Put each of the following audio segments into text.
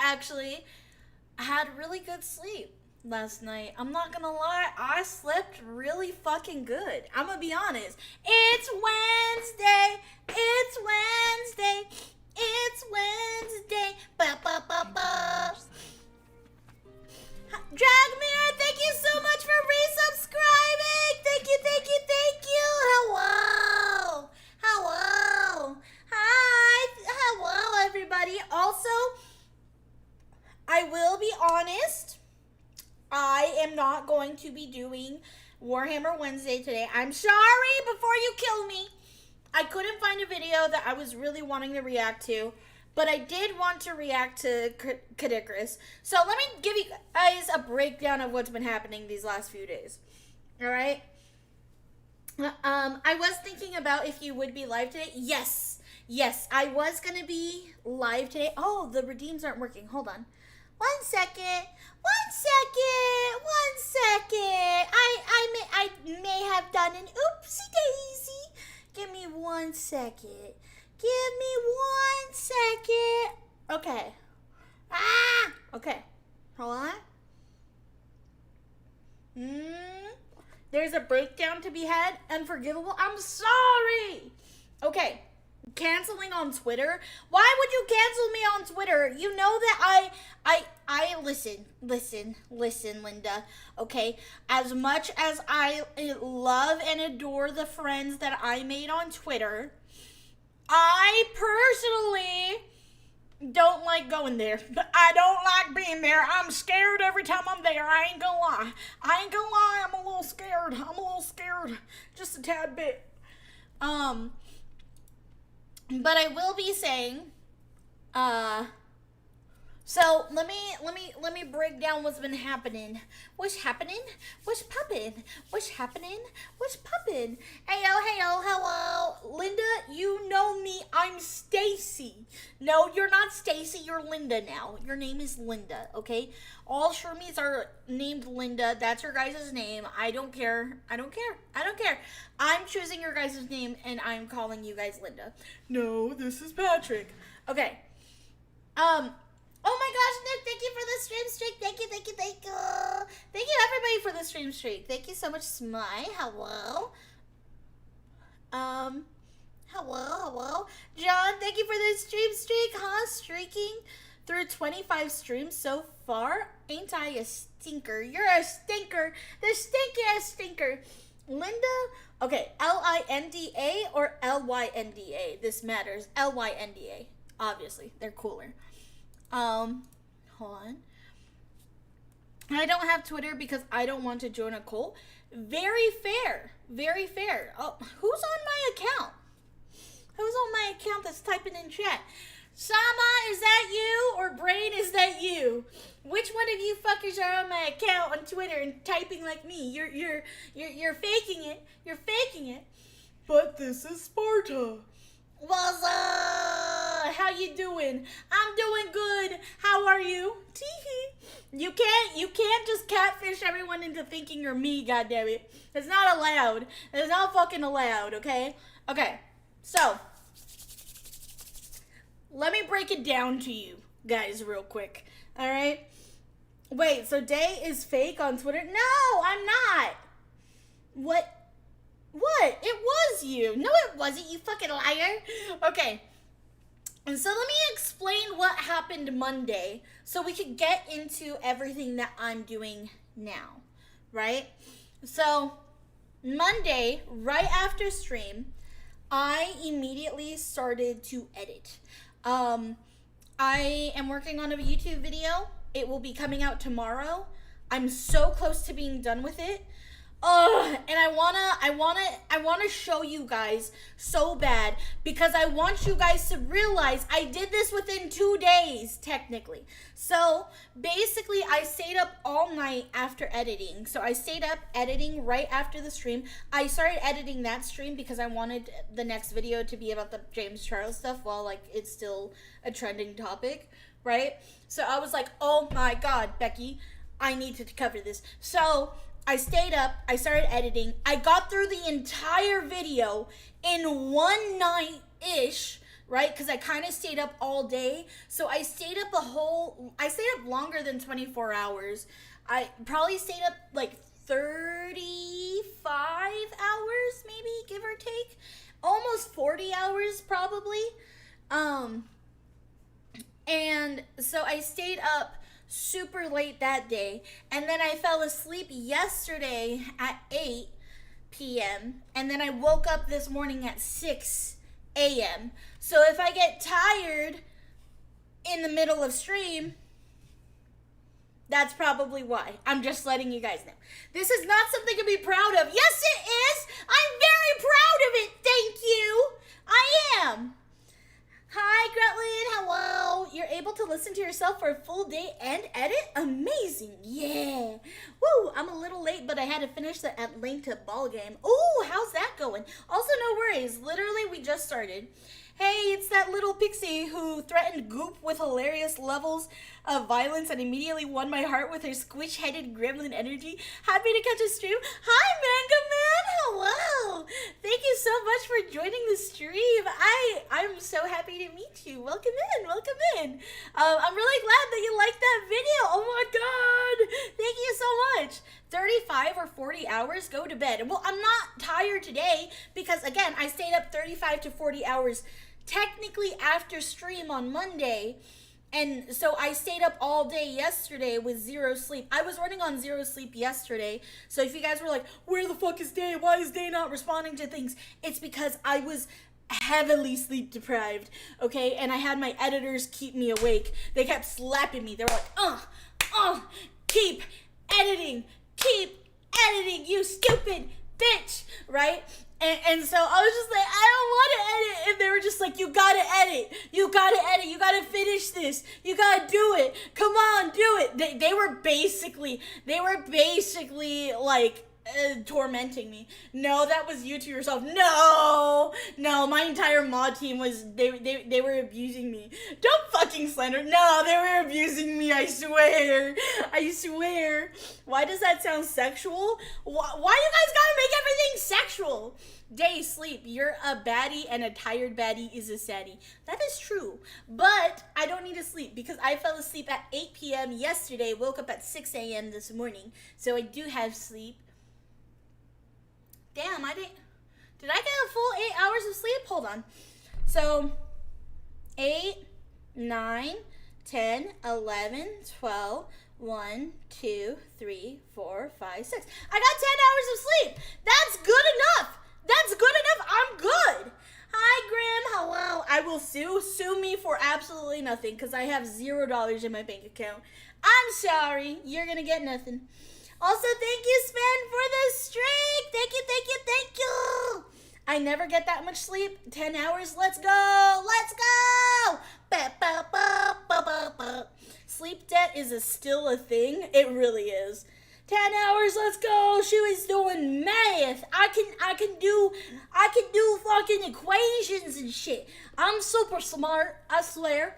actually had really good sleep last night. I'm not gonna lie, I slept really fucking good. I'm gonna be honest. It's Wednesday. It's Wednesday. It's Wednesday. Ba ba ba ba. Dragmere, thank you so much for resubscribing. Thank you, thank you, thank you. Hello. Hello. Hi. Hello, everybody. Also, I will be honest. I am not going to be doing Warhammer Wednesday today. I'm sorry before you kill me. I couldn't find a video that I was really wanting to react to, but I did want to react to Caddicarus. So let me give you guys a breakdown of what's been happening these last few days. All right? I was thinking about if you would be live today. Yes, I was going to be live today. Oh, the redeems aren't working. Hold on. One second. I may have done an oopsie daisy. Give me 1 second. Okay. Okay. Hold on. There's a breakdown to be had. Unforgivable. I'm sorry. Okay. Canceling on Twitter. Why would you cancel me on Twitter? You know that I listen, Linda. Okay, as much as I love and adore the friends that I made on Twitter, I personally don't like going there. I don't like being there. I'm scared every time I'm there. I ain't gonna lie. I'm a little scared. Just a tad bit. But I will be saying, so let me break down what's been happening. What's happening? Heyo, hello. Linda, you know me. I'm Stacy. No, you're not Stacy. You're Linda now. Your name is Linda, okay? All Shermies are named Linda. That's your guys' name. I don't care. I'm choosing your guys' name, and I'm calling you guys Linda. No, this is Patrick. Okay. Oh my gosh, Nick, thank you for the stream streak. Thank you. Thank you, everybody, for the stream streak. Thank you so much, Smile. Hello. Hello. John, thank you for the stream streak, huh? Streaking through 25 streams so far. Ain't I a stinker? You're a stinker. The stinkiest stinker. Linda, okay, Linda or Lynda? This matters. Lynda. Obviously, they're cooler. Hold on. I don't have Twitter because I don't want to join a cult. Very fair. Oh, who's on my account? Who's on my account that's typing in chat? Sama, is that you? Or Brain, is that you? Which one of you fuckers are on my account on Twitter and typing like me? You're faking it. You're faking it. But this is Sparta. What's up? How you doing? I'm doing good. How are you? Teehee. You can't just catfish everyone into thinking you're me, goddammit. It's not allowed. It's not fucking allowed, okay? Okay, so let me break it down to you guys real quick. Alright? Wait, so Day is fake on Twitter? No, I'm not. What? It was you. No, it wasn't, you fucking liar. Okay. And so let me explain what happened Monday so we could get into everything that I'm doing now. Right? So, Monday, right after stream, I immediately started to edit. I am working on a YouTube video. It will be coming out tomorrow. I'm so close to being done with it. And I wanna show you guys so bad because I want you guys to realize I did this within 2 days, technically. So basically I stayed up all night after editing. So I stayed up editing right after the stream. I started editing that stream because I wanted the next video to be about the James Charles stuff while like it's still a trending topic, right? So I was like, oh my God, Becky, I need to cover this. So I stayed up, I started editing, I got through the entire video in one night-ish, right? Because I kind of stayed up all day. So I stayed up longer than 24 hours. I probably stayed up like 35 hours, maybe, give or take. Almost 40 hours, probably. And so I stayed up super late that day. And then I fell asleep yesterday at 8 p.m. And then I woke up this morning at 6 a.m. So if I get tired in the middle of stream, that's probably why. I'm just letting you guys know. This is not something to be proud of. Yes, it is. I'm very proud of it. Thank you. I am. Hi, Gretlin. Hello. You're able to listen to yourself for a full day and edit? Amazing. Yeah. Woo. I'm a little late, but I had to finish the Atlanta ball game. Ooh, how's that going? Also, no worries. Literally, we just started. Hey, it's that little pixie who threatened Goop with hilarious levels of violence and immediately won my heart with her squish-headed gremlin energy. Happy to catch a stream. Hi, Manga Man. Hello. Thank you so much for joining the stream. I'm so happy to meet you. Welcome in. Welcome in. I'm really glad that you liked that video. Oh my God. Thank you so much. 35 or 40 hours, go to bed. Well, I'm not tired today because, again, I stayed up 35 to 40 hours technically after stream on Monday. And so I stayed up all day yesterday with zero sleep. I was running on zero sleep yesterday. So if you guys were like, where the fuck is Day? Why is Day not responding to things? It's because I was heavily sleep deprived, okay? And I had my editors keep me awake. They kept slapping me. They were like, keep editing, you stupid bitch, right? And so I was just like, I don't want to edit. And they were just like, you gotta edit. You gotta finish this. You gotta do it. Come on, do it. They were basically like, tormenting me. No, that was you to yourself. No, my entire mod team was, they were abusing me. Don't fucking slander. No, they were abusing me, I swear. Why does that sound sexual? Why you guys gotta make everything sexual? Day, sleep. You're a baddie and a tired baddie is a saddie. That is true. But I don't need to sleep because I fell asleep at 8 p.m. yesterday, woke up at 6 a.m. this morning. So I do have sleep. Damn, did I get a full 8 hours of sleep? Hold on. So, 8, 9, 10, 11, 12, 1, 2, 3, 4, 5, 6. I got 10 hours of sleep. That's good enough. I'm good. Hi, Grim. Hello. I will sue me for absolutely nothing because I have $0 in my bank account. I'm sorry. You're going to get nothing. Also, thank you, Sven, for the streak. Thank you. I never get that much sleep. 10 hours. Let's go. Sleep debt is still a thing. It really is. 10 hours. Let's go. She was doing math. I can do fucking equations and shit. I'm super smart. I swear.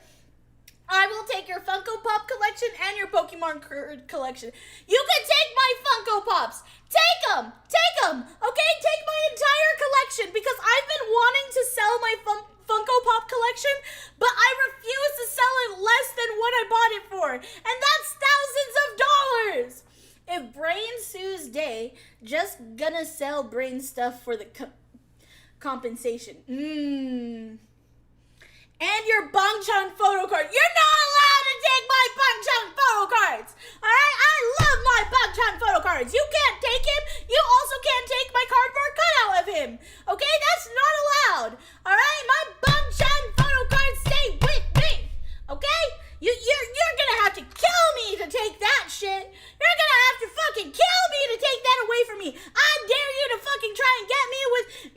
I will take your Funko Pop collection and your Pokemon card collection. You can take my Funko Pops. Take them. Okay, take my entire collection because I've been wanting to sell my Funko Pop collection, but I refuse to sell it less than what I bought it for, and that's thousands of dollars. If Brain sues Day, just gonna sell Brain stuff for the compensation. And your Bangchan photo card. You're not allowed to take my Bangchan photo cards. Alright? I love my Bangchan photo cards. You can't take him. You also can't take my cardboard cutout of him. Okay? That's not allowed. Alright? My Bangchan photo cards stay with me. Okay? You're gonna have to kill me to take that shit. You're gonna have to fucking kill me to take that away from me. I dare you to fucking try and get me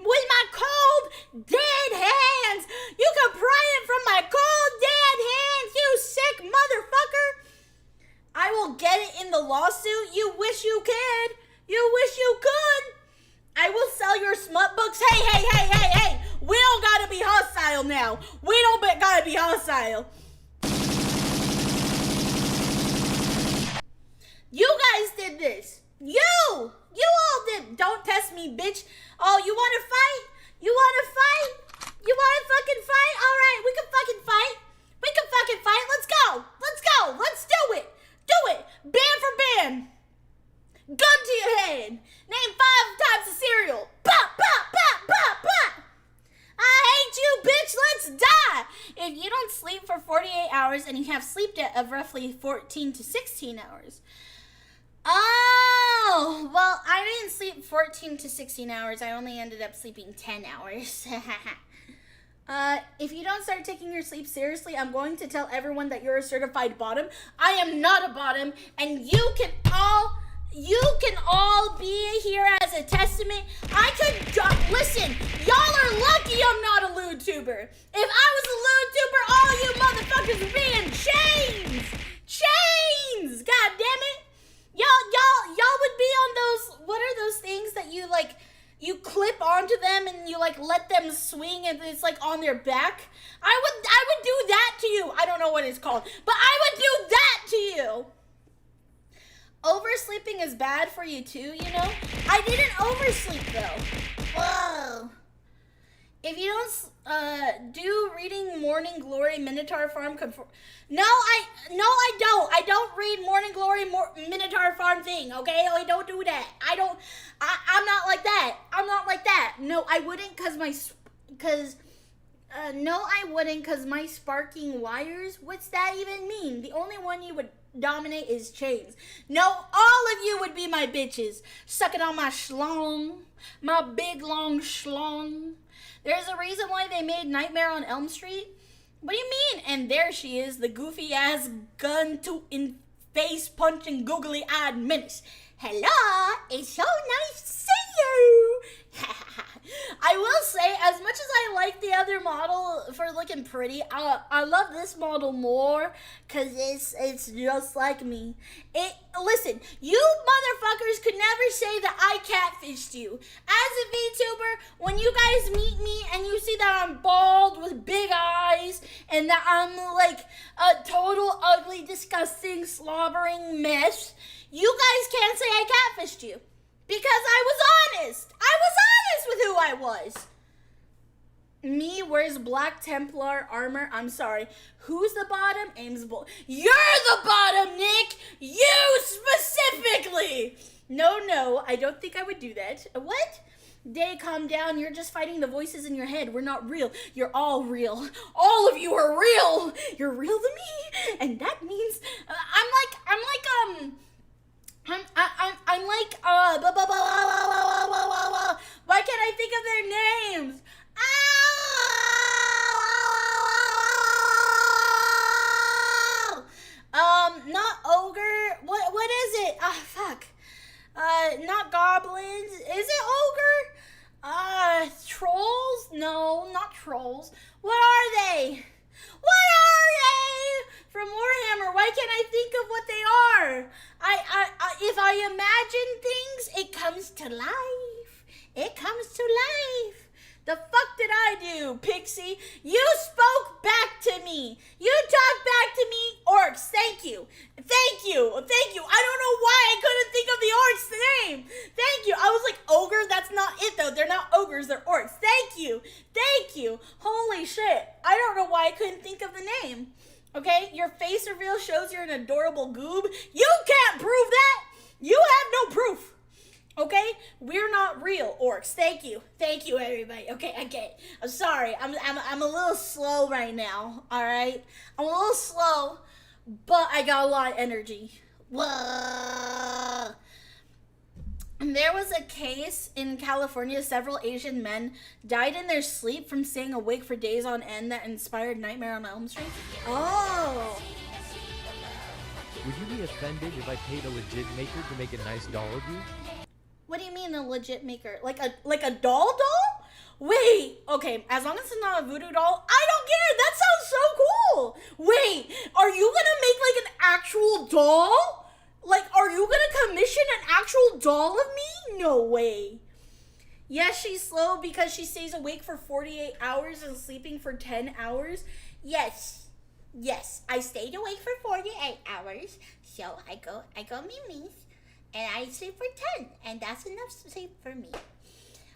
with my cold, dead hands. You can pry it from my cold, dead hands, you sick motherfucker. I will get it in the lawsuit. You wish you could. I will sell your smut books. Hey. We don't gotta be hostile now. We don't gotta be hostile. You guys did this. You all did. Don't test me, bitch. Oh, you want to fight? You want to fucking fight? All for 48 hours and you have sleep debt of roughly 14 to 16 hours. Oh, well, I didn't sleep 14 to 16 hours. I only ended up sleeping 10 hours. If you don't start taking your sleep seriously, I'm going to tell everyone that you're a certified bottom. I am not a bottom, and you can all be here as a testament. Listen, y'all are lucky I'm not a lewd tuber. If I was a lewd tuber, all you motherfuckers would be in chains. Chains! God damn it. Y'all would be on those, what are those things that you clip onto them and you let them swing and it's on their back? I would do that to you. I don't know what it's called, but I would do that to you. Oversleeping is bad for you too, you know? I didn't oversleep though. Whoa. If you don't do reading Morning Glory Minotaur Farm No, I don't. I don't read Morning Glory Minotaur Farm thing, okay? I don't do that. I'm not like that. I'm not like that. No, I wouldn't cuz my sparking wires, what's that even mean? The only one you would dominate is chains. No, all of you would be my bitches. Sucking on my schlong. My big long schlong. There's a reason why they made Nightmare on Elm Street. What do you mean? And there she is, the goofy ass gun-to-in face punching googly eyed menace. Hello, it's so nice to see you. I will say, as much as I like the other model for looking pretty, I love this model more because it's just like me. Listen, you motherfuckers could never say that I catfished you. As a VTuber, when you guys meet me and you see that I'm bald with big eyes and that I'm like a total ugly, disgusting, slobbering mess, you guys can't say I catfished you. Because I was honest. I was honest with who I was. Me wears Black Templar armor. I'm sorry. Who's the bottom? Ames Bull. You're the bottom, Nick. You specifically. No, I don't think I would do that. What? Day, calm down. You're just fighting the voices in your head. We're not real. You're all real. All of you are real. You're real to me. And that means why can't I think of their names? Not ogre. What is it? Fuck. Not goblins. Is it ogre? Trolls? No, not trolls. What are they? From Warhammer, why can't I think of what they are? If I imagine things, it comes to life. It comes to life. The fuck did I do, Pixie? You spoke back to me. You talked back to me, orcs. Thank you. I don't know why I couldn't think of the orcs' name. Thank you. I was like, ogre, that's not it though. They're not ogres, they're orcs. Thank you. Holy shit. I don't know why I couldn't think of the name. Okay, your face reveal shows you're an adorable goob. You can't prove that. You have no proof. Okay, we're not real orcs. Thank you, everybody. Okay, I get it. I'm sorry. I'm a little slow right now. All right, I'm a little slow, but I got a lot of energy. Whoa. There was a case in California. Several Asian men died in their sleep from staying awake for days on end that inspired Nightmare on Elm Street. Oh. Would you be offended if I paid a legit maker to make a nice doll of you? What do you mean a legit maker? Like a doll? Wait, okay, as long as it's not a voodoo doll, I don't care. That sounds so cool. Wait, are you gonna make like an actual doll? Like, are you gonna commission an actual doll of me? No way. Yes, she's slow because she stays awake for 48 hours and sleeping for 10 hours. Yes, I stayed awake for 48 hours, so I go memes, and I sleep for 10, and that's enough sleep for me.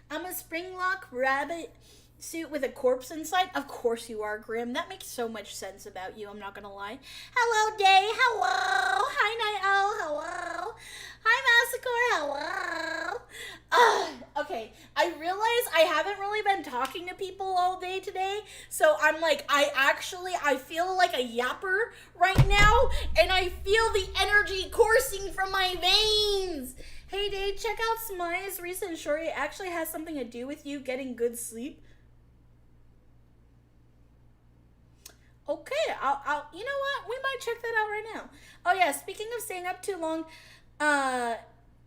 I'm a springlock rabbit suit with a corpse inside? Of course you are, Grim. That makes so much sense about you, I'm not gonna lie. Hello, Day. Hello. Hi, Night Owl. Hello. Hi, Massacre. Hello. Okay, I realize I haven't really been talking to people all day today, so I'm like, I feel like a yapper right now, and I feel the energy coursing from my veins. Hey, Dave, check out Smi's recent short. It actually has something to do with you getting good sleep. Okay, I'll, you know what? We might check that out right now. Oh yeah, speaking of staying up too long,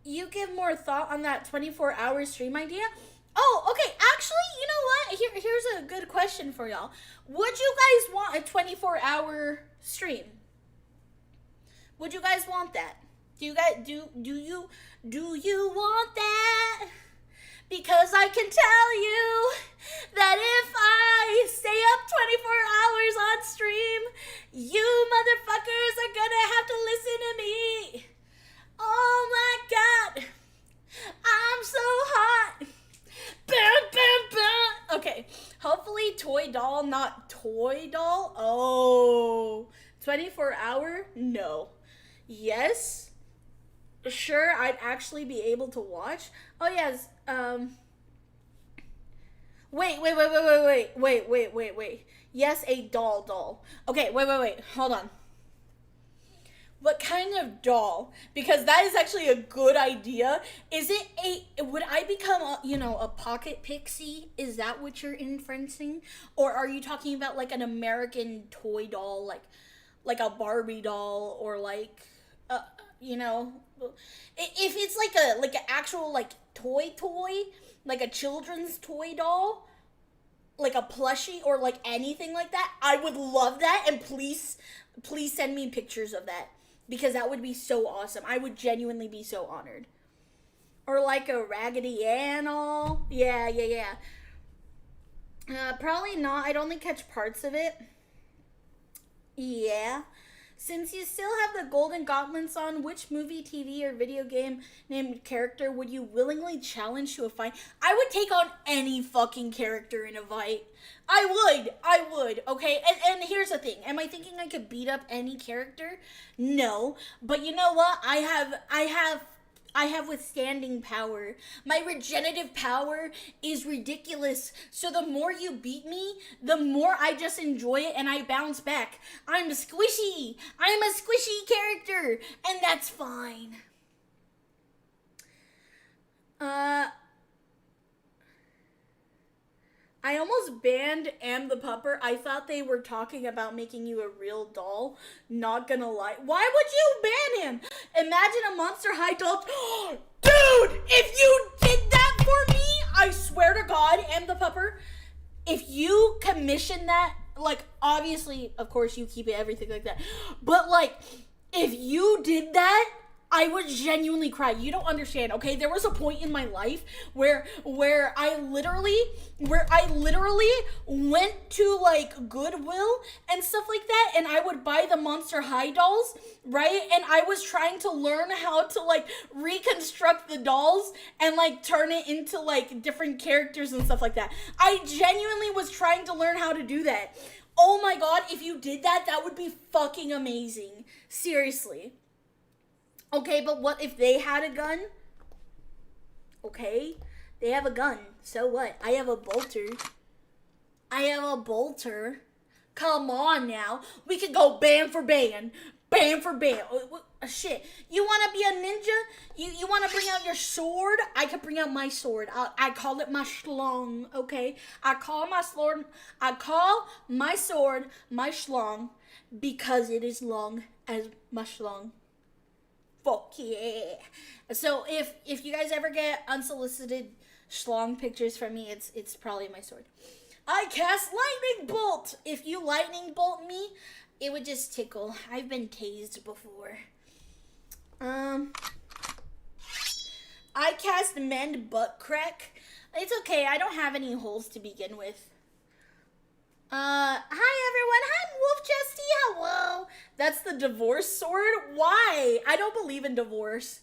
you give more thought on that 24-hour stream idea? Oh, okay, actually, you know what? Here's a good question for y'all. Would you guys want a 24-hour stream? Would you guys want that? Do you want that? Because I can tell you that if I stay up 24 hours on stream, you motherfuckers are gonna have to listen to me. Oh my god. I'm so hot. Bam, bam, bam. Okay, hopefully toy doll, not toy doll. Oh, 24 hour? No. Yes. Sure, I'd actually be able to watch. Oh yes, wait. Yes, a doll. Okay, wait. Hold on. What kind of doll? Because that is actually a good idea. Would I become a pocket pixie? Is that what you're inferencing? Or are you talking about like an American toy doll, like a Barbie doll, or like, if it's like an actual like toy, like a children's toy doll, like a plushie or like anything like that, I would love that, and please send me pictures of that, because that would be so awesome. I would genuinely be so honored. Or like a Raggedy Ann doll. Yeah. Probably not. I'd only catch parts of it. Yeah. Since you still have the golden gauntlets on, which movie, TV, or video game named character would you willingly challenge to a fight? I would take on any fucking character in a fight. I would, okay? And here's the thing. Am I thinking I could beat up any character? No. But you know what? I have withstanding power. My regenerative power is ridiculous. So the more you beat me, the more I just enjoy it and I bounce back. I'm squishy. I'm a squishy character, and that's fine. I almost banned Am the Pupper. I thought they were talking about making you a real doll. Not gonna lie. Why would you ban him? Imagine a Monster High doll. Dude, if you did that for me, I swear to God, Am the Pupper, if you commission that, like, obviously, of course, you keep it, everything like that. But, like, if you did that, I would genuinely cry. You don't understand, okay? There was a point in my life where I literally went to like Goodwill and stuff like that, and I would buy the Monster High dolls, right? And I was trying to learn how to like reconstruct the dolls and like turn it into like different characters and stuff like that. I genuinely was trying to learn how to do that. Oh my god, if you did that, that would be fucking amazing. Seriously. Okay, but what if they had a gun? Okay, they have a gun. So what? I have a bolter. Come on now. We could go band for band. Shit. You want to be a ninja? You want to bring out your sword? I could bring out my sword. I call it my schlong, okay? I call my sword my schlong because it is long as my schlong. Fuck yeah. So if you guys ever get unsolicited schlong pictures from me, it's probably my sword. I cast lightning bolt. If you lightning bolt me, it would just tickle. I've been tased before. I cast mend butt crack. It's okay. I don't have any holes to begin with. Hi everyone. Hi Wolf Chesty. Hello. That's the divorce sword? Why? I don't believe in divorce.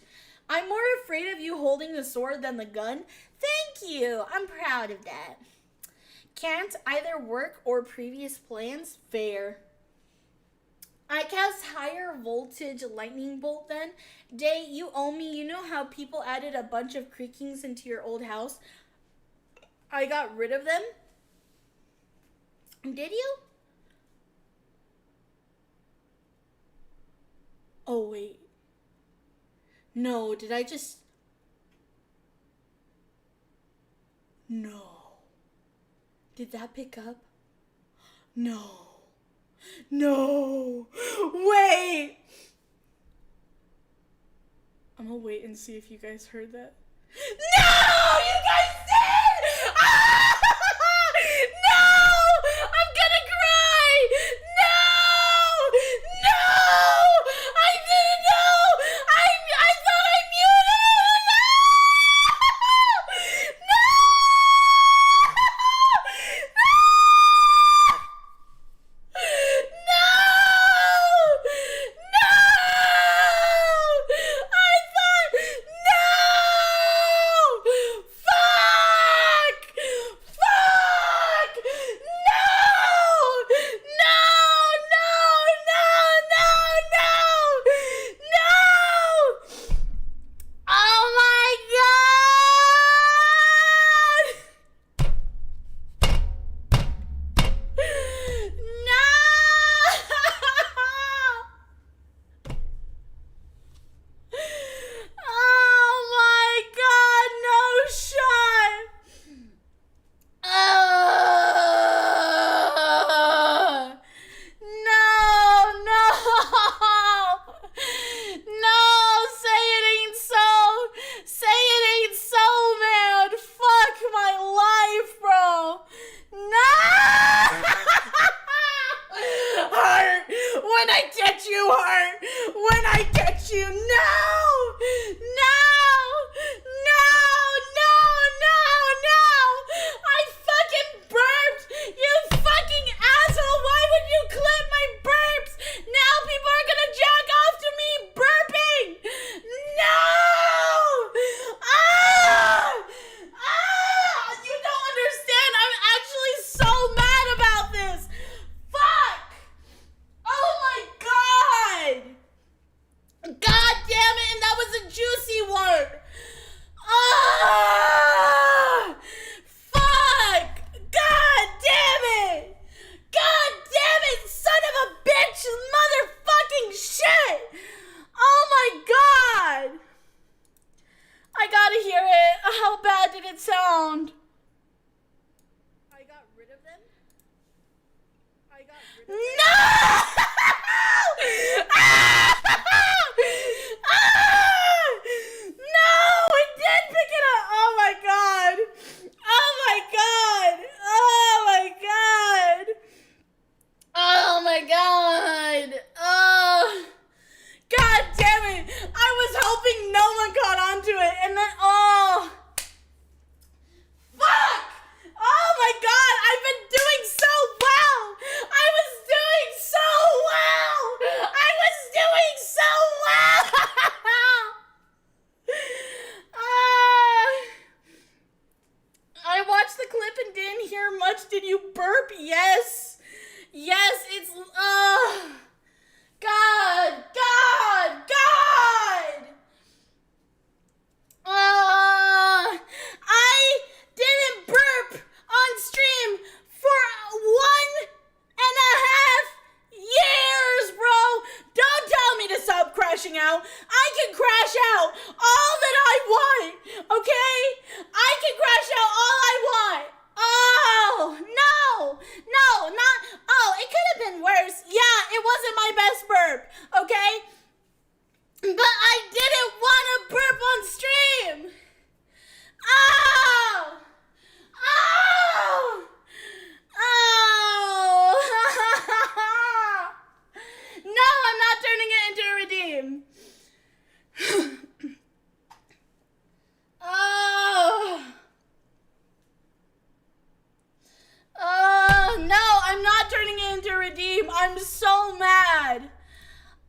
I'm more afraid of you holding the sword than the gun. Thank you. I'm proud of that. Can't either work or previous plans? Fair. I cast higher voltage lightning bolt then. Day, you owe me. You know how people added a bunch of creakings into your old house? I got rid of them. Did you? Oh, wait. No, did I just... No. Did that pick up? No. No. Wait. I'm gonna wait and see if you guys heard that. No! You guys did! Ah! No! I'm gonna cry! No! No! I didn't know! I thought I muted it! No! No! No! No! I thought... No! Fuck! Fuck! No! No! No! No! No! No! No! Oh my God! No! Oh my God, no shot! No, no! No, say it ain't so! Say it ain't so, man! Fuck my life, bro! No! Heart! When I get you, Heart! When I get you! No! No! No! No! No! No! I fucking burped! You fucking asshole! Why would you clip my burps? Now people are gonna jack off to me burping! No! Ah! Ah! You don't understand! I'm actually so mad about this! Fuck! Oh my God! God damn it, and that was a juicy one! Ah! Fuck! God damn it! God damn it, son of a bitch! Motherfucking shit! Oh my God! I gotta hear it. How bad did it sound? I got rid of them? I got rid of them? No! Ah! Ah! No! It did pick it up! Oh my God! Oh my God! Oh my God! Oh my God! Oh! God damn it! I was hoping no one caught on to it, and then oh! Fuck! Oh my God! I've been doing so well! I was doing so well! I was doing so well! I watched the clip and didn't hear much. Did you burp? Yes. Yes, it's... God! God! God! I didn't burp on stream for 1.5 years, bro. Don't tell me to stop crashing out. I can crash out all that I want, okay? I can crash out all I want. Oh, no, no, not, oh, it could have been worse. Yeah, it wasn't my best burp, okay? But I didn't want to burp on stream. Oh, oh, oh. No, I'm not turning it into a redeem. Oh. No, I'm not turning it into a redeem. I'm so mad.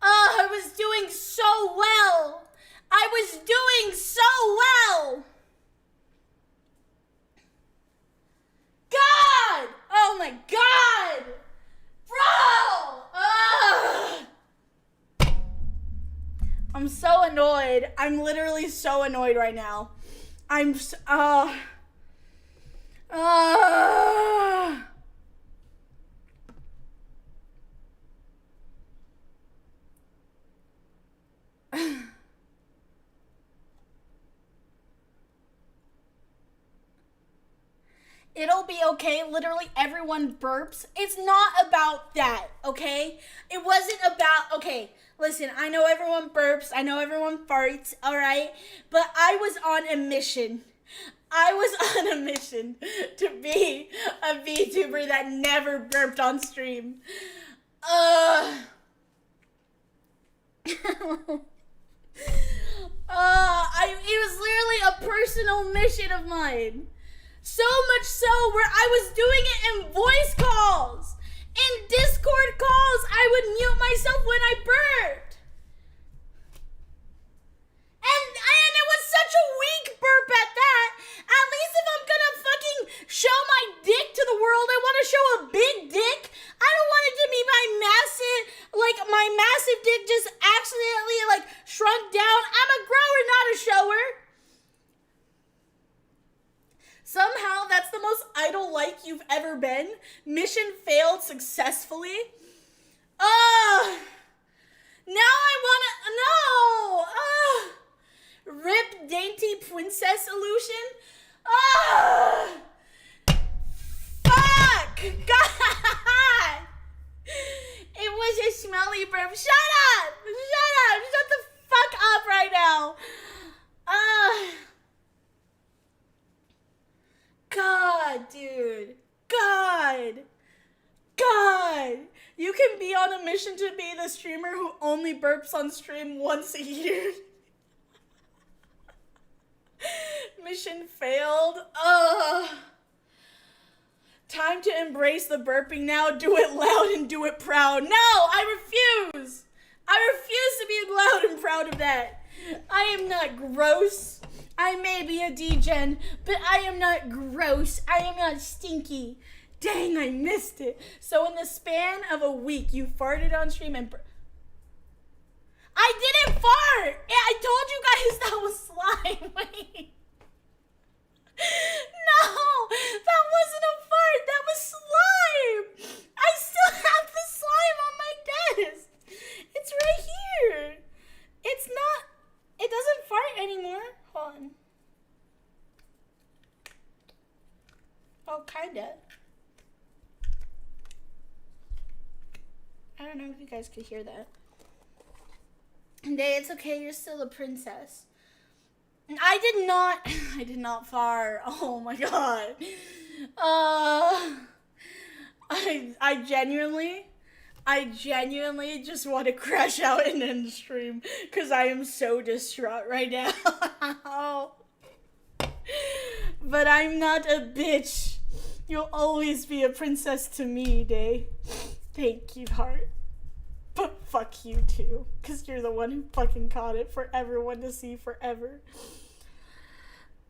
I was doing so well. I was doing so well. god! Oh my god! Bro! Ugh. I'm so annoyed. I'm literally so annoyed right now. It'll be okay. Literally everyone burps. It's not about that, okay? It wasn't about, okay, listen, I know everyone burps. I know everyone farts, all right? But I was on a mission. I was on a mission to be a VTuber that never burped on stream. It was literally a personal mission of mine. So much so where I was doing it in voice calls. In Discord calls, I would mute myself when I burped. And it was such a weak burp at that. At least if I'm gonna fucking show my dick to the world, I want to show a big dick. I don't want it to be my massive dick just accidentally shrunk down. I'm a grower, not a shower. Somehow, that's the most idol-like you've ever been. Mission failed successfully. Now I wanna, no! Rip dainty princess illusion. Fuck! God! It was a smelly burp. Shut up! Shut the fuck up right now. God, dude. God. You can be on a mission to be the streamer who only burps on stream once a year. Mission failed. Time to embrace the burping now. Do it loud and do it proud. No, I refuse. I refuse to be loud and proud of that. I am not gross. I may be a degen, but I am not gross. I am not stinky. Dang, I missed it. So in the span of a week, you farted on stream and... I didn't fart! I told you guys that was slime. Wait. No, that wasn't a fart. That was slime. I still have the slime on my desk. It's right here. It's not... It doesn't fart anymore. Hold on. Oh, kinda. I don't know if you guys could hear that. Day, it's okay. You're still a princess. I did not fart. Oh my god. I genuinely just want to crash out and end stream because I am so distraught right now. But I'm not a bitch. You'll always be a princess to me, Day. Thank you, heart. But fuck you too, because you're the one who fucking caught it for everyone to see forever.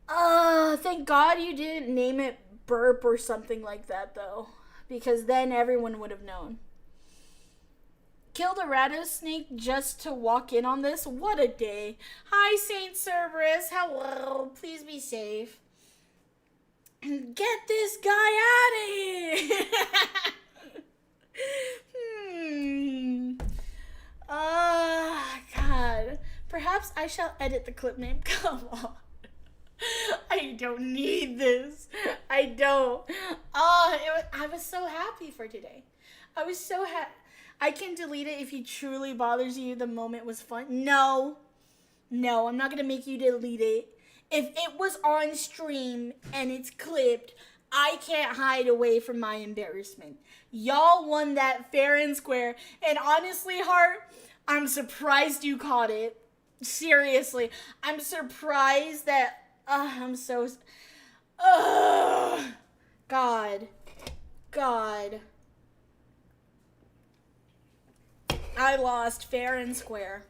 Thank God you didn't name it Burp or something like that, though. Because then everyone would have known. Killed a rattlesnake just to walk in on this? What a day. Hi, Saint Cerberus. Hello. Please be safe. Get this guy out of here. God. Perhaps I shall edit the clip name. Come on. I don't need this. I don't. I was so happy for today. I was so happy. I can delete it if he truly bothers you. The moment was fun. No, I'm not going to make you delete it. If it was on stream and it's clipped, I can't hide away from my embarrassment. Y'all won that fair and square. And honestly, Heart, I'm surprised you caught it. Seriously. I'm surprised that... I'm so... God. I lost fair and square.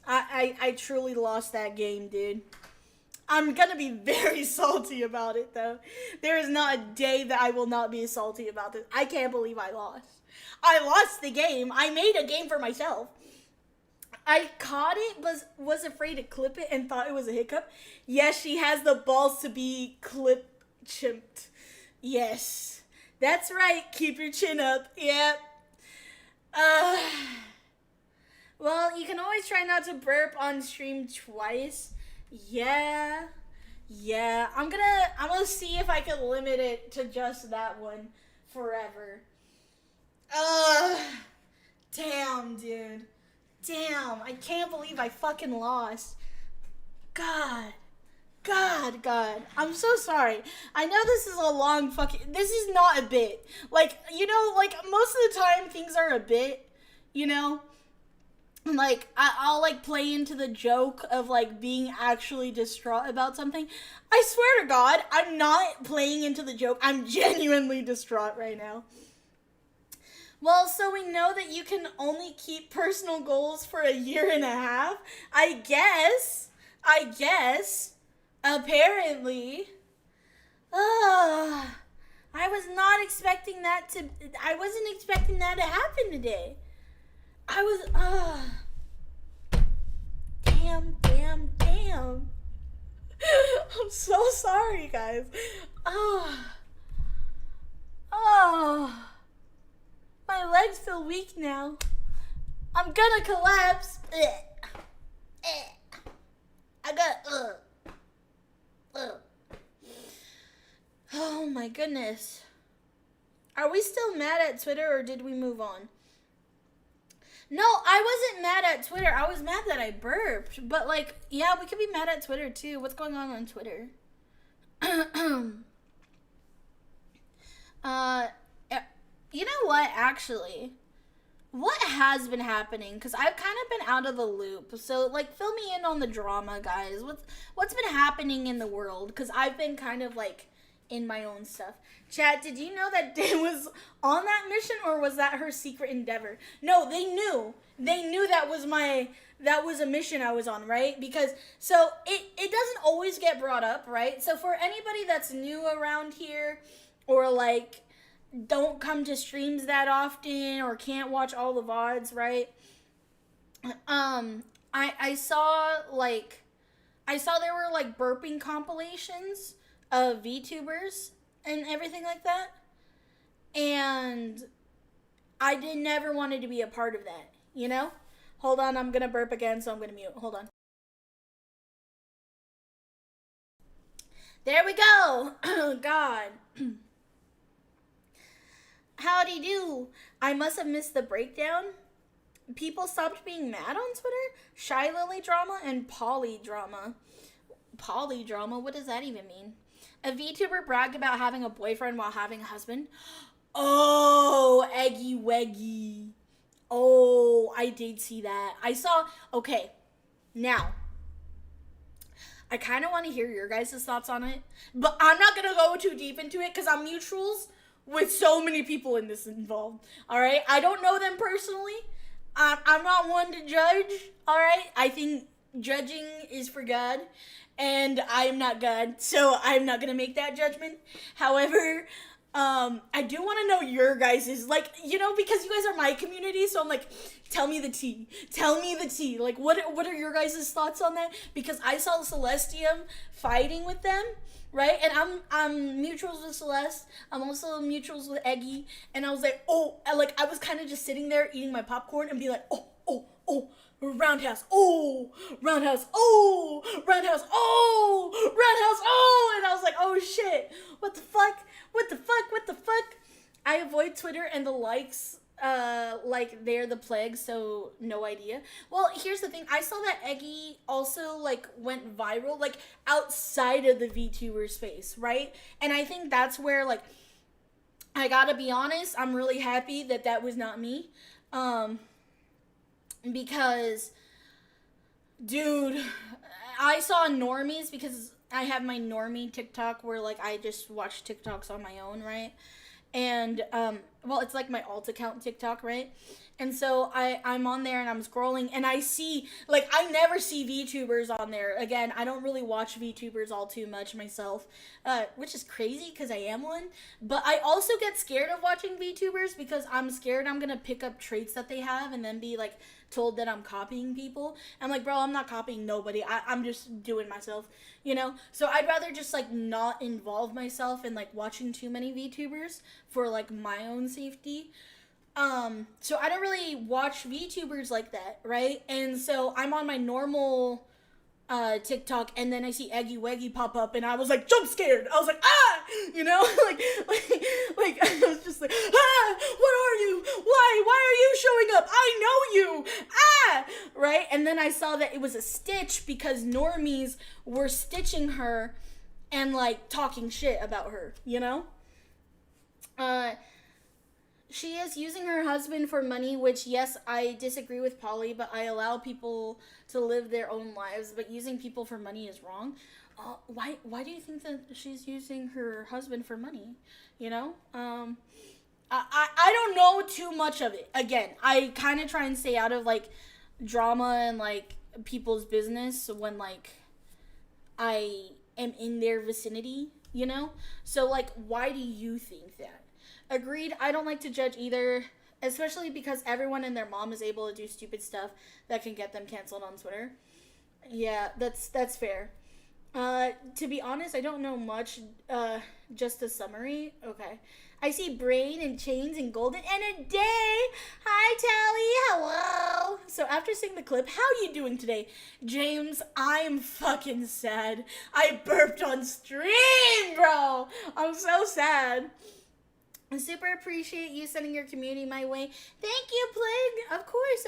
I truly lost that game, dude. I'm gonna be very salty about it, though. There is not a day that I will not be salty about this. I can't believe I lost. I lost the game. I made a game for myself. I caught it, was afraid to clip it and thought it was a hiccup. Yes, she has the balls to be clip chimped. Yes. That's right. Keep your chin up. Yep. Well, you can always try not to burp on stream twice. Yeah. I'm gonna see if I can limit it to just that one forever. Damn, dude. Damn, I can't believe I fucking lost. God. I'm so sorry. I know this is a long fucking... This is not a bit. Like, you know, like, most of the time things are a bit, you know? Like, I'll, like, play into the joke of, like, being actually distraught about something. I swear to God, I'm not playing into the joke. I'm genuinely distraught right now. Well, so we know that you can only keep personal goals for a year and a half. I guess. Apparently. I wasn't expecting that to happen today. Damn. I'm so sorry, guys. My legs feel weak now. I'm gonna collapse. I got Oh my goodness. Are we still mad at Twitter or did we move on? No, I wasn't mad at Twitter. I was mad that I burped. But like, yeah, we could be mad at Twitter too. What's going on Twitter? You know what, actually? What has been happening? Because I've kind of been out of the loop. So, like, fill me in on the drama, guys. What's been happening in the world? Because I've been kind of, like, in my own stuff. Chat, did you know that Dan was on that mission, or was that her secret endeavor? No, they knew. They knew that was a mission I was on, right? Because, so, it doesn't always get brought up, right? So, for anybody that's new around here, or, like, don't come to streams that often or can't watch all the VODs, right? I saw there were like burping compilations of VTubers and everything like that. And I never wanted to be a part of that, you know? Hold on, I'm gonna burp again, so I'm gonna mute. Hold on. There we go. God. Howdy do. I must have missed the breakdown. People stopped being mad on Twitter? Shy Lily drama and poly drama. Poly drama? What does that even mean? A VTuber bragged about having a boyfriend while having a husband. Oh, eggy weggy. Oh, I did see that. Okay, now, I kind of want to hear your guys' thoughts on it, but I'm not going to go too deep into it because I'm mutuals with so many people in this involved, all right? I don't know them personally. I'm not one to judge, all right? I think judging is for God, and I'm not God, so I'm not going to make that judgment. However, I do want to know your guys's, like, you know, because you guys are my community, so I'm like, tell me the tea. Like, what are your guys' thoughts on that? Because I saw Celestium fighting with them, right? And I'm mutuals with Celeste. I'm also mutuals with Eggy. And I was like, I was kind of just sitting there eating my popcorn and be like, roundhouse, roundhouse, roundhouse, roundhouse, and I was like, oh shit, what the fuck? I avoid Twitter and the likes, like they're the plague, so no idea. Well, here's the thing, I saw that Eggy also like went viral, like outside of the VTuber space, right? And I think that's where, like, I gotta be honest, I'm really happy that was not me. Because, dude, I saw normies, because I have my normie TikTok where, like, I just watch TikToks on my own, right? And, well, it's like my alt account TikTok, right? And so I'm on there and I'm scrolling and I see, like, I never see VTubers on there. Again, I don't really watch VTubers all too much myself, which is crazy because I am one. But I also get scared of watching VTubers because I'm scared I'm going to pick up traits that they have and then be, like, told that I'm copying people. I'm like, bro, I'm not copying nobody. I'm just doing myself, you know? So I'd rather just, like, not involve myself in, like, watching too many VTubers for, like, my own safety. So I don't really watch VTubers like that, right? And so I'm on my normal TikTok, and then I see Eggy Weggy pop up, and I was like, jump scared. I was like, ah, you know, like I was just like, ah, what are you? Why are you showing up? I know you, ah, right? And then I saw that it was a stitch because normies were stitching her and like talking shit about her, you know? She is using her husband for money, which, yes, I disagree with Polly, but I allow people to live their own lives, but using people for money is wrong. Why do you think that she's using her husband for money? You know? I don't know too much of it. Again, I kind of try and stay out of, like, drama and, like, people's business when, like, I am in their vicinity, you know? So, like, why do you think that? Agreed, I don't like to judge either, especially because everyone and their mom is able to do stupid stuff that can get them canceled on Twitter. Yeah, that's fair. To be honest, I don't know much, just a summary. Okay. I see brain and chains and golden and a day. Hi, Tally. Hello. So after seeing the clip, how you doing today? James, I'm fucking sad. I burped on stream, bro. I'm so sad. I super appreciate you sending your community my way. Thank you, Plague. Of course.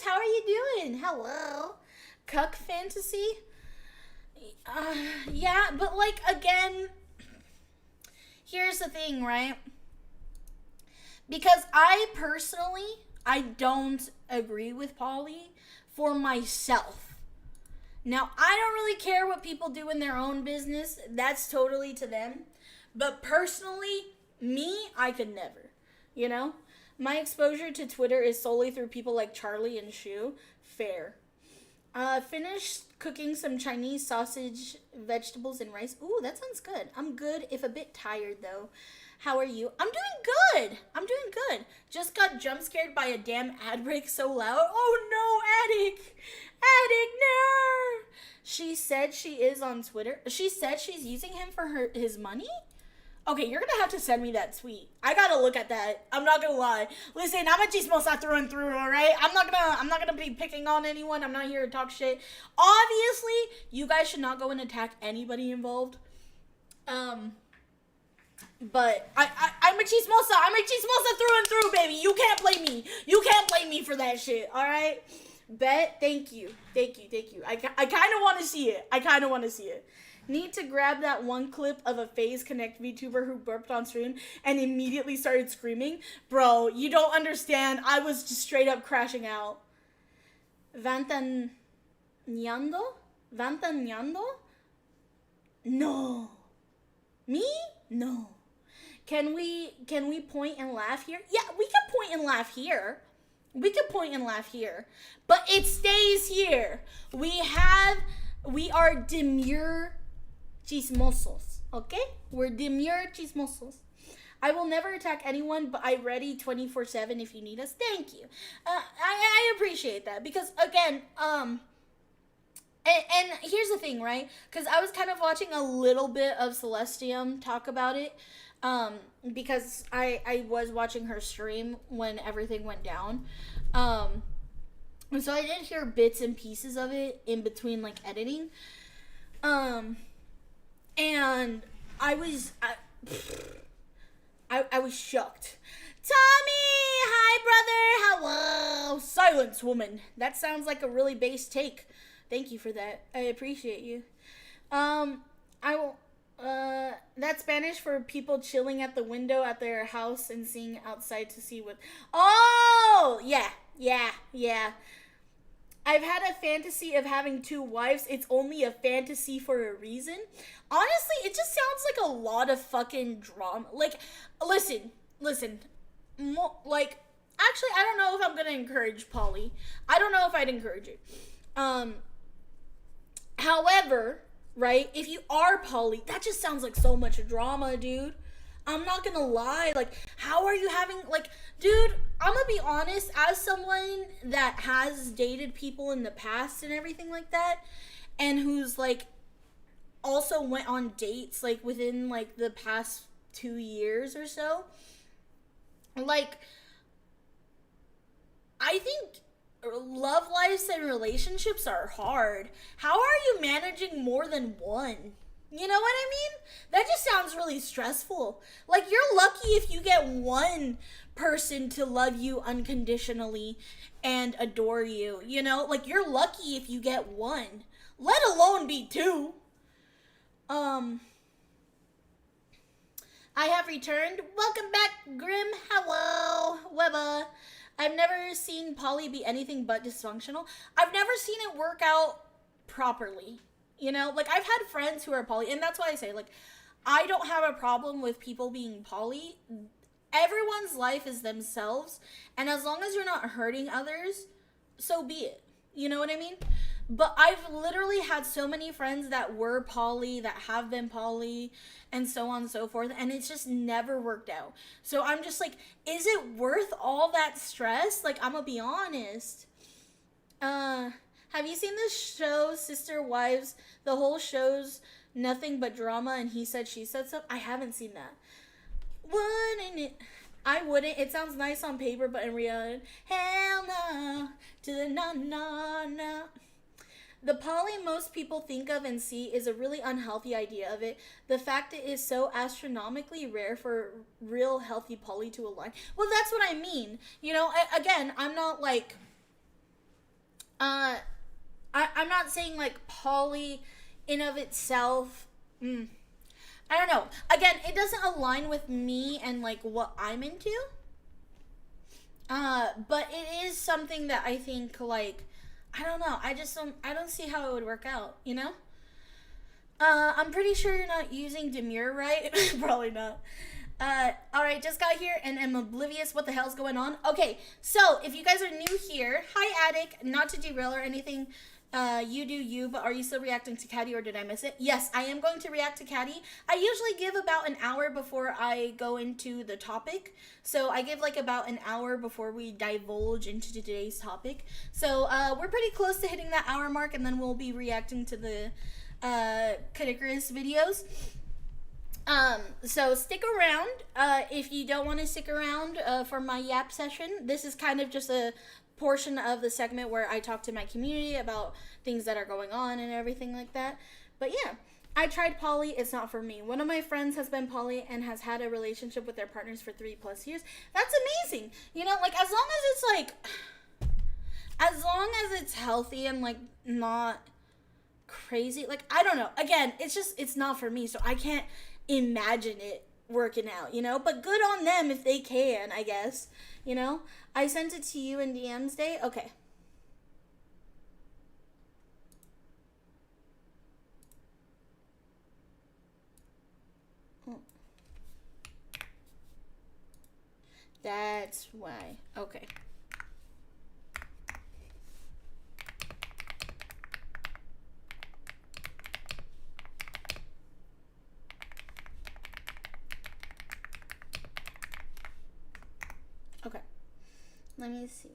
How are you doing? Hello. Cuck fantasy? Yeah, but like, again, here's the thing, right? Because I don't agree with Polly for myself. Now, I don't really care what people do in their own business. That's totally to them. But personally, me, I could never, you know? My exposure to Twitter is solely through people like Charlie and Shu. Fair. Finished cooking some Chinese sausage, vegetables, and rice. Ooh, that sounds good. I'm good, if a bit tired, though. How are you? I'm doing good. Just got jump scared by a damn ad break so loud. Oh, no, Attic, no. She said she is on Twitter. She said she's using him for his money? Okay, you're gonna have to send me that tweet. I gotta look at that. I'm not gonna lie. Listen, I'm a chismosa through and through, alright? I'm not gonna be picking on anyone. I'm not here to talk shit. Obviously, you guys should not go and attack anybody involved. But I'm a chismosa. I'm a chismosa through and through, baby. You can't blame me. You can't blame me for that shit, alright? Bet, thank you. I kind of want to see it. Need to grab that one clip of a FaZe Connect VTuber who burped on stream and immediately started screaming. Bro, you don't understand. I was just straight up crashing out. Vantañando? No. Me? No. Can we point and laugh here? Yeah, we can point and laugh here. But it stays here. We are demure chismosos, okay? We're demure chismosos. I will never attack anyone, but I'm ready 24/7 if you need us. Thank you. I appreciate that because, again, and here's the thing, right? Because I was kind of watching a little bit of Celestium talk about it, because I was watching her stream when everything went down. And so I did hear bits and pieces of it in between, like, editing. And I was shocked. Tommy! Hi, brother! Hello! Silence, woman. That sounds like a really base take. Thank you for that. I appreciate you. That's Spanish for people chilling at the window at their house and seeing outside to see what... Oh! Yeah. I've had a fantasy of having 2 wives. It's only a fantasy for a reason. Honestly, it just sounds like a lot of fucking drama. Like, listen. like, actually, I don't know if I'm gonna encourage poly. I don't know if I'd encourage it. However, right, if you are poly, that just sounds like so much drama, dude. I'm not gonna lie. Like, how are you having, like, dude, I'm gonna be honest, as someone that has dated people in the past and everything like that, and who's, like, also went on dates, like, within, like, the past 2 years or so, like, I think love lives and relationships are hard. How are you managing more than one? You know what I mean? That just sounds really stressful. Like, you're lucky if you get one person to love you unconditionally and adore you. You know, like, you're lucky if you get one, let alone be two. I have returned. Welcome back, Grim. Hello, Webba. I've never seen poly be anything but dysfunctional. I've never seen it work out properly. You know, like, I've had friends who are poly, and that's why I say, like, I don't have a problem with people being poly. Everyone's life is themselves, and as long as you're not hurting others, so be it. You know what I mean? But I've literally had so many friends that were poly, that have been poly, and so on and so forth, and it's just never worked out. So I'm just like, is it worth all that stress? Like, I'm gonna be honest. Have you seen this show, Sister Wives? The whole show's nothing but drama, and he said, she said stuff. I haven't seen that. Wouldn't it? I wouldn't. It sounds nice on paper, but in reality, hell no. To the no. The poly most people think of and see is a really unhealthy idea of it. The fact it is so astronomically rare for real healthy poly to align. Well, that's what I mean. You know, again, I'm not like, I'm not saying like poly in of itself. I don't know. Again, it doesn't align with me and like what I'm into. But it is something that I think like, I don't know. I don't see how it would work out, you know? I'm pretty sure you're not using demure, right? Probably not. Alright, just got here and am oblivious what the hell's going on. Okay, so if you guys are new here, hi Attic, not to derail or anything, you do you, but are you still reacting to Caddy or did I miss it? Yes, I am going to react to Caddy. I usually give about an hour before I go into the topic. So I give like about an hour before we divulge into today's topic. So we're pretty close to hitting that hour mark, and then we'll be reacting to the Caddicarus videos. So stick around. If you don't want to stick around for my yap session, this is kind of just a portion of the segment where I talk to my community about things that are going on and everything like that. But yeah, I tried poly. It's not for me. One of my friends has been poly and has had a relationship with their partners for 3+ years. That's amazing. You know, like, as long as it's like, as long as it's healthy and like not crazy, like, I don't know. Again, it's not for me, so I can't imagine it working out, you know? But good on them if they can, I guess, you know? I sent it to you in DMs day. Okay. That's why. Okay. Okay. Let me see.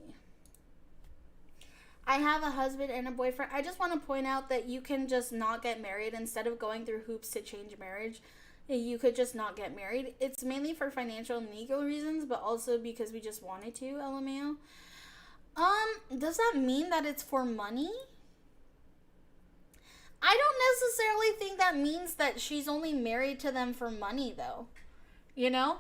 I have a husband and a boyfriend. I just want to point out that you can just not get married instead of going through hoops to change marriage. You could just not get married. It's mainly for financial and legal reasons, but also because we just wanted to, LMAO. Does that mean that it's for money? I don't necessarily think that means that she's only married to them for money, though. You know?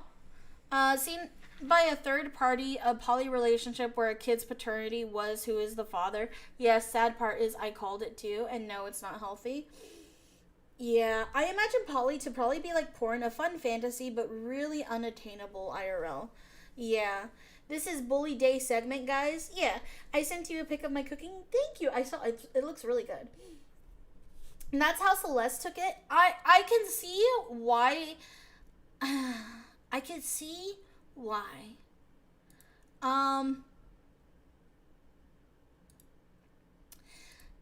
Seen by a third party, a poly relationship where a kid's paternity was who is the father. Yes, sad part is I called it too, and no, it's not healthy. Yeah, I imagine poly to probably be like porn, a fun fantasy, but really unattainable IRL. Yeah. This is Bully Day segment, guys. Yeah, I sent you a pic of my cooking. Thank you. I saw it. It looks really good. And that's how Celeste took it. I can see why. I can see why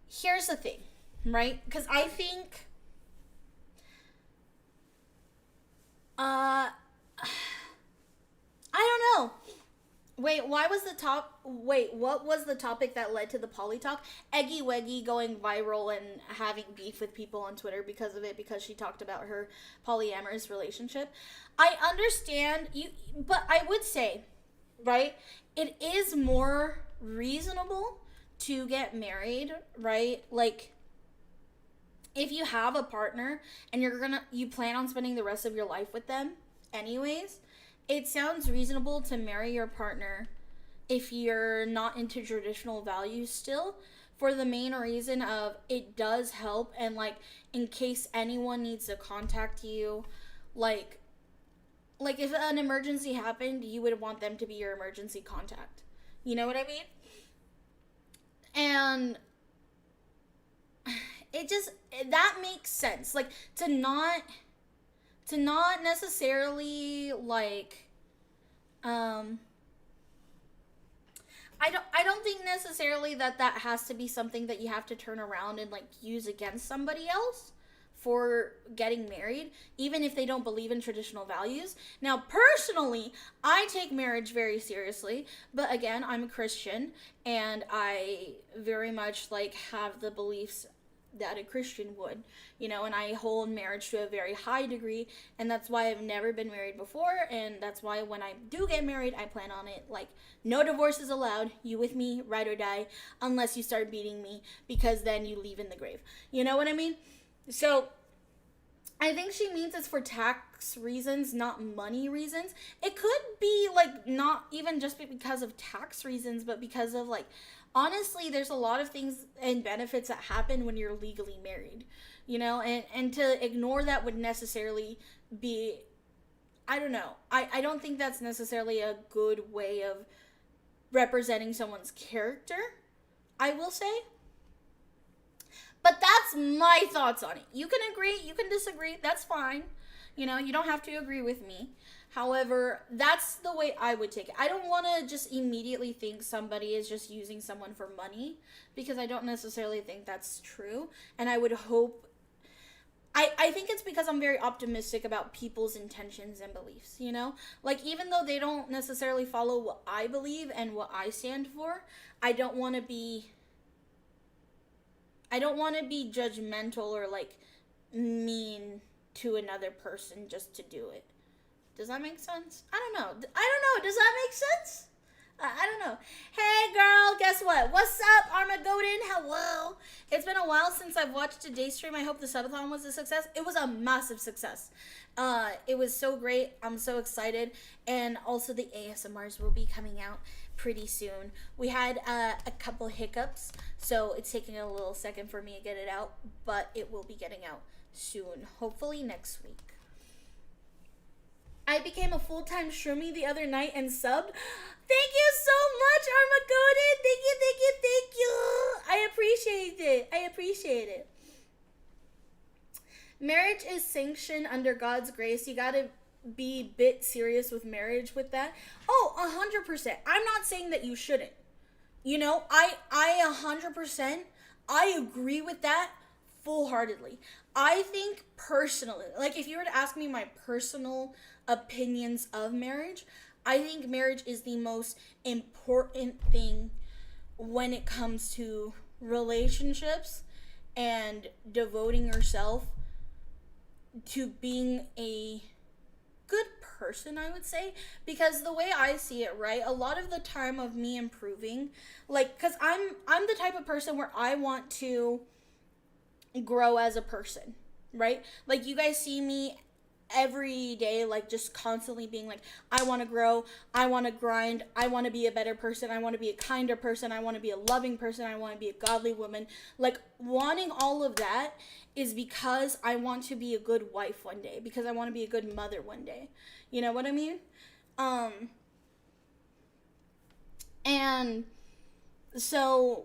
Here's the thing, right? Because I think, I don't know. Wait, what was the topic that led to the poly talk? Eggy Weggy going viral and having beef with people on Twitter because of it, because she talked about her polyamorous relationship. I understand you, but I would say, right, it is more reasonable to get married, right? Like, if you have a partner and you plan on spending the rest of your life with them anyways, it sounds reasonable to marry your partner if you're not into traditional values still, for the main reason of it does help, and like in case anyone needs to contact you, like if an emergency happened, you would want them to be your emergency contact. You know what I mean? And that makes sense. Like, to not necessarily, like, I don't think necessarily that has to be something that you have to turn around and, like, use against somebody else for getting married, even if they don't believe in traditional values. Now, personally, I take marriage very seriously, but again, I'm a Christian, and I very much, like, have the beliefs that a Christian would, you know, and I hold marriage to a very high degree, and that's why I've never been married before, and that's why when I do get married, I plan on it, like, no divorces allowed, you with me, ride or die, unless you start beating me, because then you leave in the grave. You know what I mean? So, I think she means it's for tax reasons, not money reasons. It could be, like, not even just because of tax reasons, but because of, like, honestly, there's a lot of things and benefits that happen when you're legally married, you know, and to ignore that would necessarily be, I don't know. I don't think that's necessarily a good way of representing someone's character, I will say. But that's my thoughts on it. You can agree, you can disagree, that's fine. You know, you don't have to agree with me. However, that's the way I would take it. I don't want to just immediately think somebody is just using someone for money, because I don't necessarily think that's true. And I would hope, I think it's because I'm very optimistic about people's intentions and beliefs, you know? Like, even though they don't necessarily follow what I believe and what I stand for, I don't want to be judgmental or, like, mean to another person just to do it. Does that make sense? I don't know. Does that make sense? I don't know. Hey, girl, guess what? What's up, Armageddon? Hello. It's been a while since I've watched a day stream. I hope the subathon was a success. It was a massive success. It was so great. I'm so excited. And also the ASMRs will be coming out pretty soon. We had a couple hiccups, so it's taking a little second for me to get it out, but it will be getting out soon. Hopefully next week. I became a full-time shroomy the other night and subbed. Thank you so much, Armageddon. Thank you. I appreciate it. Marriage is sanctioned under God's grace. You gotta be a bit serious with marriage with that. Oh, 100%. I'm not saying that you shouldn't. You know, I 100%, I agree with that full-heartedly. I think personally, like, if you were to ask me my personal opinions of marriage, I think marriage is the most important thing when it comes to relationships and devoting yourself to being a good person, I would say, because the way I see it, right, a lot of the time of me improving, like, because I'm the type of person where I want to grow as a person, right? Like, you guys see me every day, like, just constantly being like, I want to grow, I want to grind, I want to be a better person, I want to be a kinder person, I want to be a loving person, I want to be a godly woman. Like, wanting all of that is because I want to be a good wife one day, because I want to be a good mother one day. You know what I mean? And so,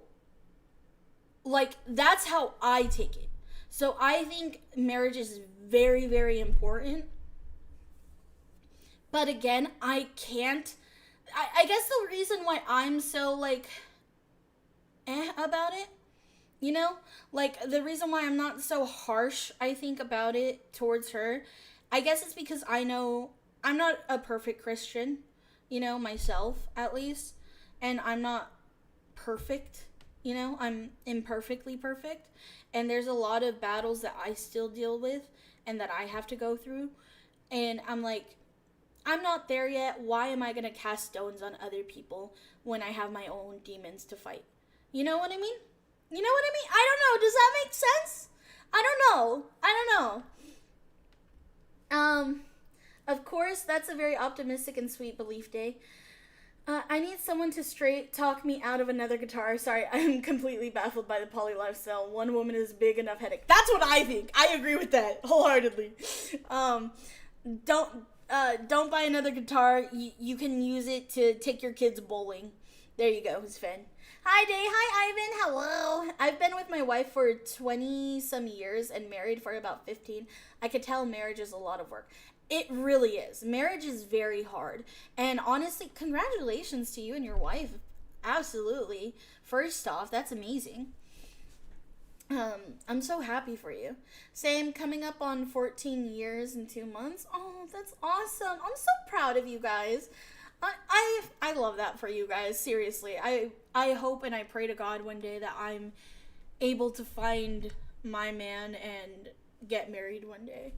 like, that's how I take it. So I think marriage is very, very important. But again, I can't I guess the reason why I'm so like about it, you know, like the reason why I'm not so harsh, I think, about it towards her, I guess it's because I know I'm not a perfect Christian, you know, myself at least, and I'm not perfect, you know, I'm imperfectly perfect, and there's a lot of battles that I still deal with and that I have to go through, and I'm like, I'm not there yet. Why am I going to cast stones on other people when I have my own demons to fight? You know what I mean? You know what I mean? I don't know. Does that make sense? I don't know. I don't know. Of course, that's a very optimistic and sweet belief day. I need someone to straight talk me out of another guitar. Sorry, I'm completely baffled by the poly lifestyle. One woman is big enough headache. That's what I think. I agree with that wholeheartedly. Don't buy another guitar. You can use it to take your kids bowling. There you go, Sven. Hi, Day. Hi, Ivan. Hello. I've been with my wife for 20 some years and married for about 15. I could tell marriage is a lot of work. It really is. Marriage is very hard. And honestly, congratulations to you and your wife. Absolutely. First off, that's amazing. I'm so happy for you. Same, coming up on 14 years and 2 months. Oh, that's awesome. I'm so proud of you guys. I love that for you guys. Seriously. I hope and I pray to God one day that I'm able to find my man and get married one day.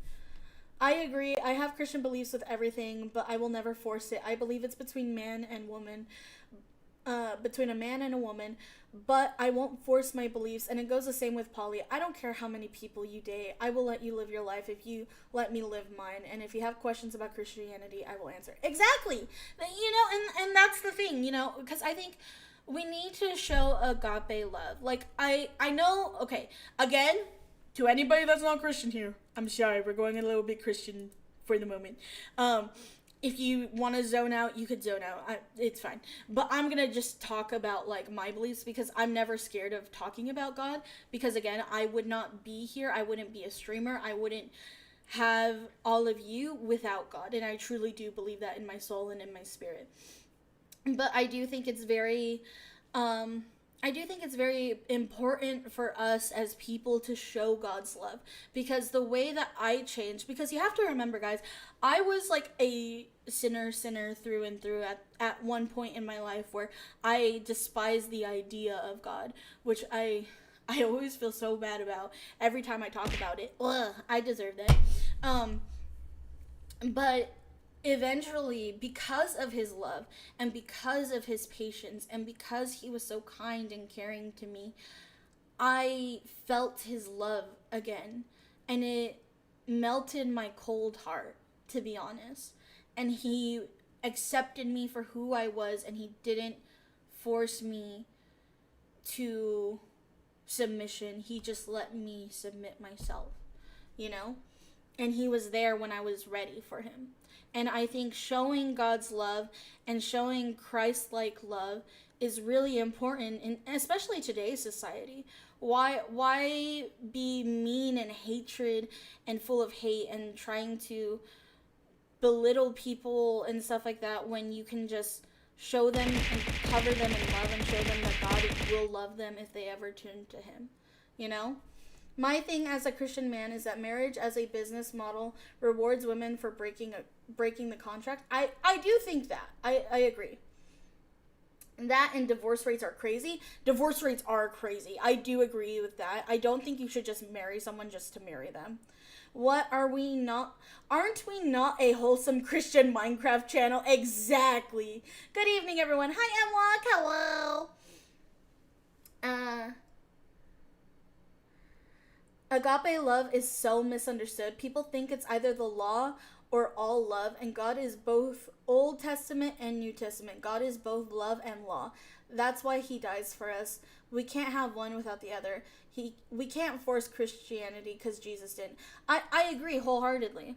I agree. I have Christian beliefs with everything, but I will never force it. I believe it's between man and woman. Between a man and a woman, but I won't force my beliefs, and it goes the same with poly. I don't care how many people you date. I will let you live your life if you let me live mine, and if you have questions about Christianity, I will answer. Exactly! You know, and that's the thing, you know, because I think we need to show agape love. Like, I know, okay, again, to anybody that's not Christian here, I'm sorry, we're going a little bit Christian for the moment. If you want to zone out, you could zone out. It's fine. But I'm going to just talk about, like, my beliefs because I'm never scared of talking about God. Because, again, I would not be here. I wouldn't be a streamer. I wouldn't have all of you without God. And I truly do believe that in my soul and in my spirit. But I do think it's very... important for us as people to show God's love, because the way that I changed, because you have to remember, guys, I was like a sinner through and through at one point in my life where I despised the idea of God, which I always feel so bad about every time I talk about it. Ugh, I deserve that. But eventually, because of his love and because of his patience and because he was so kind and caring to me, I felt his love again, and it melted my cold heart, to be honest. And he accepted me for who I was, and he didn't force me to submission. He just let me submit myself, you know? And he was there when I was ready for him. And I think showing God's love and showing Christ-like love is really important, in especially today's society. Why be mean and hatred and full of hate and trying to belittle people and stuff like that when you can just show them and cover them in love and show them that God will love them if they ever turn to him, you know? My thing as a Christian man is that marriage as a business model rewards women for breaking the contract. I do think that. I agree. That and divorce rates are crazy. Divorce rates are crazy. I do agree with that. I don't think you should just marry someone just to marry them. Aren't we not a wholesome Christian Minecraft channel? Exactly. Good evening, everyone. Hi, Emlock. Hello. Agape love is so misunderstood. People think it's either the law or all love, and God is both Old Testament and New Testament. God is both love and law. That's why he dies for us. We can't have one without the other. We can't force Christianity because Jesus didn't. I agree wholeheartedly.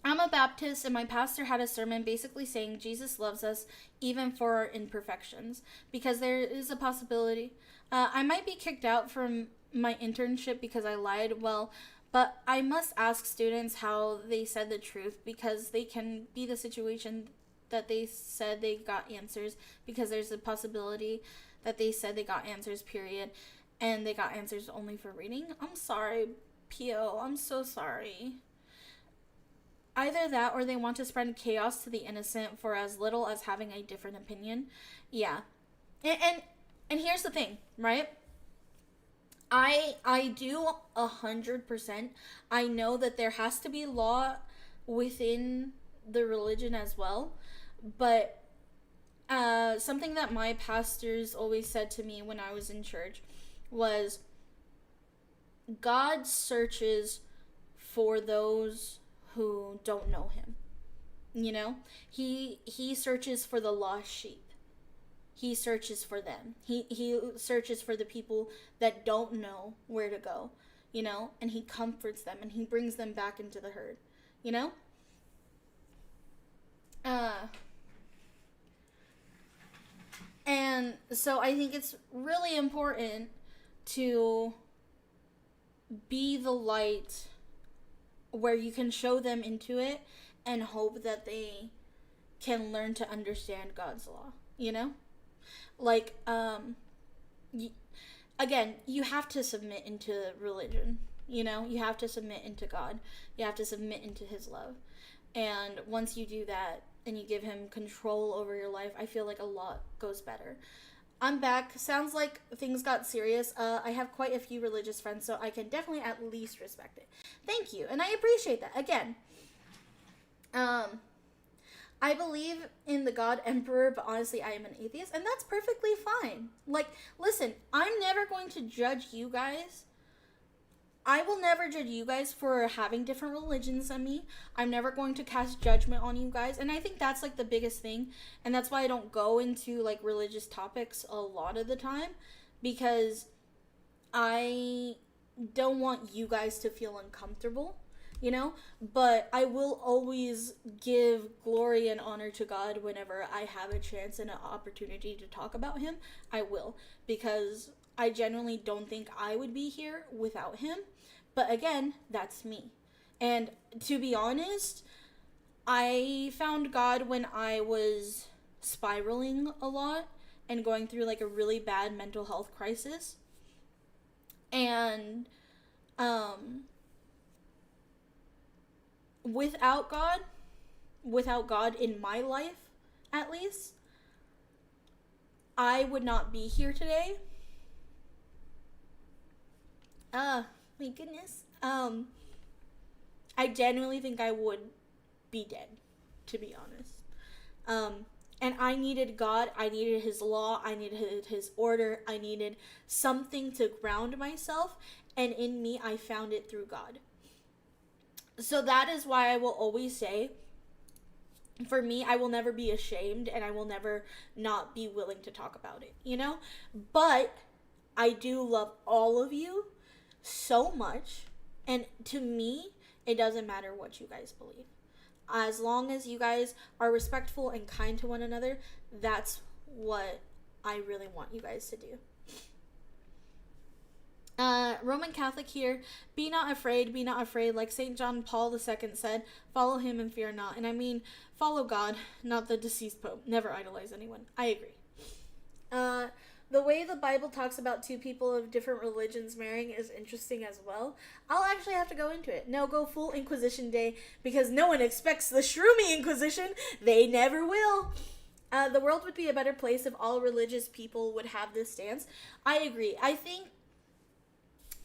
I'm a Baptist, and my pastor had a sermon basically saying Jesus loves us even for our imperfections, because there is a possibility. I might be kicked out from my internship because I lied, but I must ask students how they said the truth, because they can be the situation that they said they got answers, because there's a possibility that they said they got answers, period, and they got answers only for reading. I'm sorry, P.O. I'm so sorry. Either that, or they want to spread chaos to the innocent for as little as having a different opinion. Yeah. And here's the thing, right? I do 100%. I know that there has to be law within the religion as well, but something that my pastors always said to me when I was in church was, God searches for those who don't know him. You know, he searches for the lost sheep. He searches for them. He searches for the people that don't know where to go, you know, and he comforts them and he brings them back into the herd, you know? And so I think it's really important to be the light where you can show them into it and hope that they can learn to understand God's law, you know? Like, again, you have to submit into religion, you know? You have to submit into God. You have to submit into his love. And once you do that and you give him control over your life, I feel like a lot goes better. I'm back. Sounds like things got serious. I have quite a few religious friends, so I can definitely at least respect it. Thank you, and I appreciate that. Again, I believe in the God Emperor, but honestly, I am an atheist, and that's perfectly fine. Like, listen, I'm never going to judge you guys. I will never judge you guys for having different religions than me. I'm never going to cast judgment on you guys. And I think that's like the biggest thing. And that's why I don't go into like religious topics a lot of the time. Because I don't want you guys to feel uncomfortable, you know? But I will always give glory and honor to God whenever I have a chance and an opportunity to talk about him. I will. Because I genuinely don't think I would be here without him. But again, that's me. And to be honest, I found God when I was spiraling a lot and going through like a really bad mental health crisis. And without God in my life, at least, I would not be here today. My goodness. I genuinely think I would be dead, to be honest. And I needed God, I needed his law, I needed his order, I needed something to ground myself, and in me, I found it through God. So that is why I will always say, for me, I will never be ashamed, and I will never not be willing to talk about it, you know? But I do love all of you so much, and to me, it doesn't matter what you guys believe. As long as you guys are respectful and kind to one another, that's what I really want you guys to do. Roman Catholic here, be not afraid, like St. John Paul II said, follow him and fear not. And I mean, follow God, not the deceased Pope. Never idolize anyone. I agree. The way the Bible talks about two people of different religions marrying is interesting as well. I'll actually have to go into it. No, go full Inquisition Day, because no one expects the Shroomy Inquisition. They never will. The world would be a better place if all religious people would have this stance. I agree. I think,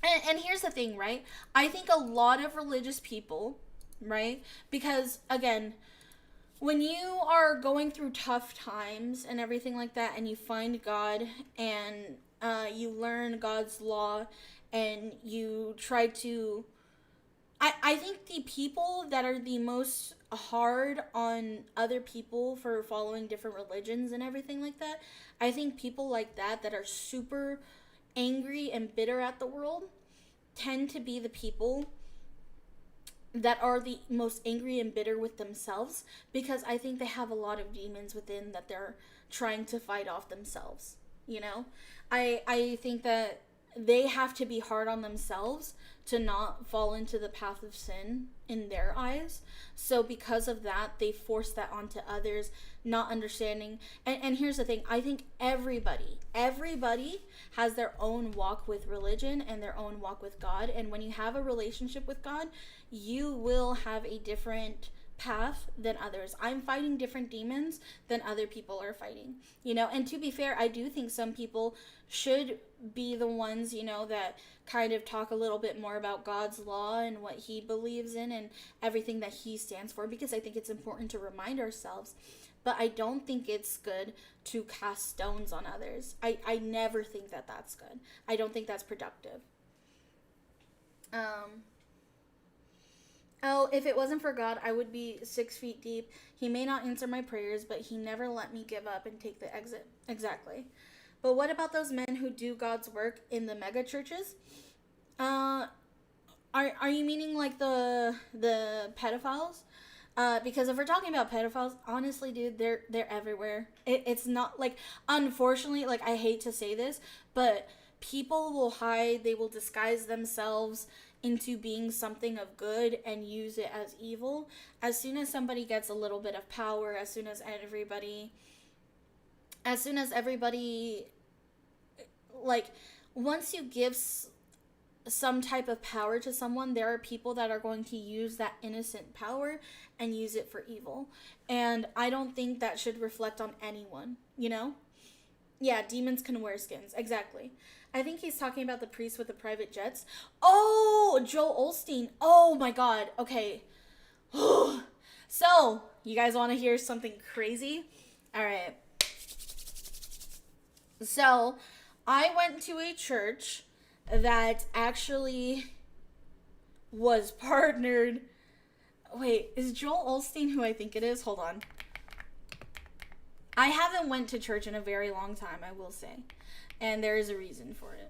and here's the thing, right? I think a lot of religious people, right? Because, again, when you are going through tough times and everything like that, and you find God and you learn God's law and you try to... I think the people that are the most hard on other people for following different religions and everything like that, I think people like that are super angry and bitter at the world tend to be the people that are the most angry and bitter with themselves, because I think they have a lot of demons within that they're trying to fight off themselves, you know? I think that they have to be hard on themselves to not fall into the path of sin in their eyes. So because of that, they force that onto others, not understanding. And here's the thing, I think everybody has their own walk with religion and their own walk with God. And when you have a relationship with God, you will have a different path than others. I'm fighting different demons than other people are fighting, you know. And to be fair, I do think some people should be the ones, you know, that kind of talk a little bit more about God's law and what he believes in and everything that he stands for, because I think it's important to remind ourselves. But I don't think it's good to cast stones on others. I never think that that's good. I don't think that's productive. Oh, if it wasn't for God, I would be 6 feet deep. He may not answer my prayers, but he never let me give up and take the exit. Exactly. But what about those men who do God's work in the mega churches? Are you meaning like the pedophiles? Because if we're talking about pedophiles, honestly, dude, they're everywhere. It's not like, unfortunately, like, I hate to say this, but people will hide, they will disguise themselves into being something of good and use it as evil. As soon as somebody gets a little bit of power, as soon as everybody, like, once you give some type of power to someone, there are people that are going to use that innocent power and use it for evil. And I don't think that should reflect on anyone, you know? Yeah, demons can wear skins. Exactly. I think he's talking about the priest with the private jets. Oh, Joel Osteen. Oh my God. Okay. So, you guys want to hear something crazy? All right. So, I went to a church that actually was partnered. Wait, is Joel Osteen who I think it is? Hold on. I haven't went to church in a very long time, I will say. And there is a reason for it.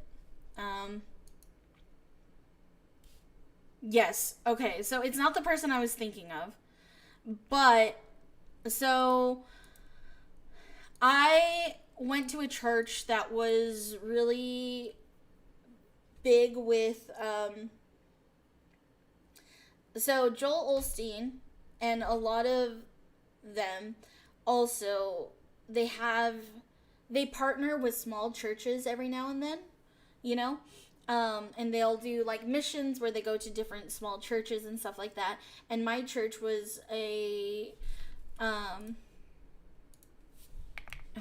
Yes. Okay, so it's not the person I was thinking of. But, so, I went to a church that was really big with, so Joel Osteen and a lot of them also, they partner with small churches every now and then, you know, and they'll do like missions where they go to different small churches and stuff like that. And my church was a, hold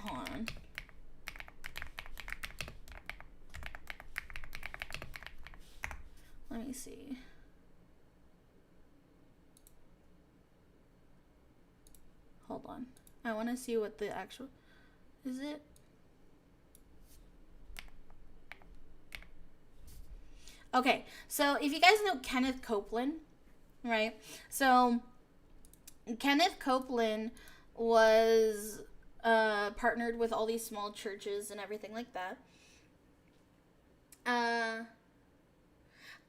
on. Let me see. Hold on. I want to see what the actual... Is it? Okay, so if you guys know Kenneth Copeland, right? So, Kenneth Copeland was partnered with all these small churches and everything like that.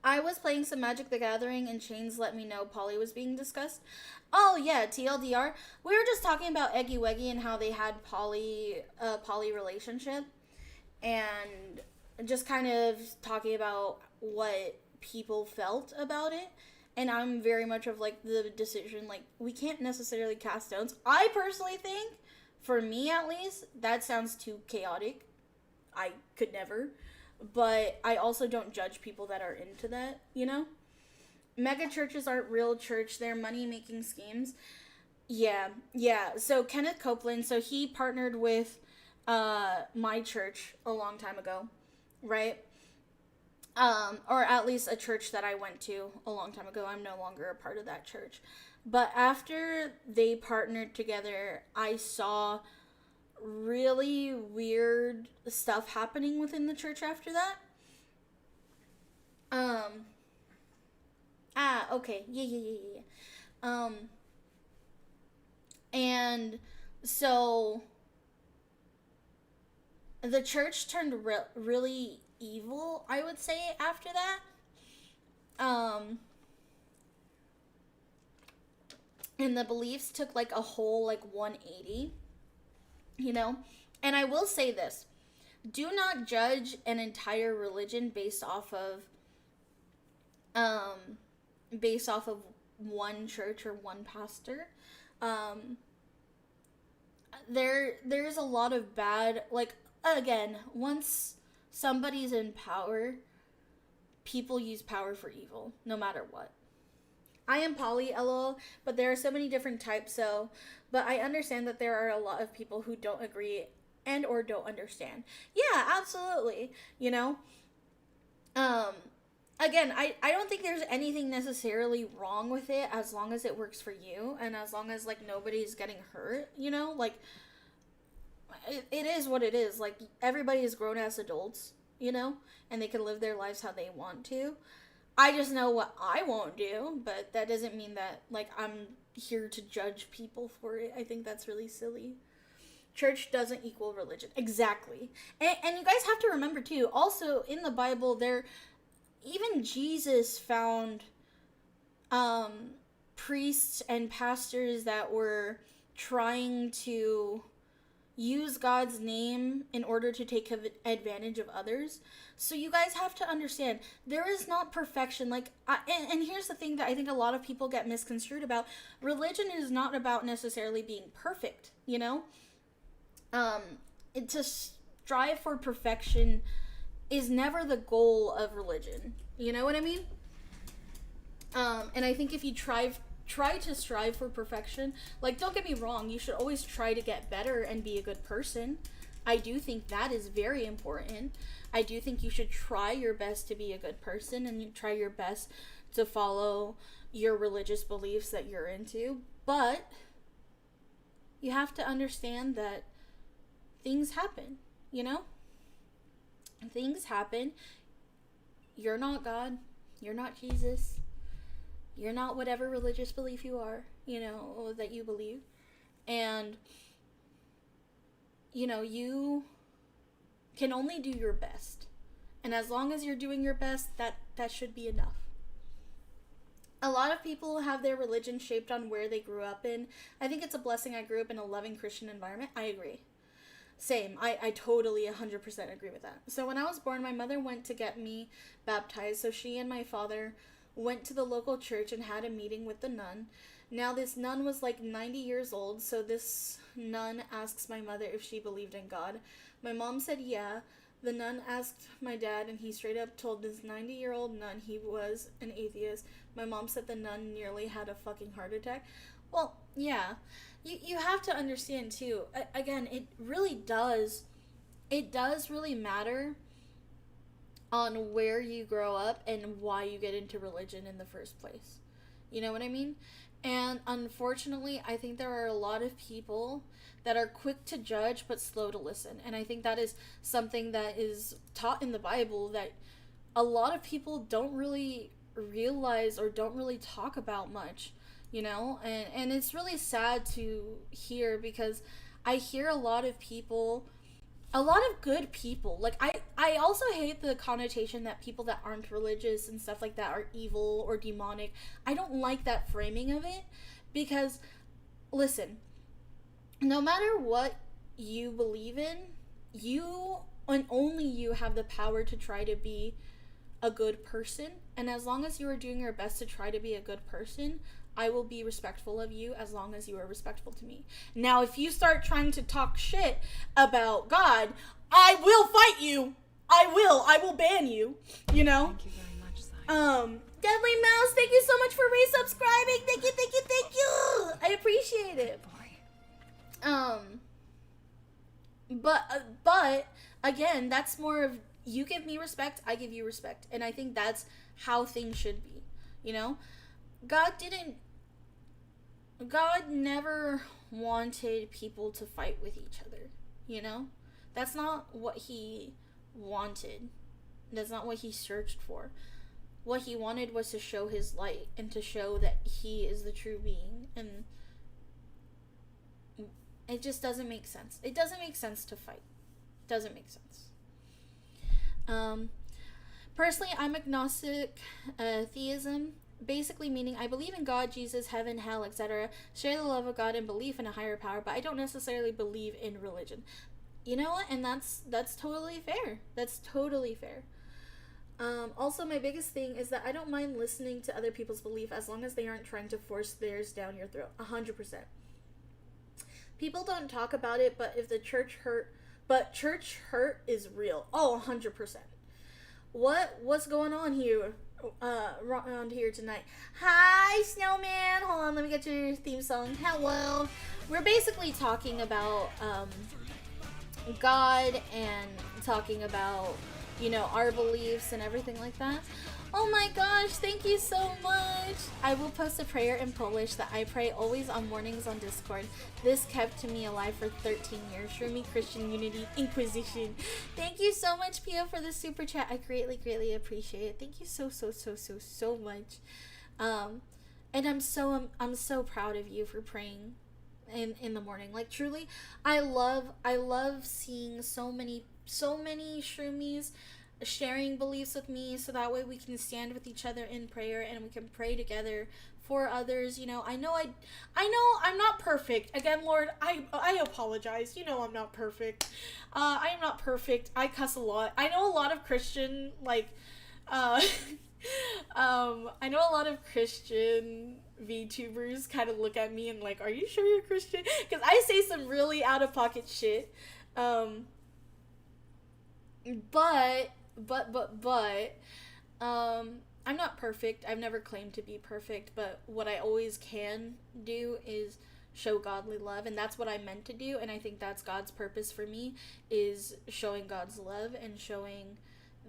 I was playing some Magic the Gathering and Chains let me know Polly was being discussed. Oh yeah, TLDR. We were just talking about Eggy Weggy and how they had poly relationship. And just kind of talking about what people felt about it. And I'm very much of like the decision, like, we can't necessarily cast stones. I personally think, for me at least, that sounds too chaotic. I could never. But I also don't judge people that are into that, you know? Mega churches aren't real church. They're money-making schemes. Yeah. So Kenneth Copeland, so he partnered with my church a long time ago, right? Or at least a church that I went to a long time ago. I'm no longer a part of that church. But after they partnered together, I saw really weird stuff happening within the church after that. Okay. Yeah. And so the church turned really evil, I would say, after that. And the beliefs took like a whole like 180, you know? And I will say this. do not judge an entire religion based off of one church or one pastor. There's a lot of bad, like, again, once somebody's in power, people use power for evil, no matter what. I am poly, lol, but there are so many different types, but I understand that there are a lot of people who don't agree and or don't understand. Yeah, absolutely, you know? Again, I don't think there's anything necessarily wrong with it as long as it works for you and as long as, like, nobody's getting hurt, you know? Like, it is what it is. Like, everybody is grown as adults, you know? And they can live their lives how they want to. I just know what I won't do, but that doesn't mean that, like, I'm here to judge people for it. I think that's really silly. Church doesn't equal religion. Exactly. And you guys have to remember, too, also, in the Bible, even Jesus found priests and pastors that were trying to use God's name in order to take advantage of others. So you guys have to understand, there is not perfection. Like, and here's the thing that I think a lot of people get misconstrued about. Religion is not about necessarily being perfect, you know? To strive for perfection is never the goal of religion. You know what I mean? And I think if you try to strive for perfection, like, don't get me wrong, you should always try to get better and be a good person. I do think that is very important. I do think you should try your best to be a good person and you try your best to follow your religious beliefs that you're into. But you have to understand that things happen, you know? Things happen. You're not God. You're not Jesus. You're not whatever religious belief you are, you know, that you believe. And, you know, you can only do your best. And as long as you're doing your best, that should be enough. A lot of people have their religion shaped on where they grew up in. I think it's a blessing I grew up in a loving Christian environment. I agree. Same. I totally 100% agree with that. So when I was born, my mother went to get me baptized. So she and my father went to the local church and had a meeting with the nun. Now this nun was like 90 years old. So this nun asks my mother if she believed in God. My mom said yeah. The nun asked my dad and he straight up told this 90-year-old nun he was an atheist. My mom said the nun nearly had a fucking heart attack. Well, yeah. You have to understand, too, again, it does really matter on where you grow up and why you get into religion in the first place. You know what I mean? And unfortunately, I think there are a lot of people that are quick to judge but slow to listen. And I think that is something that is taught in the Bible that a lot of people don't really realize or don't really talk about much. You know, and it's really sad to hear because I hear a lot of good people. Like, I also hate the connotation that people that aren't religious and stuff like that are evil or demonic. I don't like that framing of it because, listen, no matter what you believe in, you and only you have the power to try to be a good person. And as long as you are doing your best to try to be a good person, I will be respectful of you as long as you are respectful to me. Now, if you start trying to talk shit about God, I will fight you. I will ban you, you know? Thank you very much, Sai. Deadly Mouse, thank you so much for resubscribing. Thank you. I appreciate it. But again, that's more of you give me respect, I give you respect. And I think that's how things should be, you know? God never wanted people to fight with each other, you know? That's not what he wanted. That's not what he searched for. What he wanted was to show his light and to show that he is the true being. And it just doesn't make sense. It doesn't make sense to fight. It doesn't make sense. Personally, I'm agnostic. Theism, basically meaning I believe in God, Jesus, heaven, hell, etc. Share the love of God and belief in a higher power, but I don't necessarily believe in religion. You know what? And that's totally fair. That's totally fair. Also, my biggest thing is that I don't mind listening to other people's belief as long as they aren't trying to force theirs down your throat. 100%. People don't talk about it, but church hurt is real. Oh, 100%. What's going on here? Around here tonight. Hi, Snowman. Hold on, let me get your theme song. Hello. We're basically talking about God and talking about, you know, our beliefs and everything like that. Oh my gosh, thank you so much. I will post a prayer in Polish that I pray always on mornings on Discord. This kept me alive for 13 years. Shroomy Christian Unity Inquisition. Thank you so much, Pio, for the super chat. I greatly appreciate it. Thank you so much. And I'm so proud of you for praying in the morning. Like, truly, I love seeing so many shroomies sharing beliefs with me, so that way we can stand with each other in prayer and we can pray together for others. You know, I know I'm not perfect. Again, Lord, I apologize. You know I'm not perfect. I am not perfect. I cuss a lot. I know a lot of Christian, like, I know a lot of Christian VTubers kind of look at me and like, are you sure you're Christian? Because I say some really out of pocket shit. But I'm not perfect. I've never claimed to be perfect, but what I always can do is show godly love, and that's what I meant to do, and I think that's God's purpose for me, is showing God's love and showing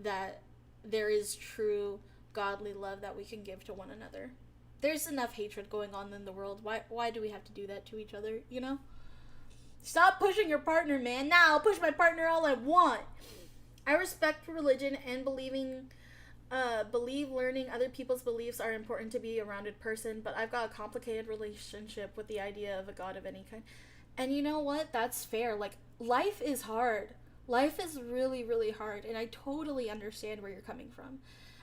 that there is true godly love that we can give to one another. There's enough hatred going on in the world. Why do we have to do that to each other, you know? Stop pushing your partner, man. Now I'll push my partner all I want. I respect religion and believe learning other people's beliefs are important to be a rounded person, but I've got a complicated relationship with the idea of a God of any kind. And you know what? That's fair. Like, life is hard. Life is really hard, and I totally understand where you're coming from.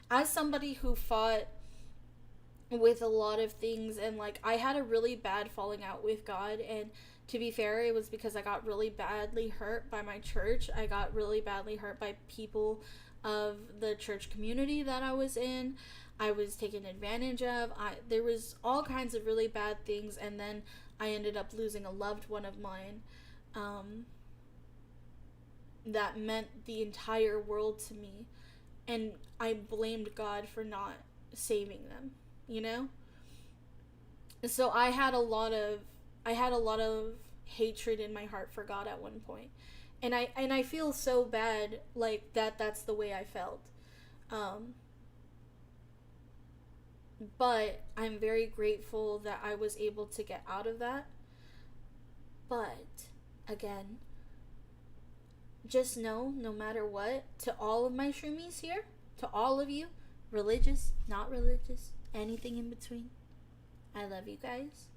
As somebody who fought with a lot of things, and like, I had a really bad falling out with God, and to be fair, it was because I got really badly hurt by my church. I got really badly hurt by people of the church community that I was in. I was taken advantage of. There was all kinds of really bad things, and then I ended up losing a loved one of mine. That meant the entire world to me, and I blamed God for not saving them, you know? So I had a lot of hatred in my heart for God at one point. And I feel so bad, like, that's the way I felt. But I'm very grateful that I was able to get out of that. But, again, just know, no matter what, to all of my shroomies here, to all of you, religious, not religious, anything in between, I love you guys.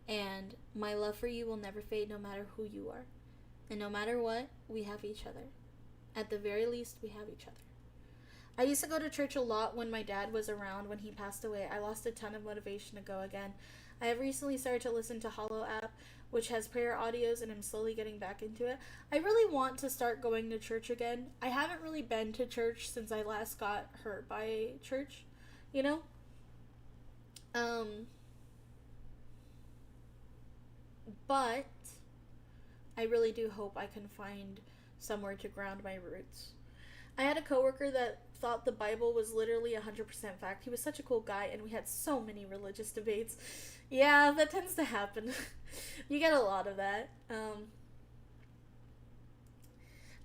And my love for you will never fade, no matter who you are. And no matter what, we have each other. At the very least, we have each other. I used to go to church a lot when my dad was around. When he passed away, I lost a ton of motivation to go again. I have recently started to listen to Hollow app, which has prayer audios, and I'm slowly getting back into it. I really want to start going to church again. I haven't really been to church since I last got hurt by church, you know? But I really do hope I can find somewhere to ground my roots. I had a coworker that thought the Bible was literally 100% fact. He was such a cool guy, and we had so many religious debates. Yeah, that tends to happen. You get a lot of that.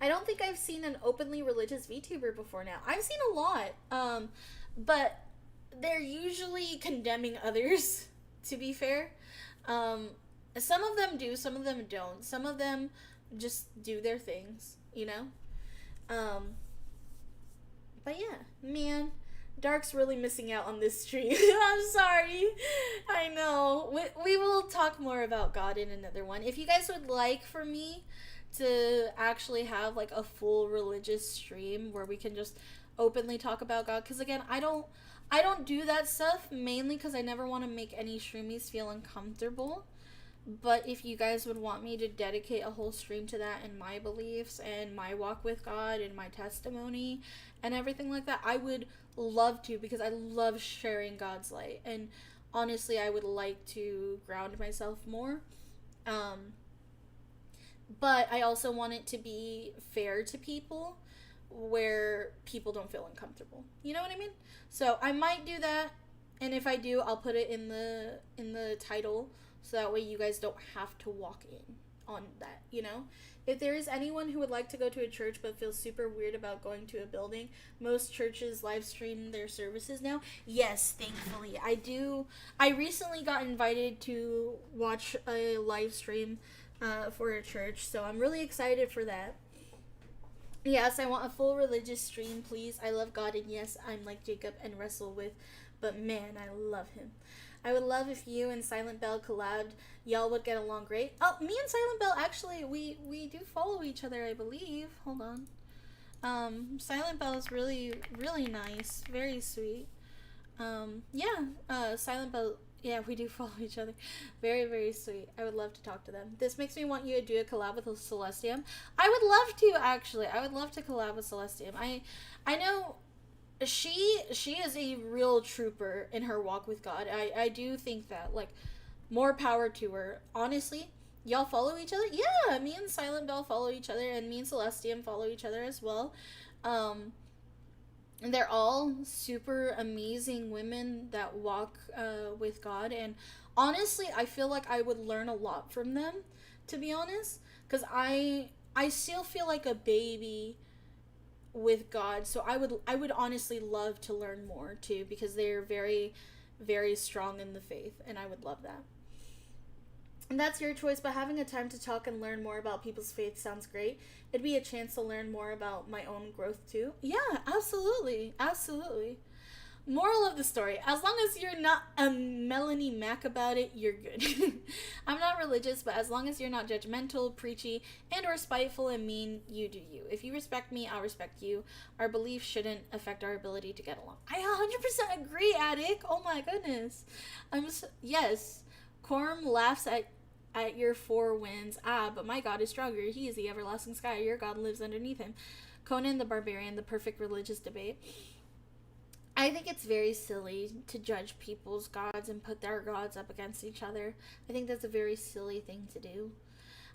I don't think I've seen an openly religious VTuber before now. I've seen a lot, but they're usually condemning others, to be fair. Some of them do, some of them don't. Some of them just do their things, you know? But yeah, man, Dark's really missing out on this stream. I'm sorry. I know. We will talk more about God in another one. If you guys would like for me to actually have like a full religious stream where we can just openly talk about God, because again, I don't do that stuff mainly because I never want to make any streamies feel uncomfortable. But if you guys would want me to dedicate a whole stream to that and my beliefs and my walk with God and my testimony and everything like that, I would love to, because I love sharing God's light. And honestly, I would like to ground myself more. But I also want it to be fair to people, where people don't feel uncomfortable. You know what I mean? So I might do that, and if I do, I'll put it in the title, so that way you guys don't have to walk in on that, you know? If there is anyone who would like to go to a church but feels super weird about going to a building, most churches live stream their services now. Yes, thankfully. I do. I recently got invited to watch a live stream for a church, so I'm really excited for that. Yes, I want a full religious stream, please. I love God, and yes, I'm like Jacob and wrestle with, but man, I love him. I would love if you and Silent Bell collabed. Y'all would get along great. Oh, me and Silent Bell, actually, we do follow each other, I believe. Hold on. Silent Bell is really, really nice. Very sweet. Silent Bell, yeah, we do follow each other. Very, very sweet. I would love to talk to them. This makes me want you to do a collab with Celestium. I would love to, actually. I would love to collab with Celestium. I know she is a real trooper in her walk with God. I do think that, like, more power to her. Honestly, y'all follow each other? Yeah, me and Silent Bell follow each other, and me and Celestium follow each other as well. And they're all super amazing women that walk with God, and honestly, I feel like I would learn a lot from them, to be honest, because I still feel like a baby with God, so I would honestly love to learn more too, because they're very, very strong in the faith, and I would love that. And that's your choice, but having a time to talk and learn more about people's faith sounds great. It'd be a chance to learn more about my own growth too. Yeah, absolutely. Absolutely. Moral of the story, as long as you're not a Melanie Mac about it, you're good. I'm not religious, but as long as you're not judgmental, preachy, and or spiteful and mean, you do you. If you respect me, I'll respect you. Our beliefs shouldn't affect our ability to get along. I 100% agree, Attic. Oh my goodness. Yes. Corm laughs at your 4 wins. But my God is stronger. He is the everlasting sky. Your God lives underneath him. Conan the Barbarian, the perfect religious debate. I think it's very silly to judge people's gods and put their gods up against each other. I think that's a very silly thing to do.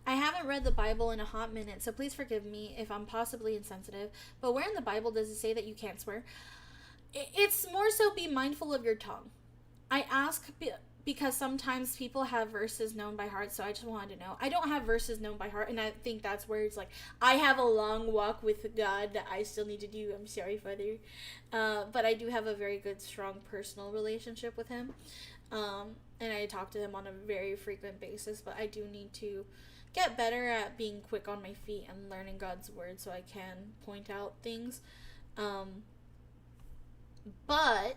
I haven't read the Bible in a hot minute, so please forgive me if I'm possibly insensitive, but where in the Bible does it say that you can't swear? It's more so be mindful of your tongue. I ask because sometimes people have verses known by heart, so I just wanted to know. I don't have verses known by heart, and I think that's where it's like, I have a long walk with God that I still need to do. I'm sorry, Father. But I do have a very good, strong personal relationship with him. And I talk to him on a very frequent basis, but I do need to get better at being quick on my feet and learning God's word so I can point out things. But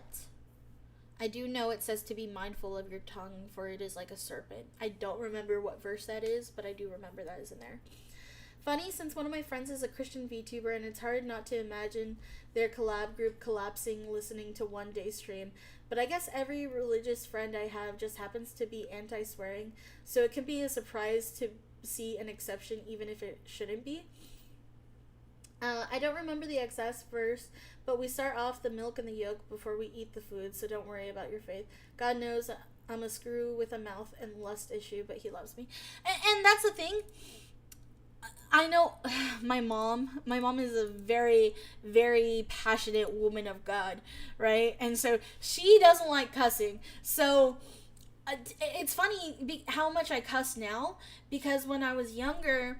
I do know it says to be mindful of your tongue, for it is like a serpent. I don't remember what verse that is, but I do remember that is in there. Funny, since one of my friends is a Christian VTuber, and it's hard not to imagine their collab group collapsing listening to one day stream. But I guess every religious friend I have just happens to be anti-swearing, so it can be a surprise to see an exception even if it shouldn't be. I don't remember the exact verse, but we start off the milk and the yolk before we eat the food, so don't worry about your faith. God knows I'm a screw with a mouth and lust issue, but he loves me. And that's the thing. I know my mom is a very, very passionate woman of God, right? And so she doesn't like cussing. So it's funny how much I cuss now, because when I was younger,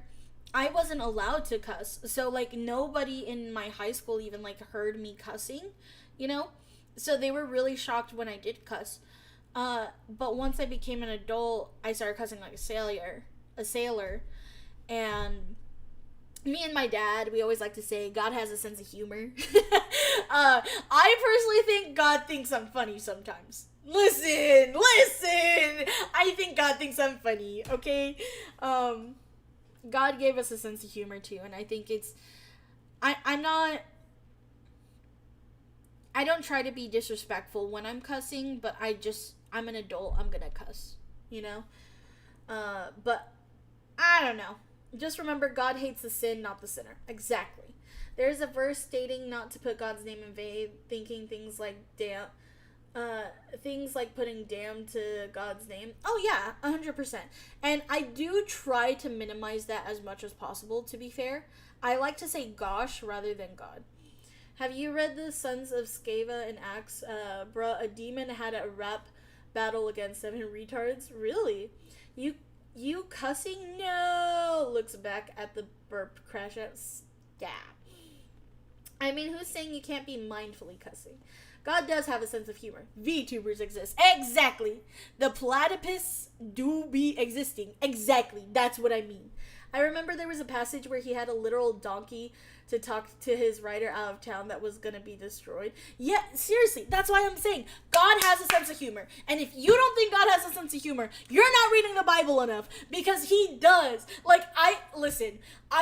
I wasn't allowed to cuss. So, like, nobody in my high school even, like, heard me cussing, you know? So they were really shocked when I did cuss. But once I became an adult, I started cussing like a sailor. And me and my dad, we always like to say God has a sense of humor. I personally think God thinks I'm funny sometimes. Listen! I think God thinks I'm funny, okay? God gave us a sense of humor too, and I think it's I don't try to be disrespectful when I'm cussing, but I'm an adult, I'm gonna cuss, you know? But I don't know. Just remember, God hates the sin, not the sinner. Exactly. There's a verse stating not to put God's name in vain, thinking things like putting damn to God's name. Oh yeah, 100%. And I do try to minimize that as much as possible, to be fair. I like to say gosh rather than God. Have you read the Sons of Sceva in Acts? Bruh, a demon had a rap battle against 7 retards? Really? You cussing? No! Looks back at the burp crash out. Yeah. I mean, who's saying you can't be mindfully cussing? God does have a sense of humor. VTubers exist. Exactly. The platypus do be existing. Exactly. That's what I mean. I remember there was a passage where he had a literal donkey to talk to his rider out of town that was gonna be destroyed. Yeah, seriously, that's why I'm saying God has a sense of humor. And if you don't think God has a sense of humor, you're not reading the Bible enough, because he does. Like, I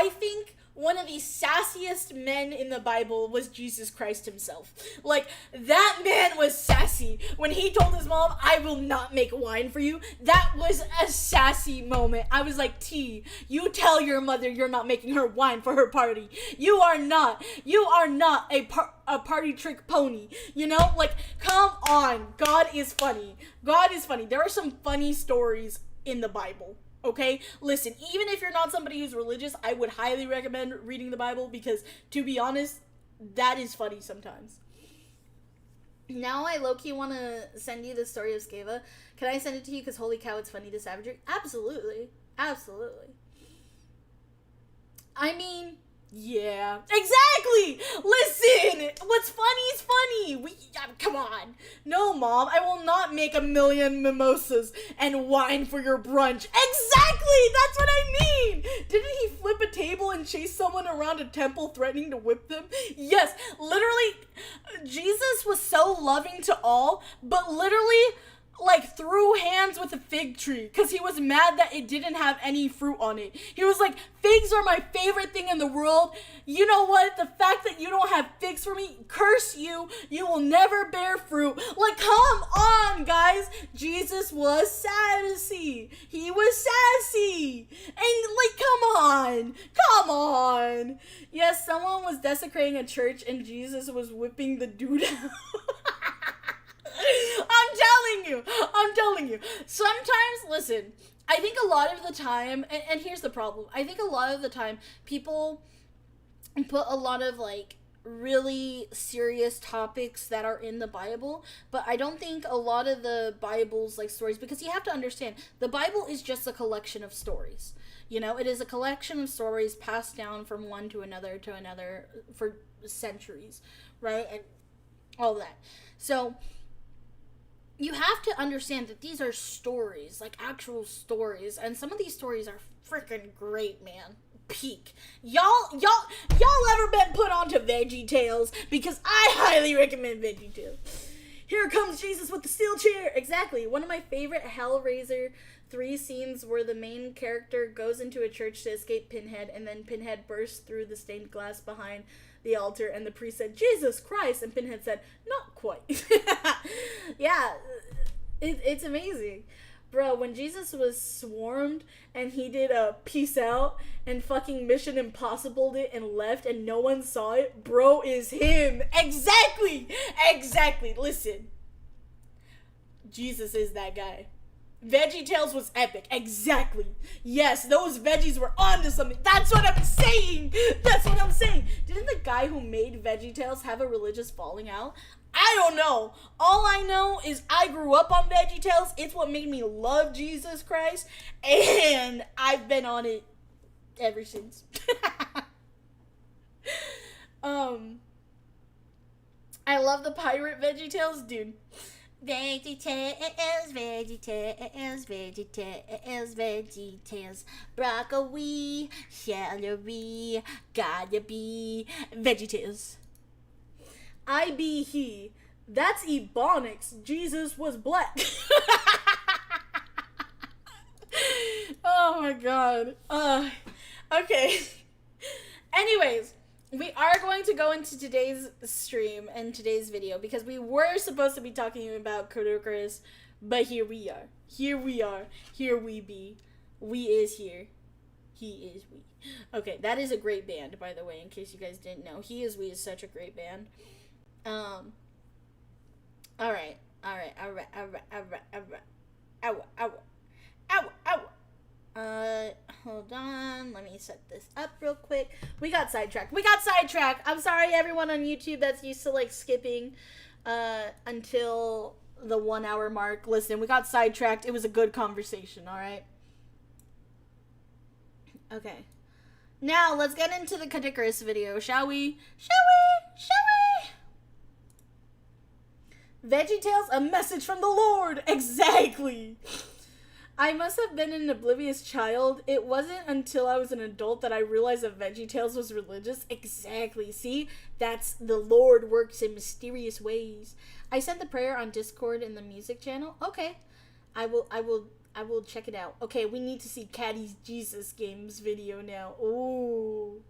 think one of the sassiest men in the Bible was Jesus Christ himself. Like, that man was sassy. When he told his mom, I will not make wine for you, that was a sassy moment. I was like, T, you tell your mother you're not making her wine for her party. You are not a party trick pony. You know? Like, come on. God is funny. God is funny. There are some funny stories in the Bible. Okay, listen, even if you're not somebody who's religious, I would highly recommend reading the Bible, because, to be honest, that is funny sometimes. Now I low-key want to send you the story of Sceva. Can I send it to you? Because holy cow, it's funny to savagery. Absolutely. Absolutely. I mean, yeah. Exactly! Listen! What's funny is funny! Come on. No, Mom, I will not make 1,000,000 mimosas and wine for your brunch. Exactly! That's what I mean! Didn't he flip a table and chase someone around a temple threatening to whip them? Yes, literally, Jesus was so loving to all, but literally, like, threw hands with a fig tree because he was mad that it didn't have any fruit on it. He was like, figs are my favorite thing in the world. You know what? The fact that you don't have figs for me, curse you. You will never bear fruit. Like, come on, guys. Jesus was sassy. He was sassy. And, like, come on. Come on. Yes, someone was desecrating a church and Jesus was whipping the dude out. I'm telling you. Sometimes, listen, I think a lot of the time, and here's the problem, I think a lot of the time people put a lot of, like, really serious topics that are in the Bible, but I don't think a lot of the Bible's, like, stories, because you have to understand, the Bible is just a collection of stories. You know, it is a collection of stories passed down from one to another for centuries, right? And all that. So you have to understand that these are stories, like actual stories, and some of these stories are freaking great, man. Peak. Y'all ever been put onto Veggie Tales? Because I highly recommend Veggie Tales. Here comes Jesus with the steel chair. Exactly. One of my favorite Hellraiser 3 scenes where the main character goes into a church to escape Pinhead, and then Pinhead bursts through the stained glass behind the altar, and the priest said, Jesus Christ, and Pinhead said, not quite. Yeah, it's amazing. Bro, when Jesus was swarmed and he did a peace out and fucking Mission Impossible it and left and no one saw it, bro is him. Exactly. Listen, Jesus is that guy. Veggie Tales was epic. Exactly. Yes, those veggies were onto something. That's what I'm saying. Didn't the guy who made Veggie Tales have a religious falling out? I don't know. All I know is I grew up on Veggie Tales. It's what made me love Jesus Christ, and I've been on it ever since. I love the pirate Veggie Tales, dude. Veggie Tales, broccoli, celery, gotta be Veggie Tales. I be he. That's Ebonics. Jesus was black. Oh my god. Okay. Anyways, we are going to go into today's stream and today's video because we were supposed to be talking about Caddicarus, but here we are. Here we be. We is here. He is we. Okay, that is a great band, by the way, in case you guys didn't know. He is we is such a great band. Alright. Hold on. Let me set this up real quick. We got sidetracked. I'm sorry, everyone on YouTube that's used to, like, skipping until the 1 hour mark. Listen, we got sidetracked. It was a good conversation, alright? Okay. Now, let's get into the Caddicarus video, shall we? VeggieTales, a message from the Lord! Exactly! I must have been an oblivious child. It wasn't until I was an adult that I realized that VeggieTales was religious. Exactly. See? That's the Lord works in mysterious ways. I sent the prayer on Discord in the music channel. Okay. I will check it out. Okay, we need to see Caddy's Jesus Games video now. Ooh.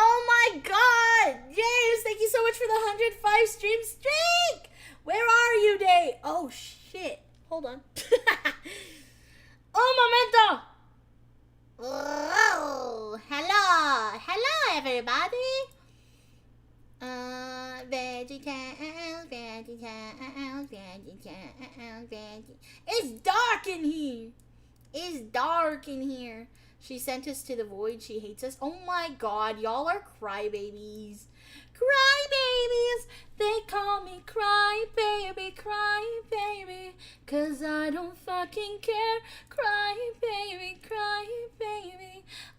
Oh my god! James, thank you so much for the 105 stream streak! Where are you, Day? Oh, shit. Hold on. Un momento! Oh, hello, everybody. VeggieTales. It's dark in here. She sent us to the void. She hates us. Oh my god, y'all are crybabies. Crybabies. They call me crybaby, 'cause I don't fucking care. Crybaby.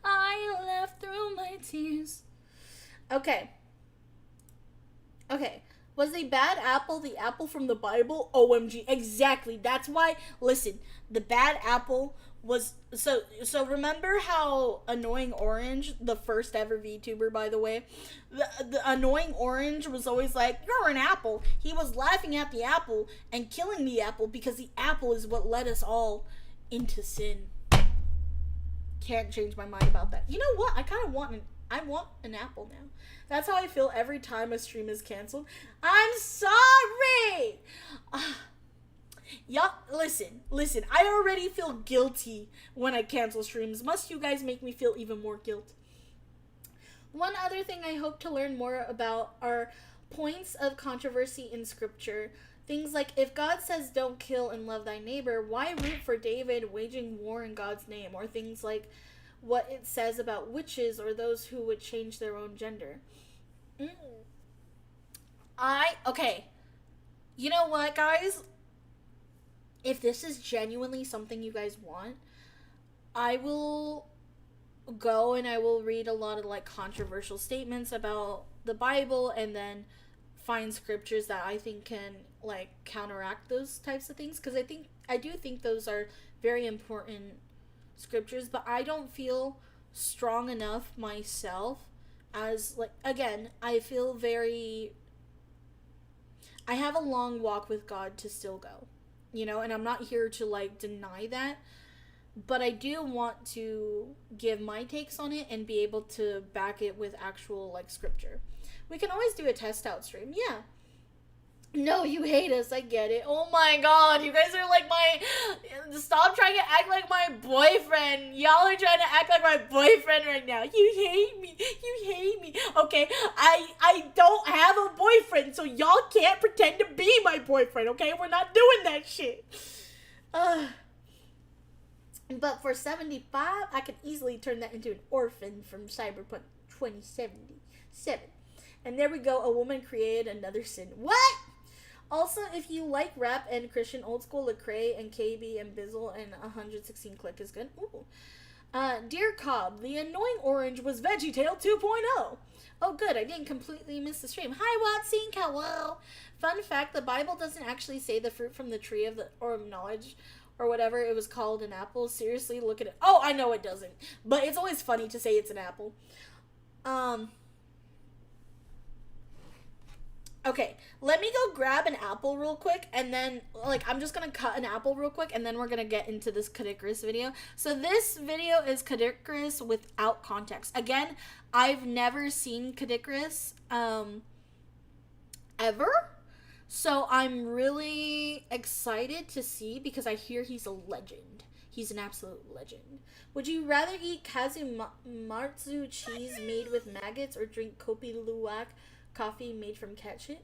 I laughed through my tears. Okay. Was the bad apple the apple from the Bible? OMG. Exactly. That's why, listen, the bad apple was, so remember how Annoying Orange, the first ever VTuber, by the way, the Annoying Orange was always like, you're an apple. He was laughing at the apple and killing the apple because the apple is what led us all into sin. Can't change my mind about that. You know what? I kind of want an apple now. That's how I feel every time a stream is canceled. I'm sorry! Y'all, listen. I already feel guilty when I cancel streams. Must you guys make me feel even more guilt? One other thing I hope to learn more about are points of controversy in scripture. Things like, if God says don't kill and love thy neighbor, why root for David waging war in God's name? Or things like what it says about witches or those who would change their own gender. Okay. You know what, guys? If this is genuinely something you guys want, I will go and I will read a lot of, like, controversial statements about the Bible and then find scriptures that I think can, like, counteract those types of things. Because I do think those are very important scriptures, but I don't feel strong enough myself as, like, again, I have a long walk with God to still go, you know, and I'm not here to, like, deny that, but I do want to give my takes on it and be able to back it with actual, like, scripture. We can always do a test out stream, yeah. No, you hate us, I get it. Oh my god, you guys are like stop trying to act like my boyfriend. Y'all are trying to act like my boyfriend right now. You hate me. Okay, I don't have a boyfriend, so y'all can't pretend to be my boyfriend, okay? We're not doing that shit. But for 75, I could easily turn that into an orphan from Cyberpunk 2077. And there we go, a woman created another sin. What? Also, if you like rap and Christian old school, Lecrae and KB and Bizzle and 116 Click is good. Ooh. Dear Cobb, the Annoying Orange was VeggieTale 2.0. Oh, good. I didn't completely miss the stream. Hi, Watson. Hello. Fun fact, the Bible doesn't actually say the fruit from the tree of knowledge or whatever it was called an apple. Seriously, look at it. Oh, I know it doesn't. But it's always funny to say it's an apple. Okay, let me go grab an apple real quick, and then, like, I'm just gonna cut an apple real quick, and then we're gonna get into this Caddicarus video. So this video is Caddicarus without context. Again, I've never seen Caddicarus, ever. So I'm really excited to see, because I hear he's a legend. He's an absolute legend. Would you rather eat kazumatsu cheese made with maggots or drink kopi luwak coffee made from cat shit?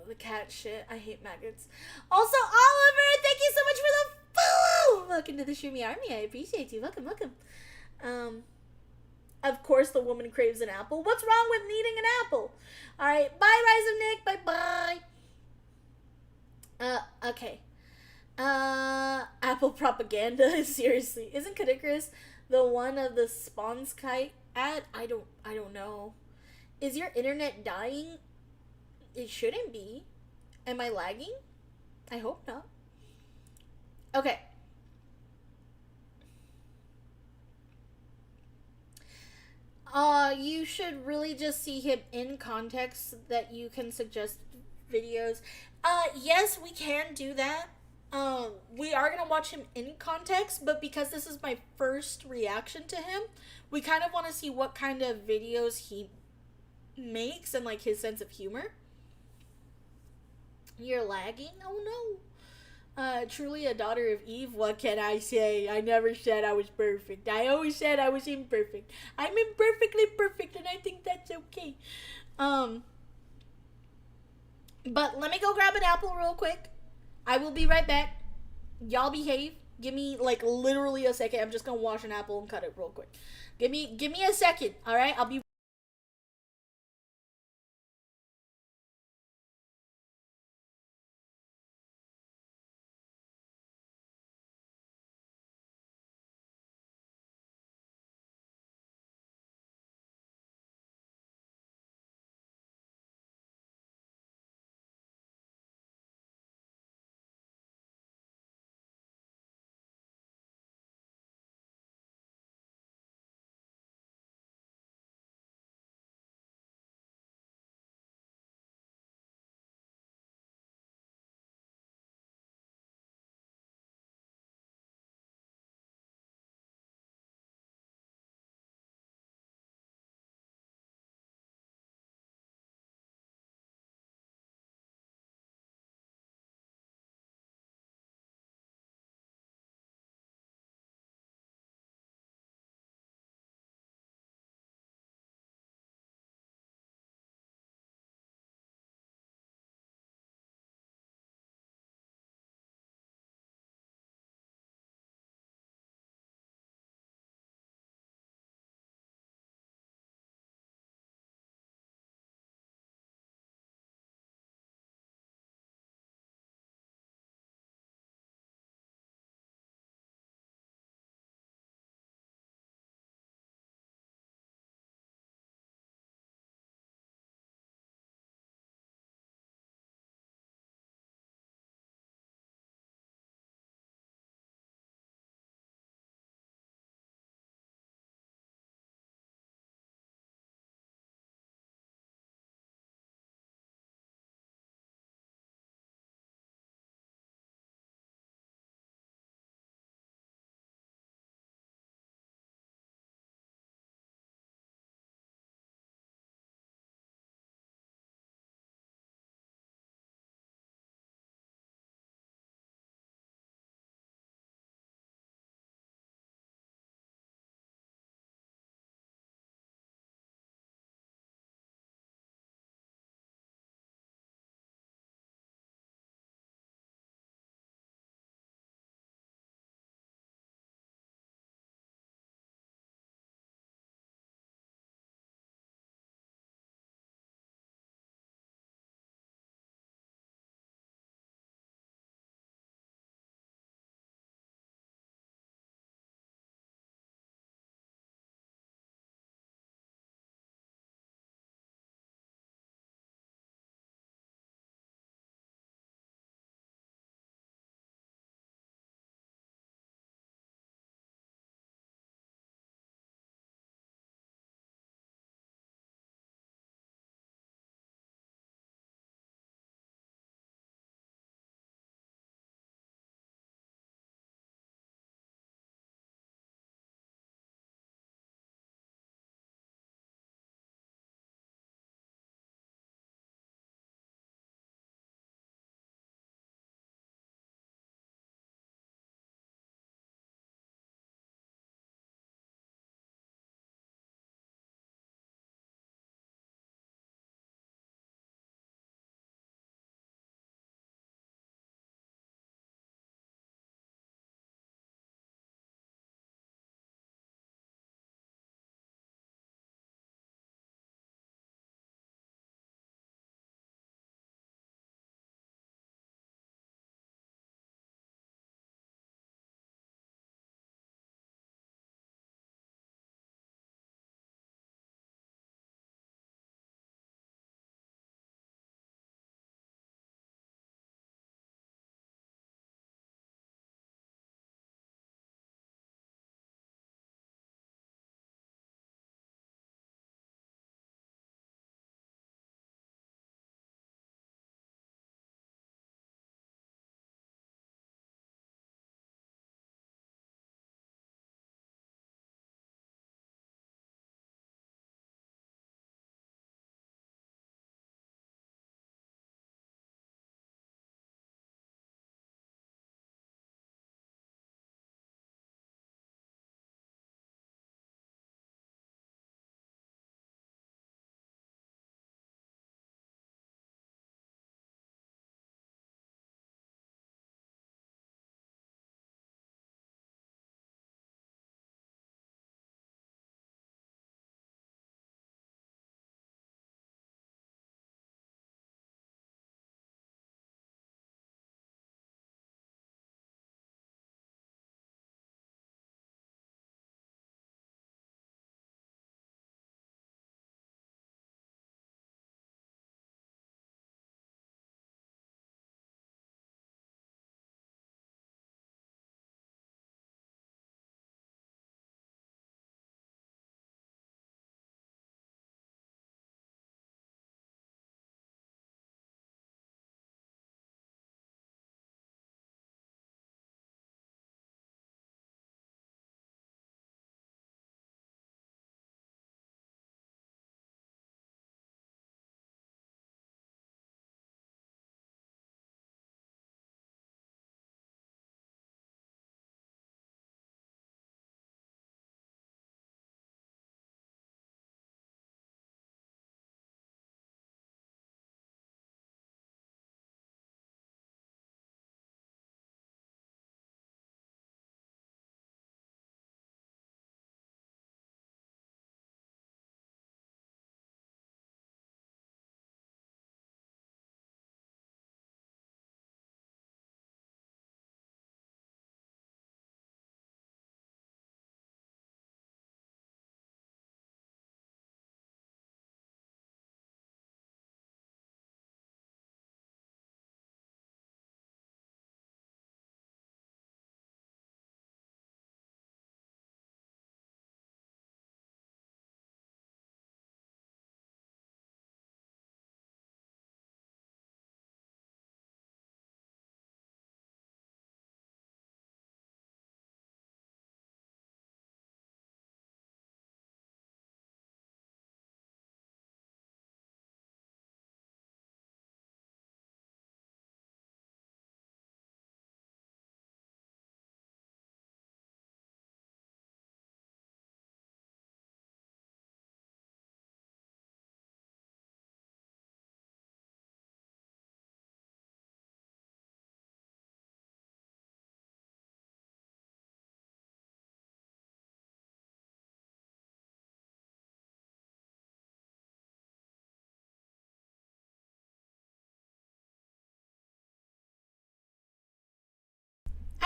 The cat shit. I hate maggots. Also, Oliver, thank you so much for the follow. Welcome to the Streamy Army. I appreciate you. Welcome, welcome. Of course, the woman craves an apple. What's wrong with needing an apple? All right, bye, Rise of Nick. Bye, bye. Okay. Apple propaganda. Seriously, isn't Caddicarus the one of the Spawns kite ad? I don't know. Is your internet dying? It shouldn't be. Am I lagging? I hope not. Okay. You should really just see him in context that you can suggest videos. Yes, we can do that. We are gonna watch him in context, but because this is my first reaction to him, we kind of want to see what kind of videos he makes and like his sense of humor. You're lagging? Oh no. Truly a daughter of Eve, what can I say? I never said I was perfect. I always said I was imperfect. I'm imperfectly perfect, and I think that's okay. But let me go grab an apple real quick. I will be right back. Y'all behave. Give me like literally a second. I'm just gonna wash an apple and cut it real quick. Give me a second, alright? I'll be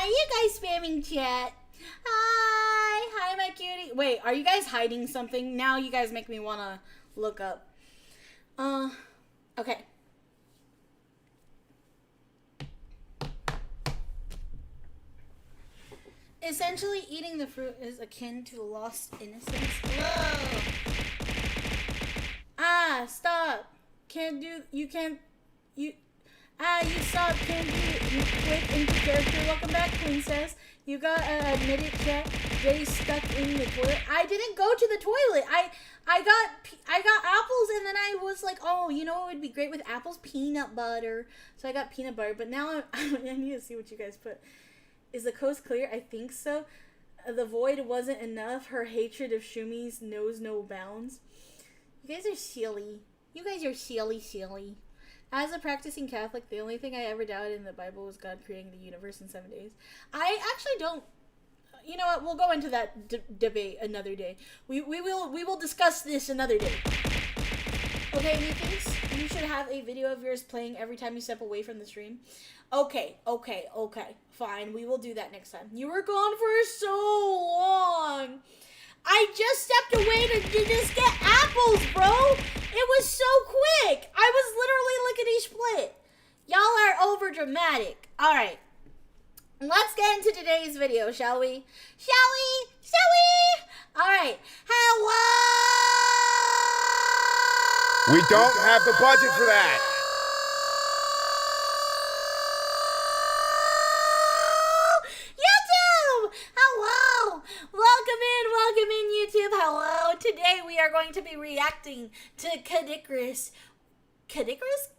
you guys spamming chat? Hi, my cutie. Wait, are you guys hiding something? Now you guys make me want to look up. Okay. Essentially, eating the fruit is akin to lost innocence. Whoa. Stop. You stop, can't do, you quit into character. Welcome back, princess. You got, admit it, chat. Jay stuck in the toilet. I didn't go to the toilet. I got apples, and then I was like, oh, you know what would be great with apples? Peanut butter. So I got peanut butter, but now I need to see what you guys put. Is the coast clear? I think so. The void wasn't enough. Her hatred of Shumis knows no bounds. You guys are silly. You guys are silly. As a practicing Catholic, the only thing I ever doubted in the Bible was God creating the universe in 7 days. I actually don't. You know what? We'll go into that debate another day. We will discuss this another day. Okay, methinks you should have a video of yours playing every time you step away from the stream. Okay. Fine, we will do that next time. You were gone for so long. I just stepped away to just get apples, bro. It was so quick. I was literally lickety-split. Y'all are over dramatic. All right. Let's get into today's video, shall we? All right. Hello. We don't have the budget for that. YouTube! Hello! Welcome in, YouTube. Hello. Today we are going to be reacting to Caddicarus. Caddicarus?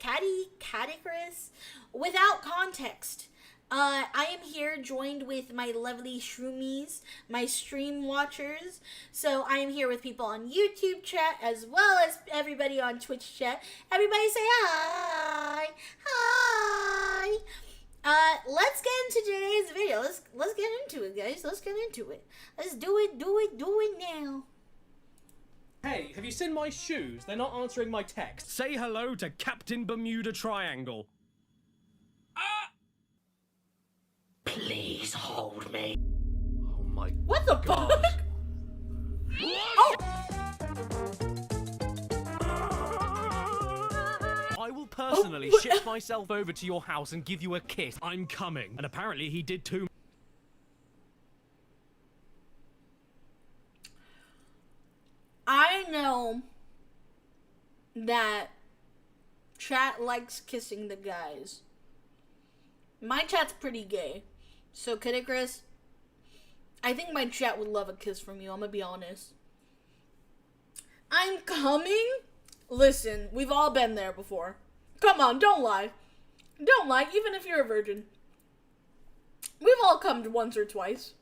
Without context. I am here joined with my lovely shroomies, my stream watchers. So I am here with people on YouTube chat as well as everybody on Twitch chat. Everybody say hi. Hi. Let's get into today's video. Let's get into it, guys. Let's get into it. Let's do it now. Hey, have you seen my shoes? They're not answering my text. Say hello to Captain Bermuda Triangle. Please hold me. Oh my What the God. fuck? Oh! I will personally ship myself over to your house and give you a kiss. I'm coming. And apparently he did too. I know that chat likes kissing the guys. My chat's pretty gay. So, Caddicarus, I think my chat would love a kiss from you, I'm gonna be honest. I'm coming? Listen, we've all been there before. Come on, don't lie. Don't lie, even if you're a virgin. We've all come once or twice.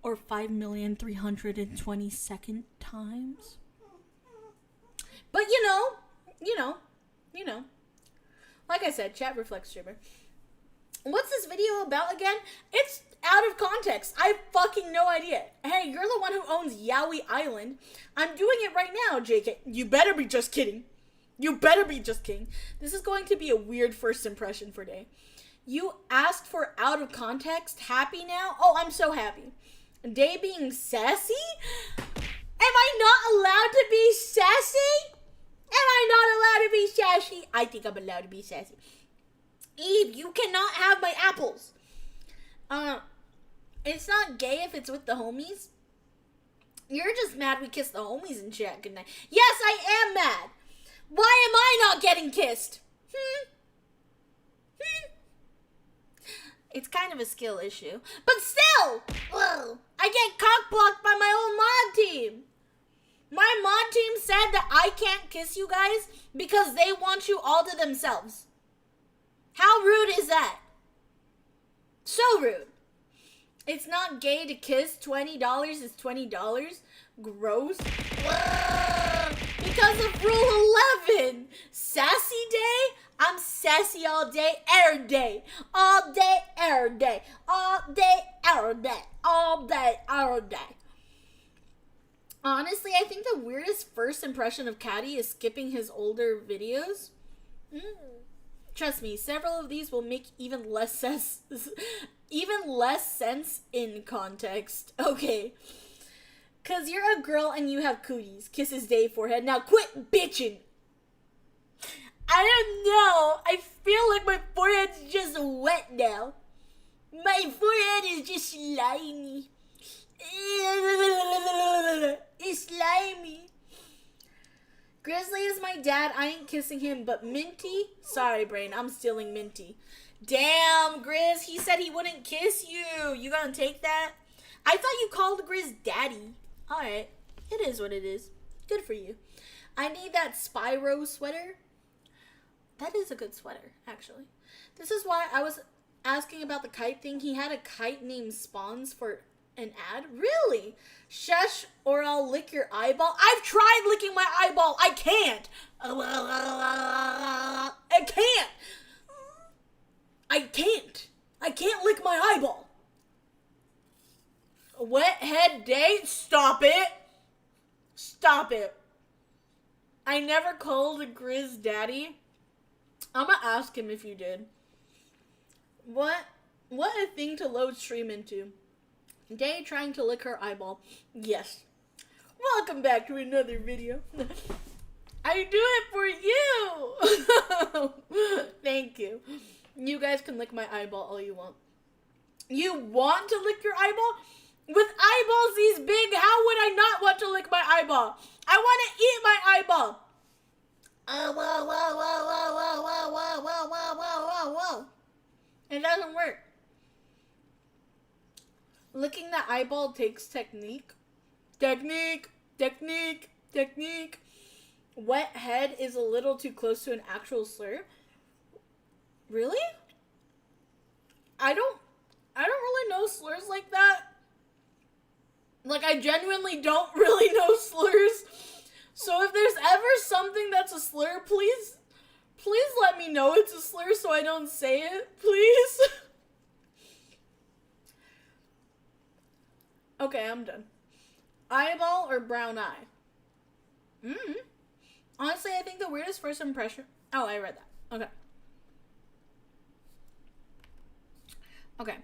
Or 5,322,000 times. But you know. Like I said, chat reflects streamer. What's this video about again? It's out of context. I have fucking no idea. Hey, you're the one who owns Yowie Island. I'm doing it right now, JK. You better be just kidding. This is going to be a weird first impression for Day. You asked for out of context. Happy now? Oh, I'm so happy. Day being sassy? Am I not allowed to be sassy? I think I'm allowed to be sassy. Eve, you cannot have my apples. It's not gay if it's with the homies. You're just mad we kissed the homies in chat. Good night. Yes, I am mad. Why am I not getting kissed? It's kind of a skill issue. But still, I get cock-blocked by my own mod team. My mod team said that I can't kiss you guys because they want you all to themselves. How rude is that? So rude. It's not gay to kiss. $20 is $20. Gross. Because of rule 11. Sassy day? I'm sassy all day, every day. All day, every day. All day, every day. All day, every day. Honestly, I think the weirdest first impression of Caddy is skipping his older videos. Trust me, several of these will make even less sense in context. Okay. Cause you're a girl and you have cooties. Kisses day forehead. Now quit bitching. I don't know. I feel like my forehead's just wet now. My forehead is just slimy. It's slimy. Grizzly is my dad. I ain't kissing him, but Minty? Sorry, brain. I'm stealing Minty. Damn, Grizz. He said he wouldn't kiss you. You gonna take that? I thought you called Grizz daddy. Alright. It is what it is. Good for you. I need that Spyro sweater. That is a good sweater, actually. This is why I was asking about the kite thing. He had a kite named Spawns for an ad? Really? Shush or I'll lick your eyeball. I've tried licking my eyeball. I can't. I can't. I can't. I can't lick my eyeball. Wet head day? Stop it. Stop it. I never called a Grizz daddy. I'm gonna ask him if you did. What a thing to load stream into. Day trying to lick her eyeball. Yes. Welcome back to another video. I do it for you. Thank you. You guys can lick my eyeball all you want. You want to lick your eyeball? With eyeballs these big, how would I not want to lick my eyeball? I want to eat my eyeball. Whoa. It doesn't work. Licking the eyeball takes technique. Technique. Wet head is a little too close to an actual slur. Really? I don't really know slurs like that. Like, I genuinely don't really know slurs. So if there's ever something that's a slur, please let me know it's a slur so I don't say it, please. Okay, I'm done. Eyeball or brown eye? Honestly, I think the weirdest first impression... Oh, I read that. Okay.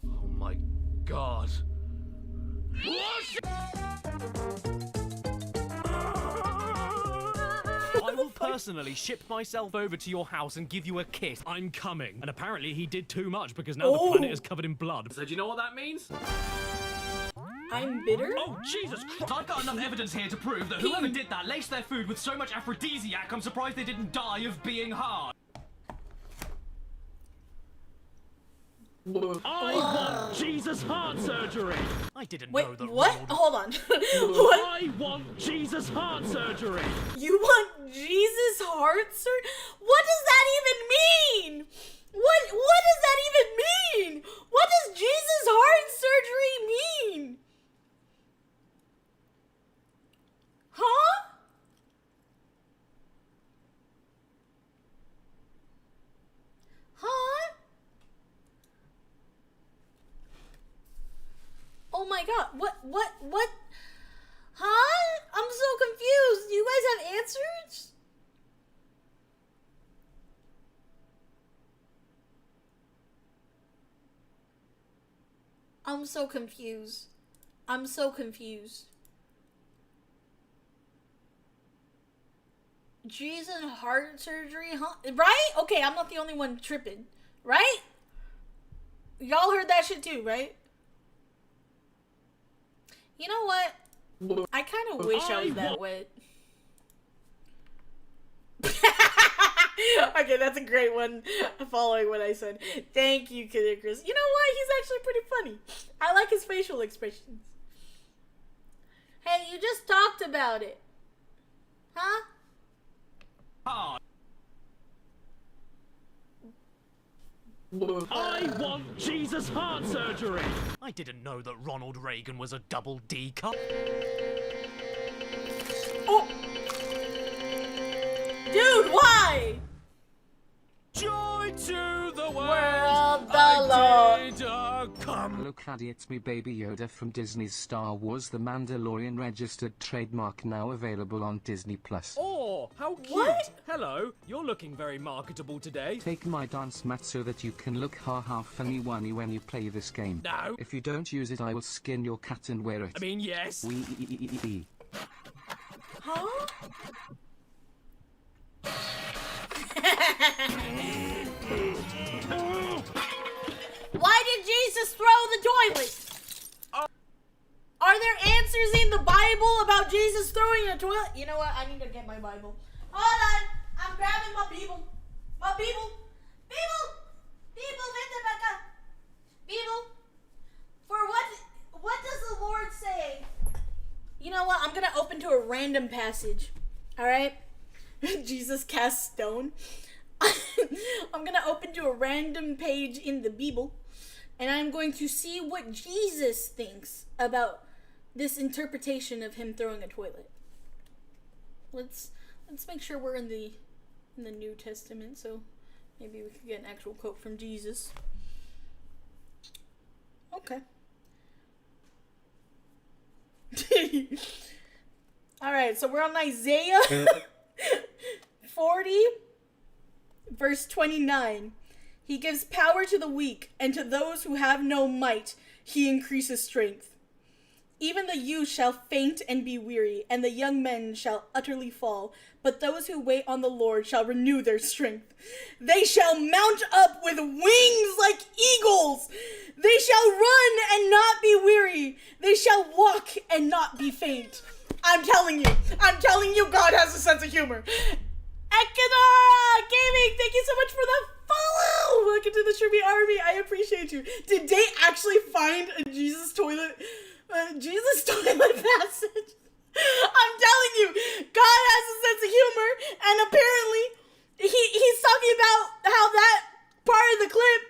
Oh my god. I will personally ship myself over to your house and give you a kiss. I'm coming. And apparently he did too much because now the planet is covered in blood. So do you know what that means? I'm bitter? Oh, Jesus Christ. I've got enough evidence here to prove that whoever did that laced their food with so much aphrodisiac, I'm surprised they didn't die of being hard. I want Jesus heart surgery. I didn't know that. What? Hold on. What? I want Jesus heart surgery. You want Jesus heart surgery? What does that even mean? What does that even mean? What does Jesus heart surgery mean? Huh? Huh? Oh my god, what? Huh? I'm so confused. Do you guys have answers? I'm so confused. Jesus heart surgery, huh? Right? Okay, I'm not the only one tripping. Right? Y'all heard that shit too, right? You know what? I kind of wish I was that wet. Okay, that's a great one. Following what I said. Thank you, Caddicarus. You know what? He's actually pretty funny. I like his facial expressions. Hey, you just talked about it. Huh? I want Jesus heart surgery. I didn't know that Ronald Reagan was a double D cup. Oh! Dude, why? Joy to the World, the Lord. Hello Caddy, it's me Baby Yoda from Disney's Star Wars The Mandalorian registered trademark now available on Disney+. Or how cute! What? Hello, you're looking very marketable today. Take my dance mat so that you can look haha funny when you play this game. No. If you don't use it, I will skin your cat and wear it. I mean, yes. Huh? Why did Jesus throw the toilet? Are there answers in the Bible about Jesus throwing a toilet? You know what? I need to get my Bible. Hold on. I'm grabbing my Bible. My Bible. Bible. Bible, vete para acá. Bible. For what does the Lord say? You know what? I'm going to open to a random passage. All right? Jesus cast stone. I'm going to open to a random page in the Bible. And I'm going to see what Jesus thinks about this interpretation of him throwing a toilet. Let's make sure we're in the New Testament, so maybe we could get an actual quote from Jesus. Okay. All right, so we're on Isaiah 40, verse 29. He gives power to the weak, and to those who have no might, he increases strength. Even the youth shall faint and be weary, and the young men shall utterly fall. But those who wait on the Lord shall renew their strength. They shall mount up with wings like eagles. They shall run and not be weary. They shall walk and not be faint. I'm telling you, God has a sense of humor. Ekadara Gaming, thank you so much for the follow. Welcome to the Tribute Army. I appreciate you. Did they actually find a Jesus toilet passage? I'm telling you, God has a sense of humor, and apparently he's talking about how that part of the clip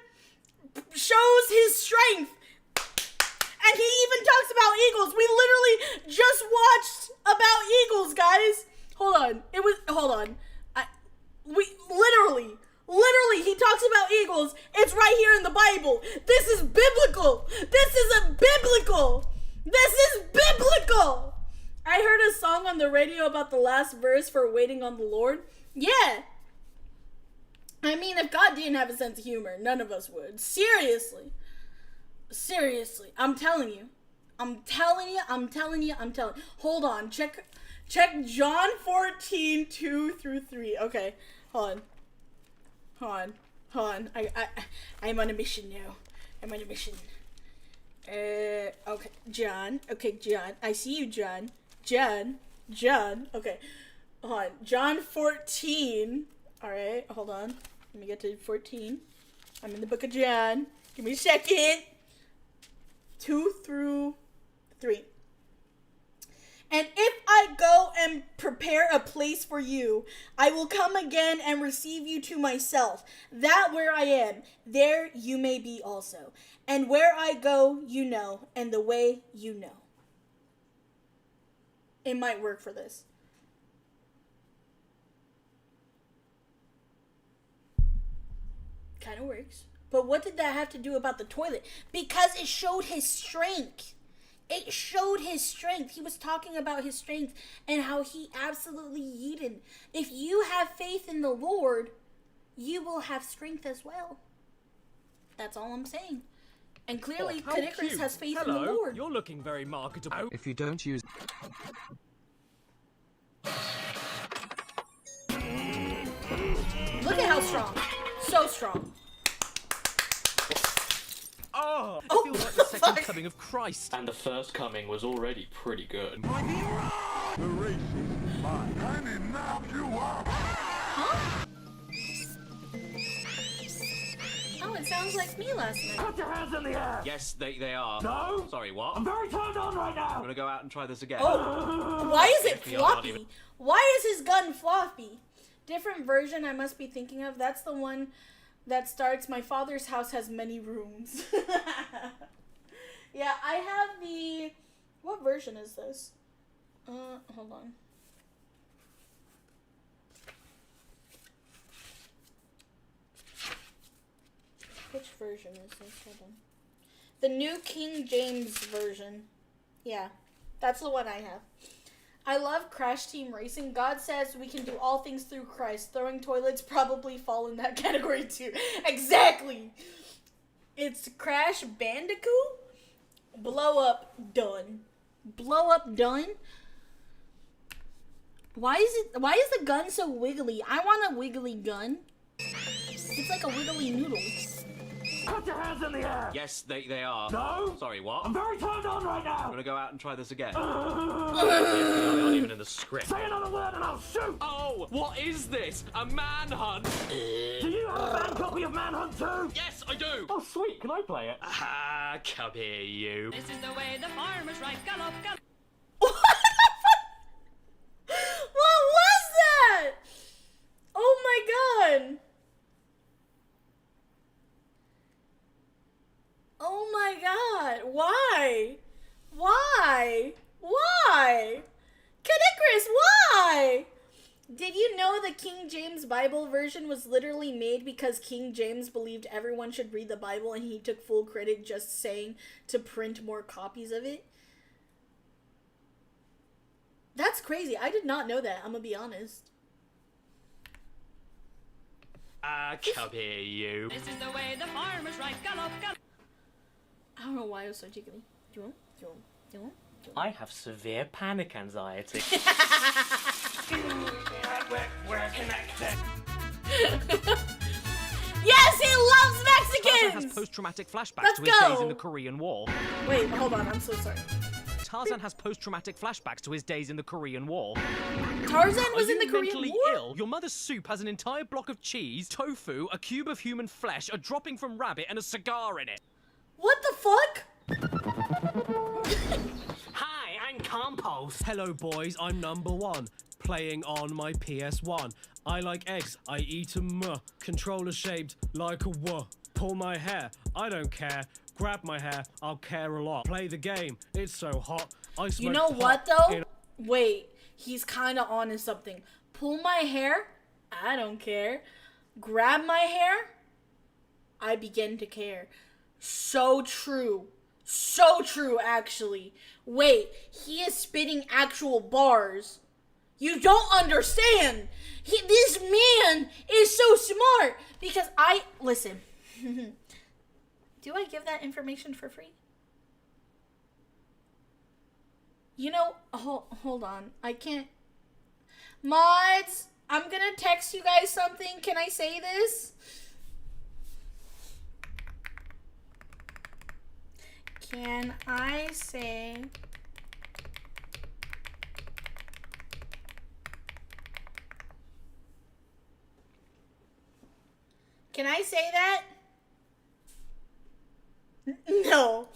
shows his strength. And he even talks about eagles. We literally just watched about eagles, guys. Hold on. Literally, he talks about eagles. It's right here in the Bible. This is biblical. This is biblical. I heard a song on the radio about the last verse for Waiting on the Lord. Yeah. I mean, if God didn't have a sense of humor, none of us would. Seriously. I'm telling you. Hold on. Check John 14, 2 through 3. Okay. Hold on. I'm on a mission now. Okay, John. I see you, John. Okay. Hold on. John 14. Alright, hold on. Let me get to 14. I'm in the book of John. Give me a second. 2 through 3. And if I go and prepare a place for you, I will come again and receive you to myself, that where I am, there you may be also. And where I go, you know, and the way you know. It might work for this. Kind of works. But what did that have to do about the toilet? Because it showed his strength. He was talking about his strength and how he absolutely yeeted. If you have faith in the Lord, you will have strength as well. That's all I'm saying. And clearly, Caddicarus has faith in the Lord. You're looking very marketable. If you don't use... Look at how strong. So strong. Oh, it feels like the second coming of Christ. And the first coming was already pretty good. Huh? Oh, it sounds like me last night. Put your hands in the air! Yes, they are. No! Sorry, what? I'm very turned on right now! I'm gonna go out and try this again. Oh, why is it floppy? Why is his gun floppy? Different version I must be thinking of. That's the one that starts, my father's house has many rooms. Yeah, I have the... What version is this? Hold on. Which version is this? Hold on. The New King James Version. Yeah, that's the one I have. I love Crash Team Racing. God says we can do all things through Christ. Throwing toilets probably fall in that category too. Exactly. It's Crash Bandicoot. Blow up done. Blow up done. Why is the gun so wiggly? I want a wiggly gun. It's like a wiggly noodle. Put your hands in the air! Yes, they are. No! Sorry, what? I'm very turned on right now! I'm gonna go out and try this again. Not even in the script. Say another word and I'll shoot! Oh, what is this? A manhunt? Do you have a fan copy of Manhunt 2? Yes, I do. Oh, sweet. Can I play it? Ah, come here, you. This is the way the farmers ride. Gallop, gallop. What was that? Oh my god. Oh my god. Why? Why? Why? Caddicarus, why? Did you know the King James Bible version was literally made because King James believed everyone should read the Bible and he took full credit just saying to print more copies of it? That's crazy. I did not know that. I'm gonna be honest. Ah, come here, you. This is the way the farmers ride. Gallop, gallop. I don't know why it was so jiggly. Do you want? Do you want? Do you want? I have severe panic anxiety. We're connected. Yes, he loves Tarzan Mexicans! has post-traumatic flashbacks Let's to his days go. in the Korean War. Wait, hold on. I'm so sorry. Tarzan has post-traumatic flashbacks to his days in the Korean War. Tarzan Are was in you the Korean mentally War? ill? Your mother's soup has an entire block of cheese, tofu, a cube of human flesh, a dropping from rabbit, and a cigar in it. What the fuck? Hi, I'm Compost. Hello, boys. I'm number one. Playing on my PS1. I like eggs. I eat 'em. Controller shaped like a w. Pull my hair. I don't care. Grab my hair. I'll care a lot. Play the game. It's so hot. I smoke You know pot what though? in- Wait, he's kind of on to something. Pull my hair? I don't care. Grab my hair? I begin to care. So true. So true, actually. Wait, he is spitting actual bars. You don't understand. This man is so smart because listen. Do I give that information for free? You know, hold on. I can't. Mods, I'm gonna text you guys something. Can I say this? Can I say... Can I say that? No.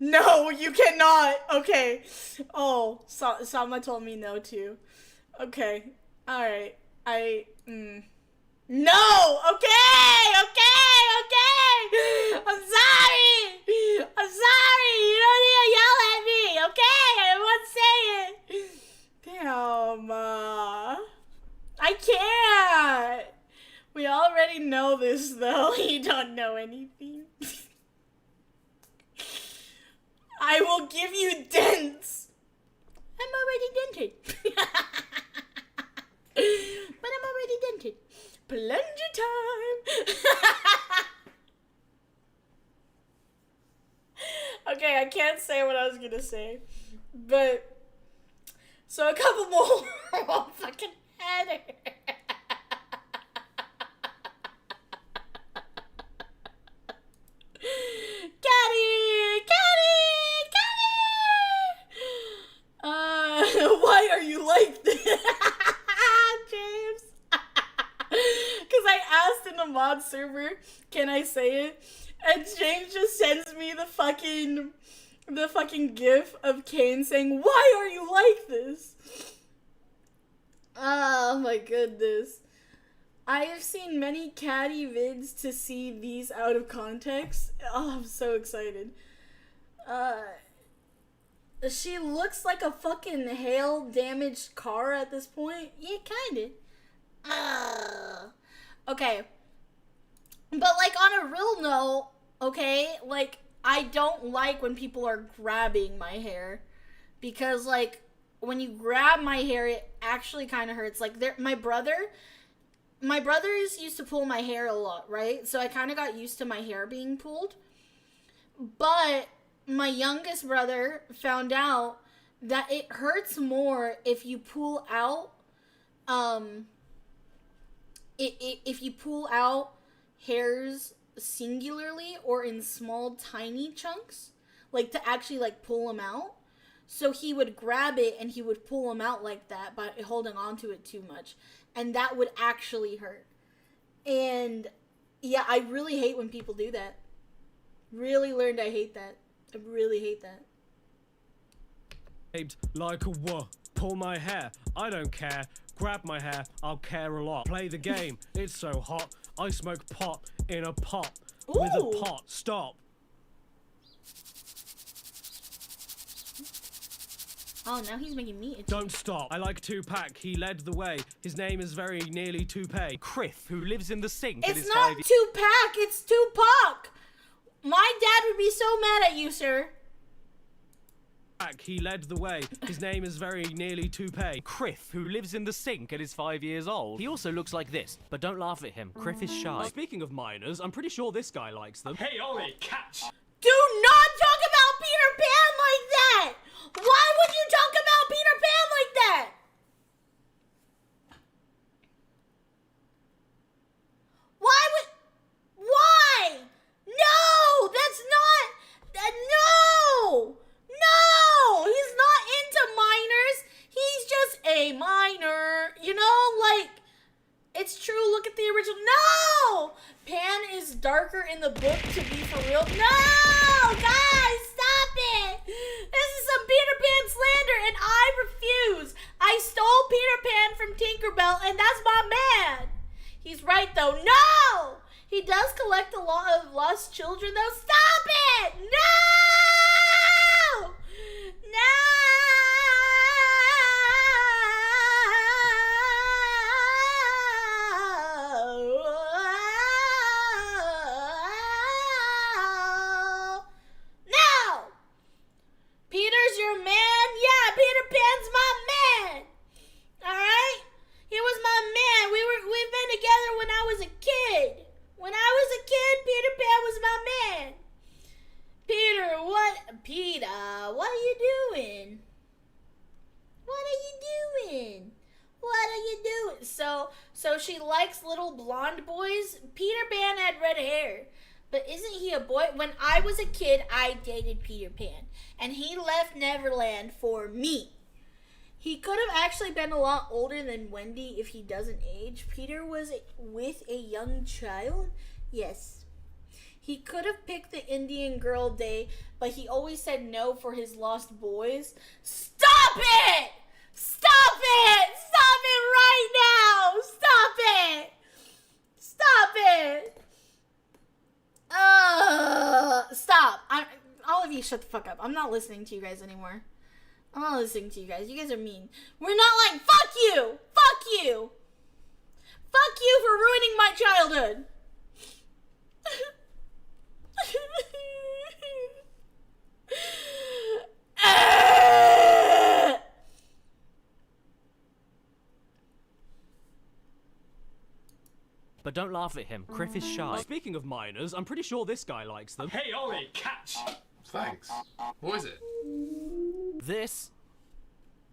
No, you cannot. Okay. Oh, Sama told me no too. Okay. Alright. No! Okay! I'm sorry! You don't need to yell at me, okay? I won't say it. Damn. I can't. We already know this, though. You don't know anything. I will give you dents. I'm already dented. But I'm already dented. Plunger time. Okay, I can't say what I was gonna say. But, so a couple more. Oh, fucking header. Why are you like this? James. Because I asked in the mod server, can I say it? And James just sends me the fucking gif of Kane saying, why are you like this? Oh my goodness. I have seen many Caddy vids to see these out of context. Oh, I'm so excited. She looks like a fucking hail-damaged car at this point. Yeah, kinda. Okay. But, like, on a real note, okay, like, I don't like when people are grabbing my hair. Because, like, when you grab my hair, it actually kind of hurts. Like my brothers used to pull my hair a lot, right? So I kind of got used to my hair being pulled. But my youngest brother found out that it hurts more if you pull out, if you pull out hairs singularly or in small, tiny chunks, like to actually like pull them out. So he would grab it and he would pull them out like that by holding on to it too much. And that would actually hurt. And yeah, I really hate when people do that. Really learned I hate that. I really hate that. Like a what? Pull my hair, I don't care. Grab my hair, I'll care a lot. Play the game, it's so hot. I smoke pot in a pot. Ooh. With a pot, stop. Oh, now he's making me itchy. Don't stop. I like Tupac, he led the way. His name is very nearly Toupee. Criff, who lives in the sink. It's not Tupac, it's Tupac. My dad would be so mad at you, sir. He led the way. His name is very nearly Toupee. Criff, who lives in the sink and is 5 years old. He also looks like this, but don't laugh at him. Criff is shy. Speaking of minors, I'm pretty sure this guy likes them. Hey, Ollie, catch! Do not talk about Peter Pan like that! Why would you talk about Peter Pan like that? Why? No! That's not... No! No! He's not into minors. He's just a minor. You know, like... It's true, look at the original. No! Pan is darker in the book, to be for real. No! Guys, stop it! This is some Peter Pan slander, and I refuse. I stole Peter Pan from Tinkerbell, and that's my man. He's right, though. No! He does collect a lot of lost children, though. Stop it! No! No! Peter's your man? Yeah, Peter Pan's my man. Alright? He was my man. We've been together when I was a kid. When I was a kid, Peter Pan was my man. Peter, what are you doing? What are you doing? What are you doing? So she likes little blonde boys. Peter Pan had red hair. But isn't he a boy? When I was a kid, I dated Peter Pan. And he left Neverland for me. He could have actually been a lot older than Wendy if he doesn't age. Peter was with a young child. Yes. He could have picked the Indian Girl Day, but he always said no for his lost boys. Stop it! Stop it! Stop it right now! Stop it! Stop it! Stop. All of you shut the fuck up. I'm not listening to you guys anymore. I'm not listening to you guys. You guys are mean. We're not like, fuck you! Fuck you! Fuck you for ruining my childhood! But don't laugh at him. Criff is shy. Speaking of minors, I'm pretty sure this guy likes them. Hey, Ollie, catch! Thanks. What is it?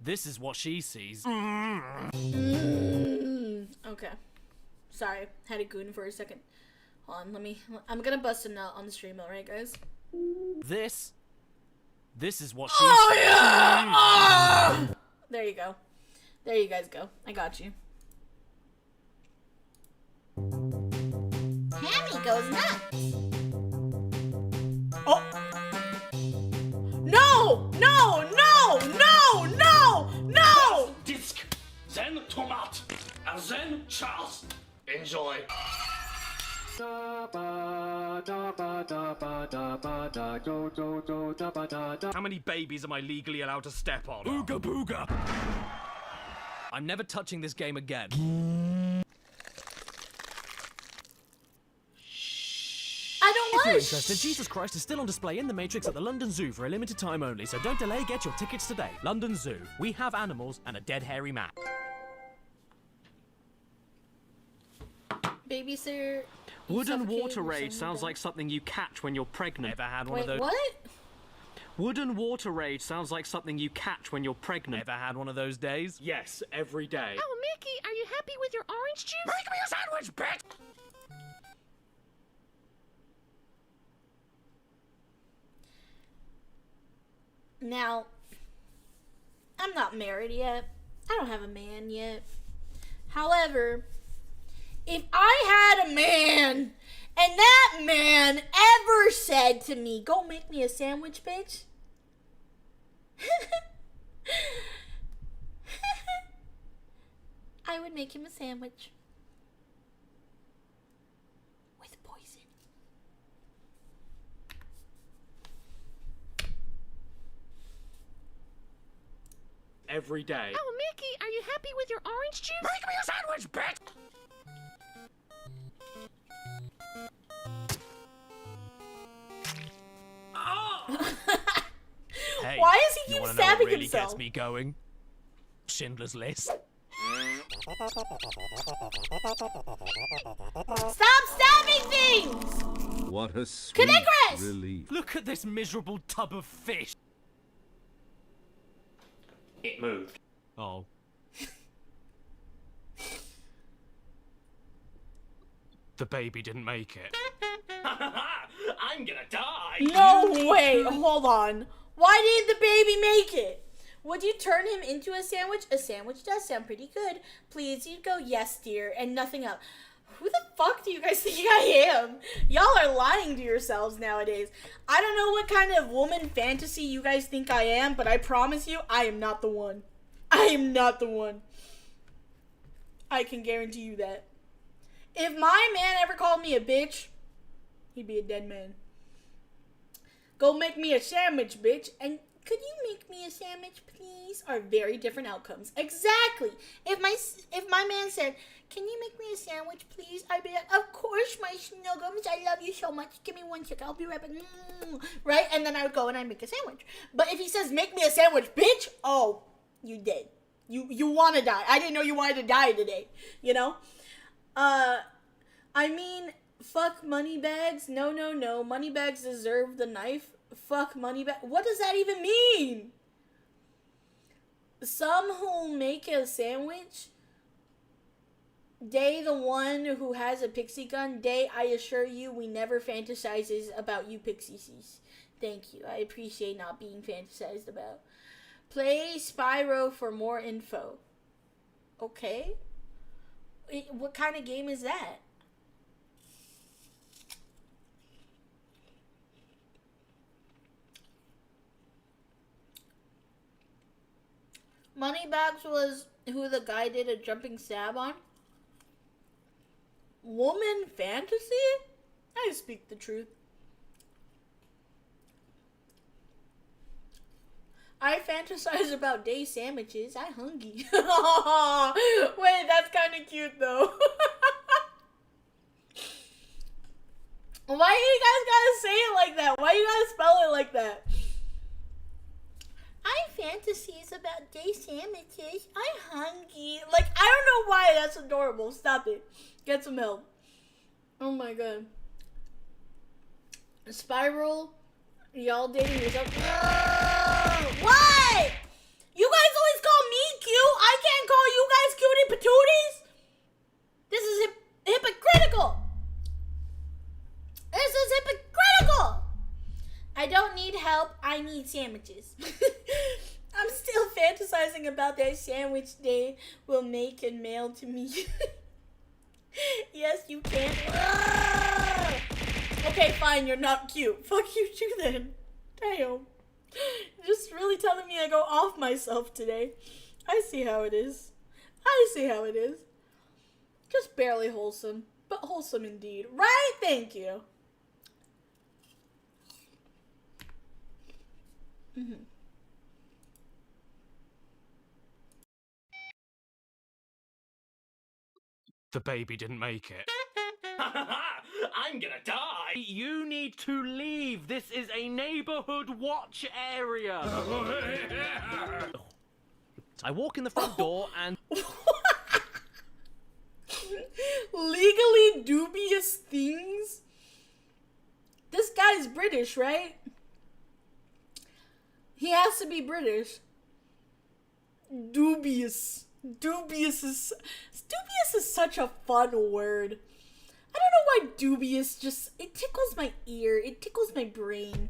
This is what she sees. Okay. Sorry. Had a goon for a second. Hold on, I'm gonna bust a nut on the stream, alright, guys? This is what she sees. Yeah! There you go. There you guys go. I got you. Hammy goes nuts. Oh! No! No! No! No! No! No! Disc, then tomat, and then Charles. Enjoy. How many babies am I legally allowed to step on? Ooga booga! I'm never touching this game again. I don't want you're interested, Jesus Christ is still on display in the Matrix at the London Zoo for a limited time only, so don't delay, get your tickets today. London Zoo. We have animals and a dead hairy man. Babysitter. Wooden water rage sounds like something you catch when you're pregnant. Ever had one Wait, of those? what? Wooden water rage sounds like something you catch when you're pregnant. Ever had one of those days? Yes, every day. Oh, Mickey, are you happy with your orange juice? Make me a sandwich, bitch! Now, I'm not married yet. I don't have a man yet. However, if I had a man and that man ever said to me, go make me a sandwich, bitch. I would make him a sandwich. With poison. Every day. Oh, Mickey, are you happy with your orange juice? Make me a sandwich, bitch! Hey, Why does he you keep wanna know what stabbing really himself? gets me going? Schindler's List. Stop stabbing things! What a sweet Caddicarus! relief. Look at this miserable tub of fish. It moved. Oh. The baby didn't make it. I'm gonna die. No way! Hold on. Why did the baby make it? Would you turn him into a sandwich? A sandwich does sound pretty good. Please, you'd go, yes, dear, and nothing else. Who the fuck do you guys think I am? Y'all are lying to yourselves nowadays. I don't know what kind of woman fantasy you guys think I am, but I promise you, I am not the one. I am not the one. I can guarantee you that. If my man ever called me a bitch, he'd be a dead man. Go make me a sandwich, bitch. And could you make me a sandwich, please? Are very different outcomes. Exactly. If my man said, can you make me a sandwich, please? I'd be like, of course, my snuggums. I love you so much. Give me 1 second. I'll be right back. Right? And then I would go and I'd make a sandwich. But if he says, make me a sandwich, bitch, oh, you dead. You want to die. I didn't know you wanted to die today. You know? I mean, fuck money bags. No, no, no. Money bags deserve the knife. Fuck money bag. What does that even mean? Some who'll make a sandwich, they the one who has a pixie gun. They, I assure you, we never fantasizes about you pixies. Thank you. I appreciate not being fantasized about. Play Spyro for more info. Okay. What kind of game is that? Moneybags was who the guy did a jumping stab on. Woman fantasy? I speak the truth. I fantasize about day sandwiches. I hungry. Wait, that's kind of cute though. Why you guys gotta say it like that? Why you gotta spell it like that? I fantasies about day sandwiches. I'm hungry. Like, I don't know why that's adorable. Stop it. Get some help. Oh my god. Spiral. Y'all dating yourself. What? You guys always call me cute. I can't call you guys cutie patooties. This is hypocritical. This is hypocritical. I don't need help. I need sandwiches. I'm still fantasizing about that sandwich they will make and mail to me. Yes, you can. Okay, fine. You're not cute. Fuck you too then. Damn. Just really telling me I go off myself today. I see how it is. I see how it is. Just barely wholesome. But wholesome indeed. Right? Thank you. Mm-hmm. The baby didn't make it. I'm gonna die. You need to leave. This is a neighborhood watch area. I walk in the front door and... Legally dubious things? This guy's British, right? He has to be British. Dubious. Dubious is such a fun word. I don't know why dubious it tickles my ear. It tickles my brain.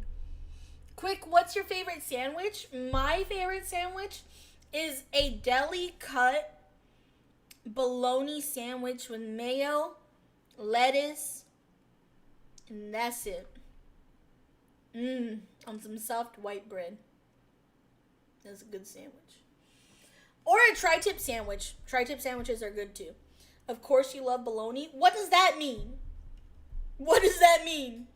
Quick, what's your favorite sandwich? My favorite sandwich is a deli cut bologna sandwich with mayo, lettuce, and that's it. On some soft white bread. That's a good sandwich. Or a tri-tip sandwich. Tri-tip sandwiches are good too. Of course you love bologna. What does that mean? What does that mean?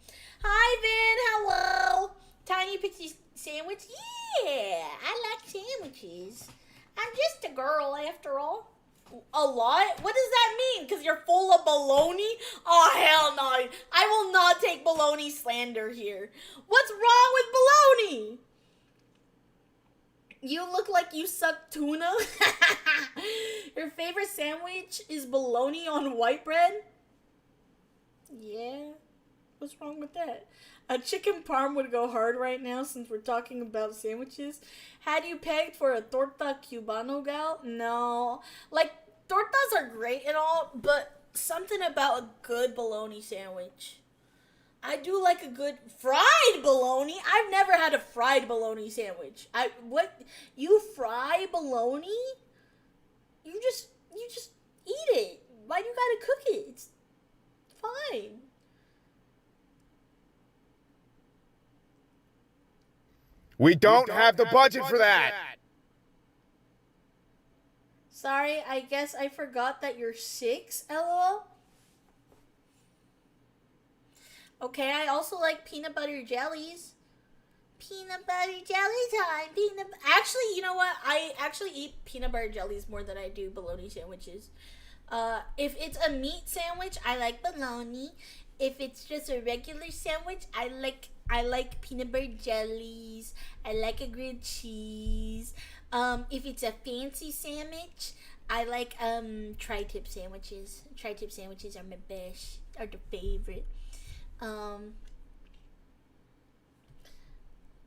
Hi, Vin. Hello. Tiny Pixie sandwich? Yeah, I like sandwiches. I'm just a girl after all. A lot? What does that mean? Because you're full of baloney? Oh, hell no. I will not take baloney slander here. What's wrong with baloney? You look like you suck tuna. Your favorite sandwich is bologna on white bread? Yeah. What's wrong with that? A chicken parm would go hard right now since we're talking about sandwiches. Had you pegged for a torta cubano gal? No. Like, tortas are great and all, but something about a good bologna sandwich. I do like a good fried bologna. I've never had a fried bologna sandwich. You fry bologna? You just eat it. Why do you gotta cook it? It's fine. We don't have the budget for that. Sorry, I guess I forgot that you're 6, LOL. Okay, I also like peanut butter jellies. Peanut butter jelly time. Actually, you know what? I actually eat peanut butter jellies more than I do bologna sandwiches. If it's a meat sandwich, I like bologna. If it's just a regular sandwich, I like peanut butter jellies. I like a grilled cheese. If it's a fancy sandwich, I like tri-tip sandwiches. Tri-tip sandwiches are my best. Are the favorite.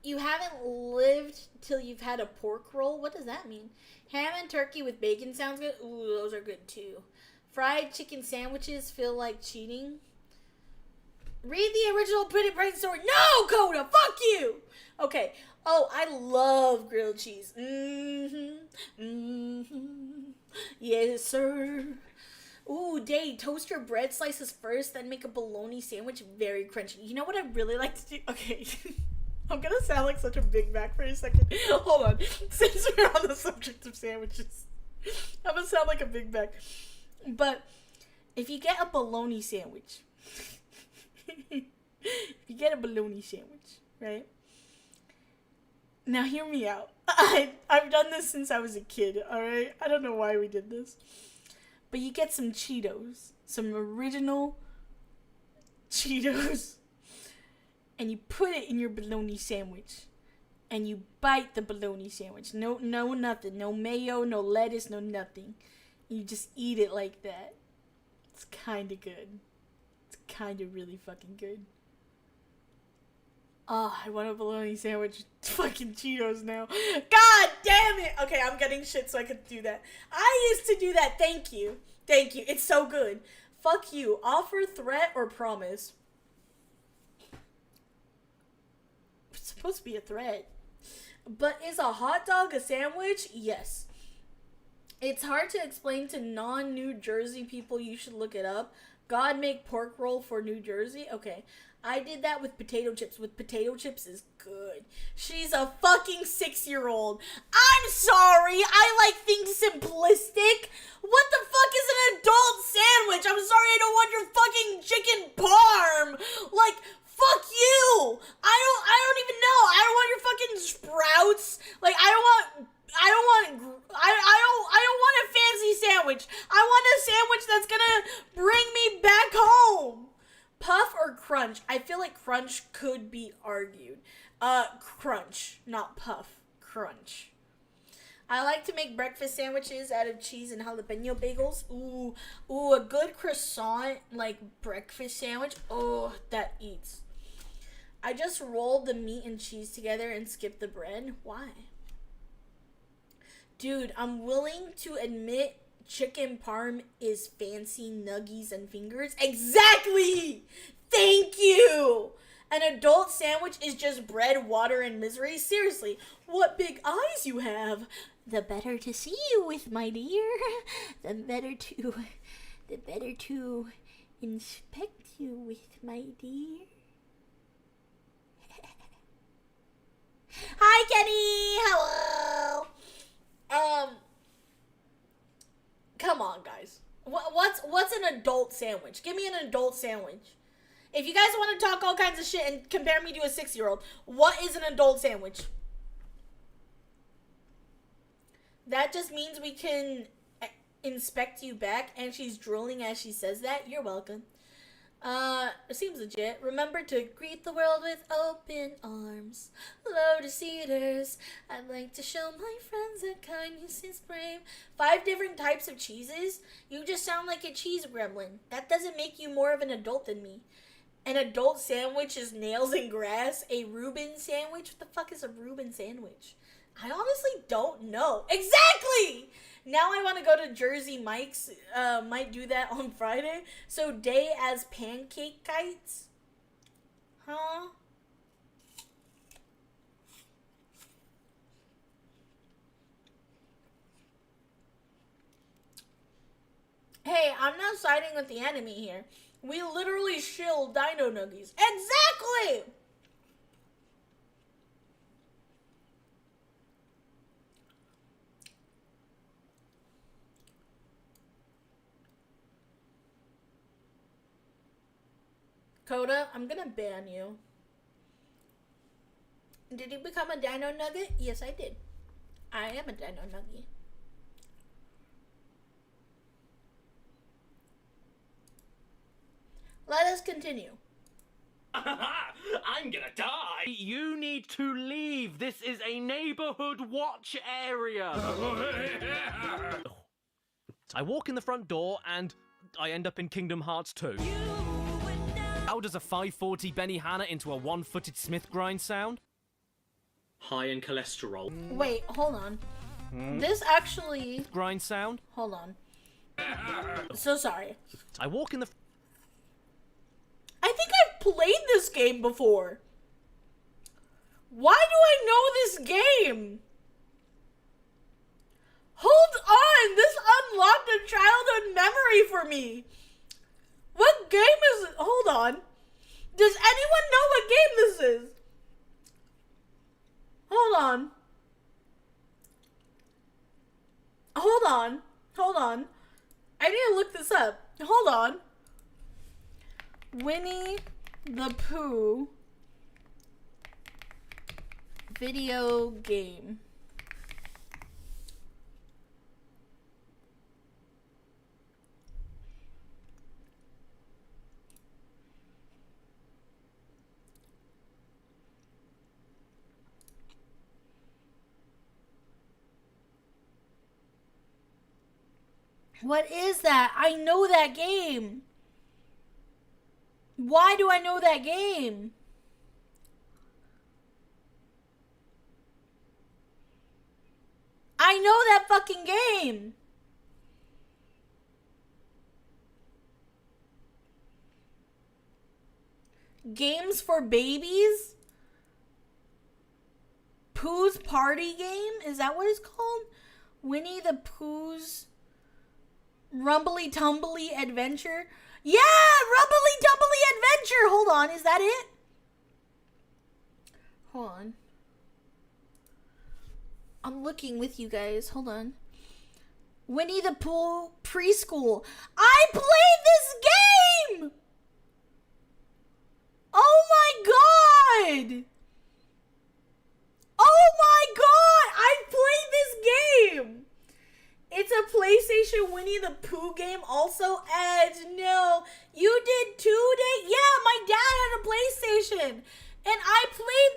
You haven't lived till you've had a pork roll? What does that mean? Ham and turkey with bacon sounds good. Ooh, those are good too. Fried chicken sandwiches feel like cheating. Read the original Pretty Brain story. No, Coda, fuck you. Okay. Oh, I love grilled cheese. Yes, sir. Ooh, Dave, toast your bread slices first, then make a bologna sandwich. Very crunchy. You know what I really like to do? Okay. I'm gonna sound like such a Big Mac for a second. Hold on. Since we're on the subject of sandwiches, I'm gonna sound like a Big Mac. But if you get a bologna sandwich, right? Now hear me out. I've done this since I was a kid, alright? I don't know why we did this. But you get some Cheetos. Some original Cheetos. And you put it in your bologna sandwich. And you bite the bologna sandwich. No nothing. No mayo, no lettuce, no nothing. You just eat it like that. It's kind of good. It's kind of really fucking good. Oh, I want a bologna sandwich with fucking Cheetos now. God damn it! Okay, I'm getting shit so I could do that. I used to do that. Thank you. Thank you. It's so good. Fuck you. Offer, threat, or promise? It's supposed to be a threat. But is a hot dog a sandwich? Yes. It's hard to explain to non-New Jersey people. You should look it up. God make pork roll for New Jersey? Okay. I did that with potato chips. With potato chips is good. She's a fucking 6-year-old. I'm sorry. I like things simplistic. What the fuck is an adult sandwich? I'm sorry. I don't want your fucking chicken parm. Like, fuck you. I don't even know. I don't want your fucking sprouts. Like, I don't want a fancy sandwich. I want a sandwich that's gonna bring me back home. crunch. I feel like crunch could be argued. Crunch, not puff. Crunch. I like to make breakfast sandwiches out of cheese and jalapeno bagels. Ooh, a good croissant, like, breakfast sandwich. Oh, that eats. I just rolled the meat and cheese together and skipped the bread. Why? Dude, I'm willing to admit chicken parm is fancy nuggies and fingers. Exactly! Thank you! An adult sandwich is just bread, water, and misery. Seriously, what big eyes you have. The better to see you with, my dear. The better to inspect you with, my dear. Hi, Kenny. Hello. Come on, guys. What's an adult sandwich? Give me an adult sandwich. If you guys want to talk all kinds of shit and compare me to a 6-year-old, what is an adult sandwich? That just means we can inspect you back, and she's drooling as she says that. You're welcome. It seems legit. Remember to greet the world with open arms. Lotus eaters, I'd like to show my friends that kindness is brave. 5 different types of cheeses? You just sound like a cheese gremlin. That doesn't make you more of an adult than me. An adult sandwich is nails and grass. A Reuben sandwich? What the fuck is a Reuben sandwich? I honestly don't know. Exactly! Now I want to go to Jersey Mike's. Might do that on Friday. So day as pancake kites? Huh? Hey, I'm not siding with the enemy here. We literally shill dino nuggies. Exactly! Coda, I'm gonna ban you. Did you become a dino nugget? Yes, I did. I am a dino nugget. Let us continue. I'm gonna die. You need to leave. This is a neighborhood watch area. I walk in the front door and I end up in Kingdom Hearts 2. How does a 540 Benihana into a one-footed Smith grind sound? High in cholesterol. Wait, hold on. This actually... Grind sound? Hold on. So sorry. I walk in the... I think I've played this game before. Why do I know this game? Hold on! This unlocked a childhood memory for me. What game is it? Hold on. Does anyone know what game this is? Hold on. Hold on. Hold on. I need to look this up. Hold on. Winnie the Pooh video game. What is that? I know that game. Why do I know that game? I know that fucking game. Games for babies? Pooh's Party Game? Is that what it's called? Winnie the Pooh's Rumbly Tumbly Adventure? Yeah! Rumbly Tumbly Adventure! Hold on, is that it? Hold on. I'm looking with you guys. Hold on. Winnie the Pooh Preschool. I played this game! Oh my god! Oh my god! I played this game! It's a PlayStation Winnie the Pooh game also? Ed, no. You did 2 days? Yeah, my dad had a PlayStation. And I played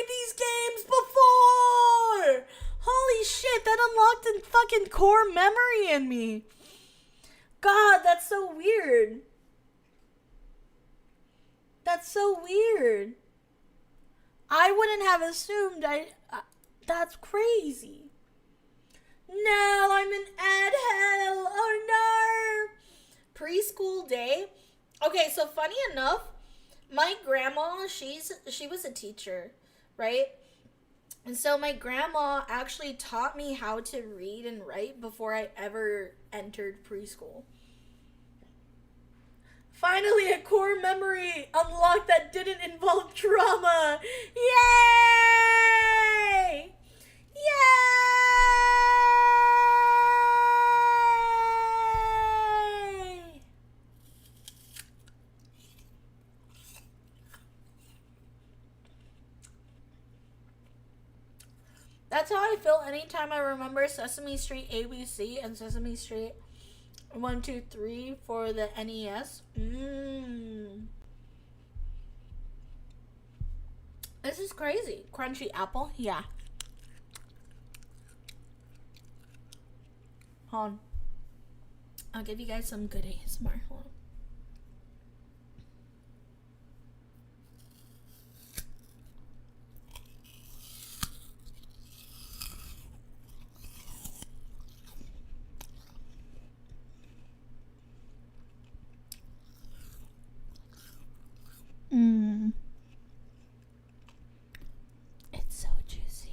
these games before. Holy shit, that unlocked a fucking core memory in me. God, that's so weird. That's so weird. I wouldn't have assumed that's crazy. No, I'm an ad hell. Oh no. Preschool day. Okay, so funny enough, my grandma, she was a teacher, right? And so my grandma actually taught me how to read and write before I ever entered preschool. Finally, a core memory unlocked that didn't involve trauma. Yay! Yay! That's how I feel anytime I remember Sesame Street ABC and Sesame Street 1, 2, 3 for the NES. This is crazy. Crunchy apple? Yeah. Hold on. I'll give you guys some good ASMR. Hold on. It's so juicy.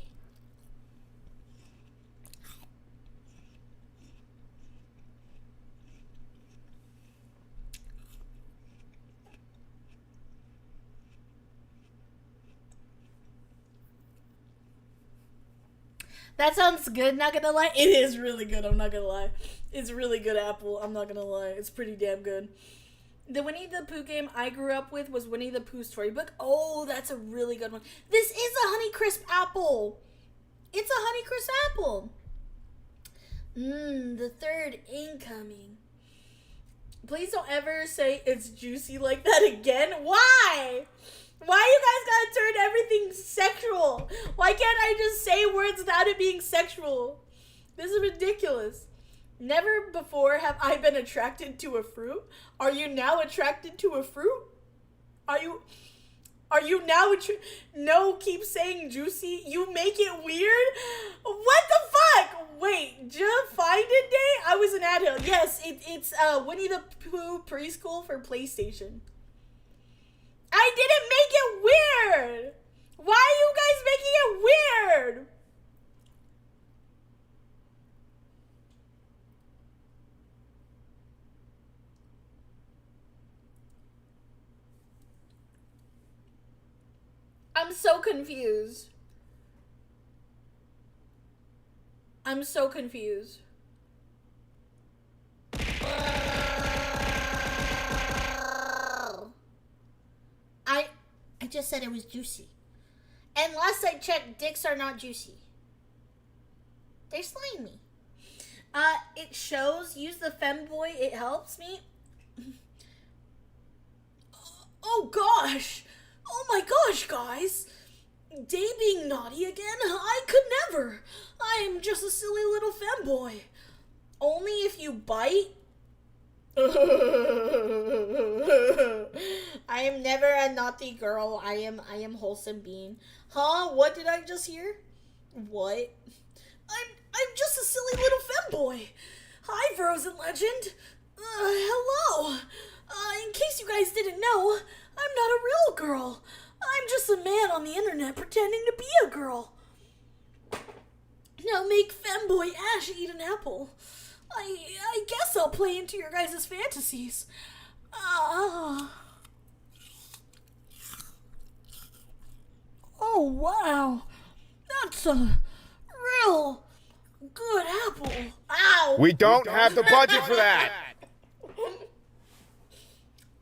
That sounds good, not gonna lie. It is really good, I'm not gonna lie. It's really good apple, I'm not gonna lie. It's pretty damn good. The Winnie the Pooh game I grew up with was Winnie the Pooh Storybook. Oh, that's a really good one. This is a Honeycrisp apple. It's a Honeycrisp apple. The third incoming. Please don't ever say it's juicy like that again. Why? Why you guys gotta turn everything sexual? Why can't I just say words without it being sexual? This is ridiculous. Never before have I been attracted to a fruit. Are you now attracted to a fruit? Are you now no, keep saying juicy. You make it weird? What the fuck? Wait, just find it day? I was an adult. Yes, it's Winnie the Pooh preschool for PlayStation. I didn't make it weird. Why are you guys making it weird? I'm so confused. I'm so confused. I just said it was juicy. And last I checked, dicks are not juicy. They're slimy. It shows, use the femboy, it helps me. Oh gosh. Oh my gosh, guys. Day being naughty again? I could never. I am just a silly little femboy. Only if you bite. I am never a naughty girl. I am wholesome being. Huh? What did I just hear? What? I'm just a silly little femboy. Hi, Frozen Legend. Hello. In case you guys didn't know, I'm not a real girl. I'm just a man on the internet pretending to be a girl. Now make femboy Ash eat an apple. I guess I'll play into your guys' fantasies. Oh, wow. That's a real good apple. Ow. We don't have the budget for that.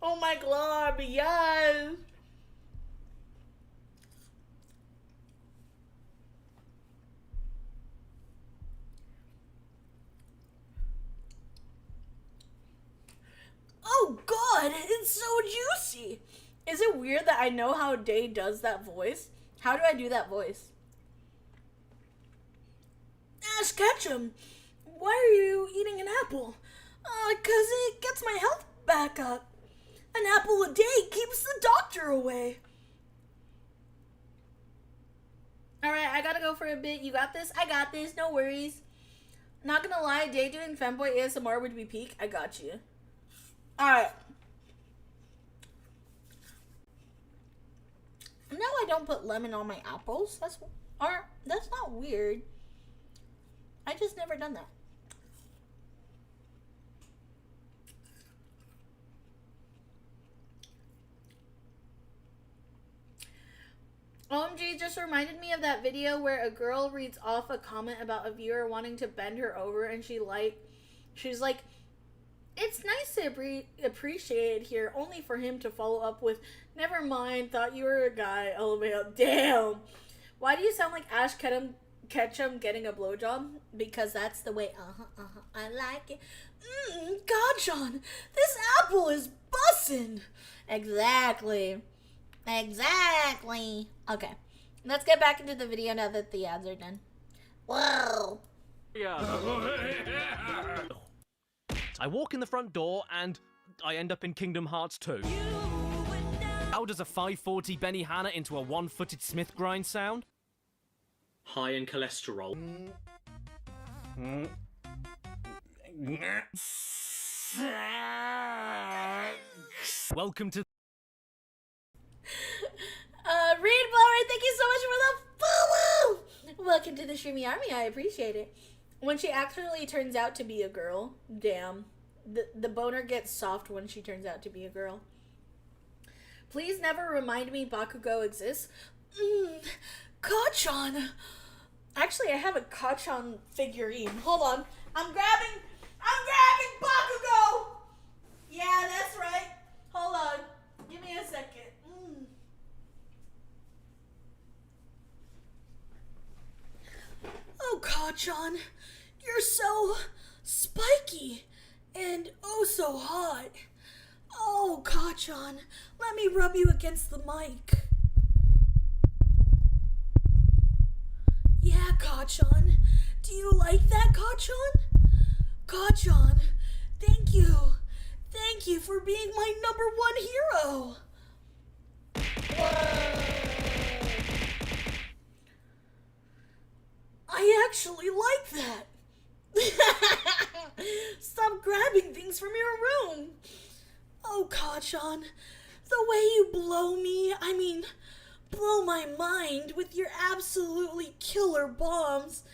Oh my god, yes. It's so juicy. Is it weird that I know how Day does that voice? How do I do that voice? Ash Ketchum, why are you eating an apple? 'Cause it gets my health back up. An apple a day keeps the doctor away. Alright, I gotta go for a bit. You got this? I got this. No worries. Not gonna lie, Day doing femboy ASMR would be peak. I got you. Alright. No, I don't put lemon on my apples. That's not weird. I just never done that. OMG just reminded me of that video where a girl reads off a comment about a viewer wanting to bend her over, and she's like, it's nice to appreciate it here, only for him to follow up with, never mind, thought you were a guy, LMAO. Damn. Why do you sound like Ash Ketchum getting a blowjob? Because that's the way, I like it. God, John, this apple is bussin'. Exactly. Okay, let's get back into the video now that the ads are done. Whoa. I walk in the front door and I end up in Kingdom Hearts 2. How does a 540 Benihana into a one-footed Smith grind sound? High in cholesterol. Welcome to Reed Blower, thank you so much for the follow! Welcome to the Streamy Army, I appreciate it. When she actually turns out to be a girl, damn. The boner gets soft when she turns out to be a girl. Please never remind me Bakugo exists. Kachan! Actually, I have a Kachan figurine. Hold on. I'm grabbing Bakugo! Yeah, that's right. Hold on. Give me a second. Oh, Kachan, you're so spiky and oh so hot. Oh, Kachan, let me rub you against the mic. Yeah, Kachan, do you like that, Kachan? Kachan, thank you. Thank you for being my #1 hero. I actually like that. Stop grabbing things from your room. Oh, Kachan, the way you blow my mind with your absolutely killer bombs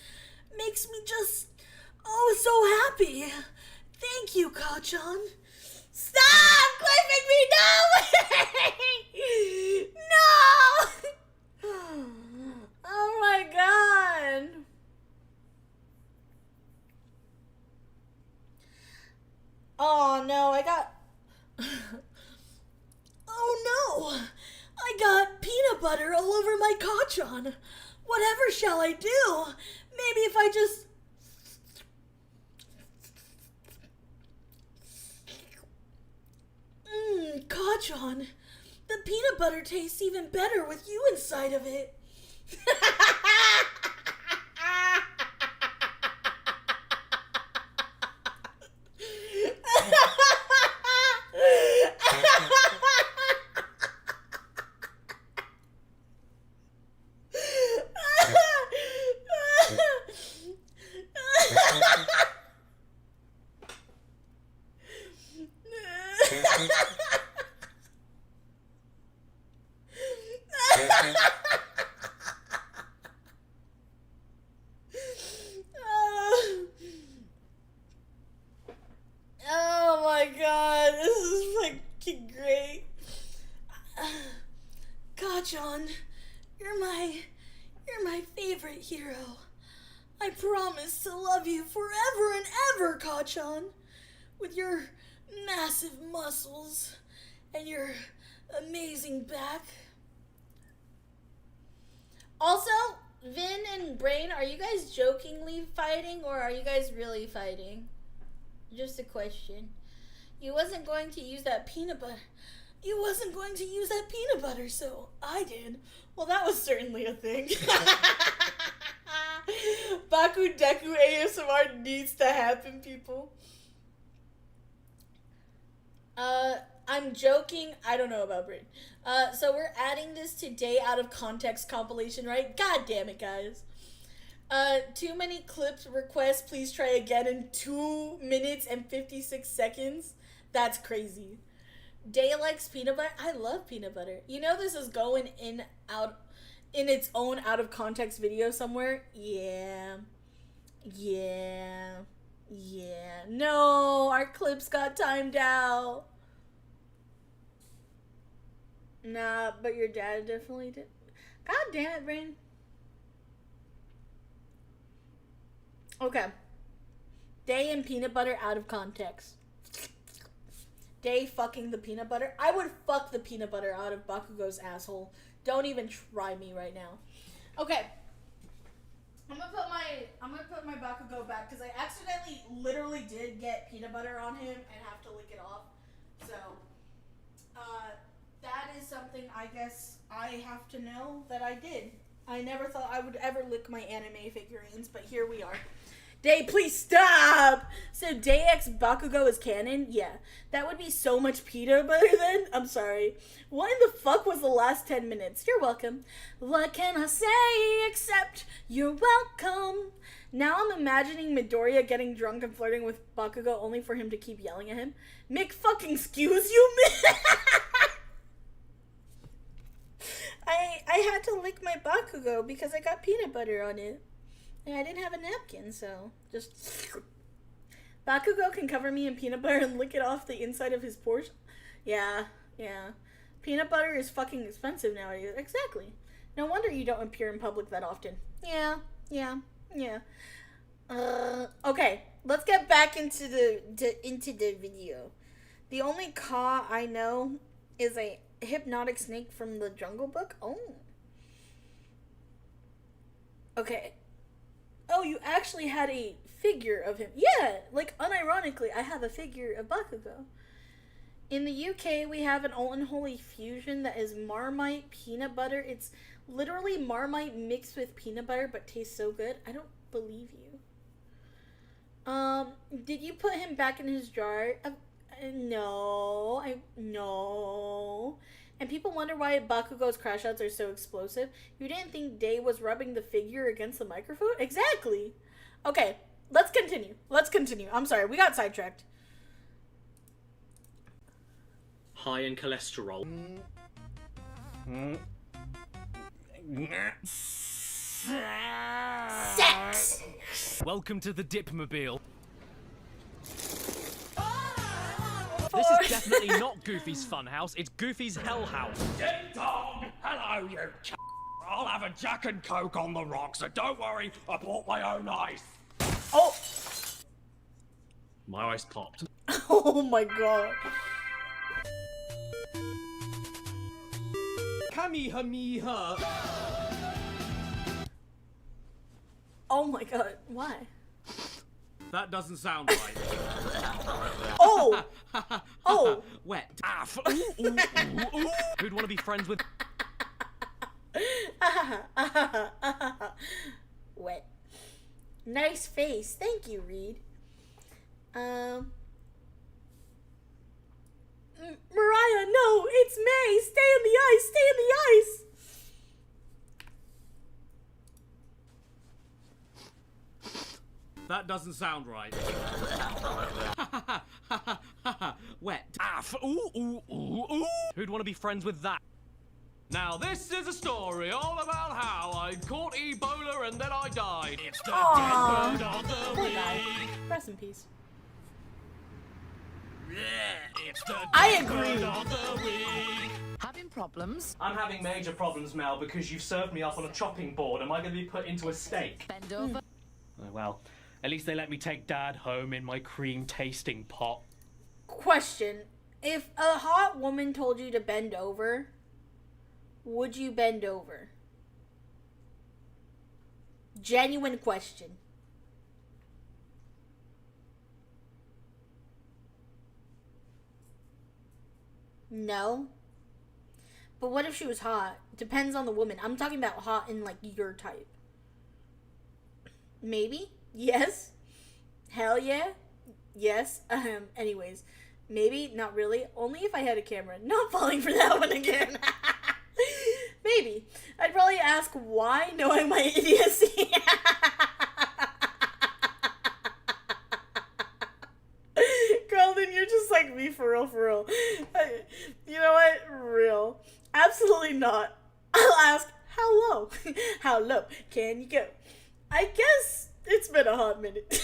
makes me just, so happy. Thank you, Kachan. Stop clipping me! No! No! Oh my god. Oh no, oh no! I got peanut butter all over my Kachan. Whatever shall I do? Maybe if I just... Kachan. The peanut butter tastes even better with you inside of it. Oh my god, this is fucking great. Kachan, you're my favorite hero. I promise to love you forever and ever, Kachan. With your massive muscles and your amazing back. Also, Vin and Brain, are you guys jokingly fighting or are you guys really fighting? Just a question. You wasn't going to use that peanut butter. You wasn't going to use that peanut butter, so I did. Well, that was certainly a thing. Baku Deku ASMR needs to happen, people. I'm joking. I don't know about Brain. So we're adding this to Day Out of Context compilation, right? God damn it, guys. Too many clips requests. Please try again in 2 minutes and 56 seconds. That's crazy. Day likes peanut butter. I love peanut butter. You know this is going in its own out of context video somewhere. Yeah. No, our clips got timed out. Nah, but your dad definitely did. God damn it, Brain. Okay. Day and peanut butter out of context. Day fucking the peanut butter. I would fuck the peanut butter out of Bakugo's asshole. Don't even try me right now. Okay. I'm gonna put my Bakugo back because I accidentally literally did get peanut butter on him and have to lick it off. So that is something I guess I have to know that I did. I never thought I would ever lick my anime figurines, but here we are. Day, please stop! So Day X Bakugo is canon? Yeah. That would be so much peanut butter then? I'm sorry. What in the fuck was the last 10 minutes? You're welcome. What can I say except you're welcome? Now I'm imagining Midoriya getting drunk and flirting with Bakugo only for him to keep yelling at him. Mick fucking excuse you, man! I had to lick my Bakugo because I got peanut butter on it. And I didn't have a napkin, so just... Bakugo can cover me in peanut butter and lick it off the inside of his portion. Yeah. Peanut butter is fucking expensive nowadays. Exactly. No wonder you don't appear in public that often. Yeah. Okay, let's get back into the video. The only Ka I know is a hypnotic snake from the Jungle Book. Oh. Okay. Oh, you actually had a figure of him. Yeah, like unironically, I have a figure of Bakugo. In the UK, we have an unholy fusion that is Marmite peanut butter. It's literally Marmite mixed with peanut butter, but tastes so good. I don't believe you. Did you put him back in his jar? No. And people wonder why Bakugo's crash outs are so explosive. You didn't think Day was rubbing the figure against the microphone? Exactly. Okay, let's continue. I'm sorry, we got sidetracked. High in cholesterol. Sex! Welcome to the Dipmobile. This is definitely not Goofy's funhouse, it's Goofy's hell house. Ding dong! Hello, you I'll have a Jack and Coke on the rocks, and don't worry, I bought my own ice. Oh! My ice popped. Oh my god. Kamehameha. Oh my god, why? That doesn't sound right. Oh! Oh! Wet. Who'd want to be friends with... Wet. Nice face. Thank you, Reed. Mariah, no! It's May! Stay in the ice! Stay in the ice! That doesn't sound right. Wet. Who'd want to be friends with that? Now this is a story all about how I caught Ebola and then I died. It's the dead bird of the week. Rest in peace. It's the I dead agree. bird of the week. Having problems? I'm having major problems, Mel, because you've served me up on a chopping board. Am I going to be put into a steak? Bend over. Oh, well, at least they let me take Dad home in my cream tasting pot. Question. If a hot woman told you to bend over, would you bend over? Genuine question. No. But what if she was hot? Depends on the woman. I'm talking about hot in like your type. Maybe? Yes? Hell yeah? Yes? Anyways. Maybe? Not really. Only if I had a camera. Not falling for that one again. Maybe. I'd probably ask why, knowing my idiocy. Girl, then you're just like me for real, for real. You know what? Real. Absolutely not. I'll ask, how low? How low can you go? I guess it's been a hot minute.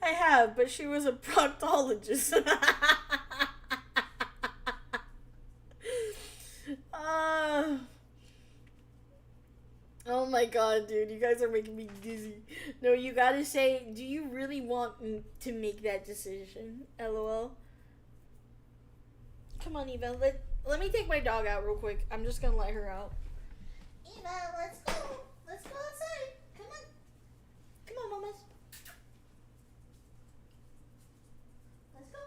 I have, but she was a proctologist. Oh my god, dude, you guys are making me dizzy. No, you gotta say, do you really want to make that decision? LOL. Come on, Eva, let me take my dog out real quick. I'm just gonna let her out. Eva, let's go. Let's go outside. Come on. Come on, mamas. Let's go.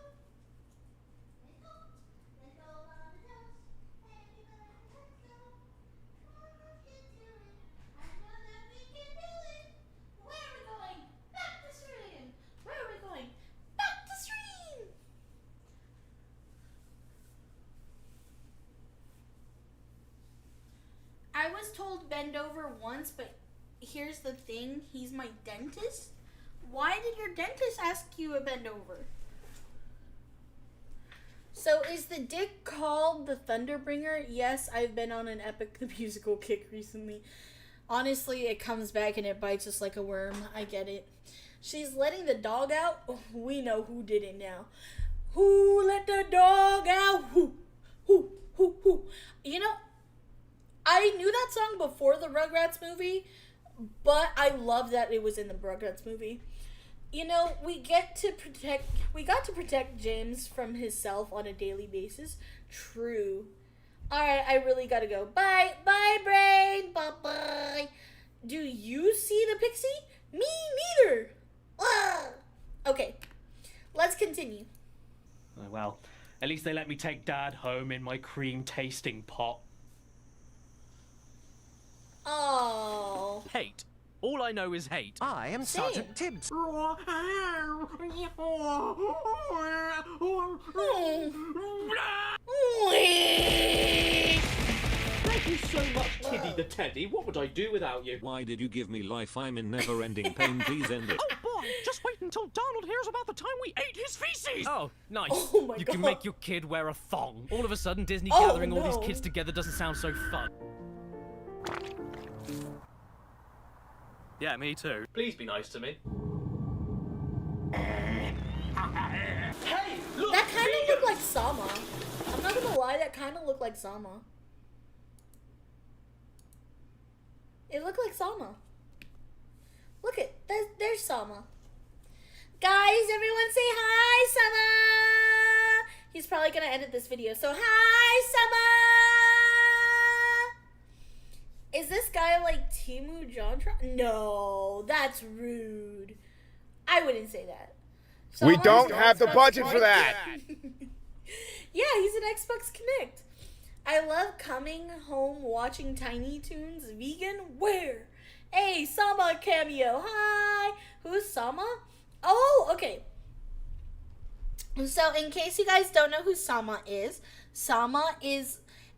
Let's go. Let's go on the house. Everybody, let's go. Come on, let's get to it. I know that we can do it. Where are we going? Back to stream. Where are we going? Back to stream. I was told bend over once, but here's the thing. He's my dentist. Why did your dentist ask you to bend over? So is the dick called the Thunderbringer? Yes, I've been on an Epic the Musical kick recently. Honestly, it comes back and it bites us like a worm. I get it. She's letting the dog out. Oh, we know who did it now. Who let the dog out? Who? You know, I knew that song before the Rugrats movie, but I love that it was in the Rugrats movie. You know, we got to protect James from himself on a daily basis. True. Alright, I really gotta go. Bye. Bye, brain. Bye-bye. Do you see the pixie? Me neither. Ugh. Okay, let's continue. Oh, well, at least they let me take Dad home in my cream tasting pot. Oh. Hate. All I know is hate. I am Sergeant Tibbs. Thank you so much, Tiddy the Teddy. What would I do without you? Why did you give me life? I'm in never-ending pain. Please end it. Oh boy, just wait until Donald hears about the time we ate his feces! Oh, nice. Oh my you God. can make your kid wear a thong. All of a sudden, Disney Oh, gathering all no. these kids together doesn't sound so fun. Yeah, me too. Please be nice to me. Hey, look! That kind of looked like Sama. I'm not gonna lie, that kind of looked like Sama. It looked like Sama. Look it, there's Sama. Guys, everyone say hi, Sama! He's probably gonna edit this video, so hi, Sama! Is this guy like Timu Jontron? No, that's rude. I wouldn't say that. We Someone's don't an have the Xbox budget for Connect. that. Yeah, he's an Xbox Connect. I love coming home watching Tiny Toons vegan. Where? Hey, Sama cameo. Hi. Who's Sama? Oh, okay. So in case you guys don't know who Sama is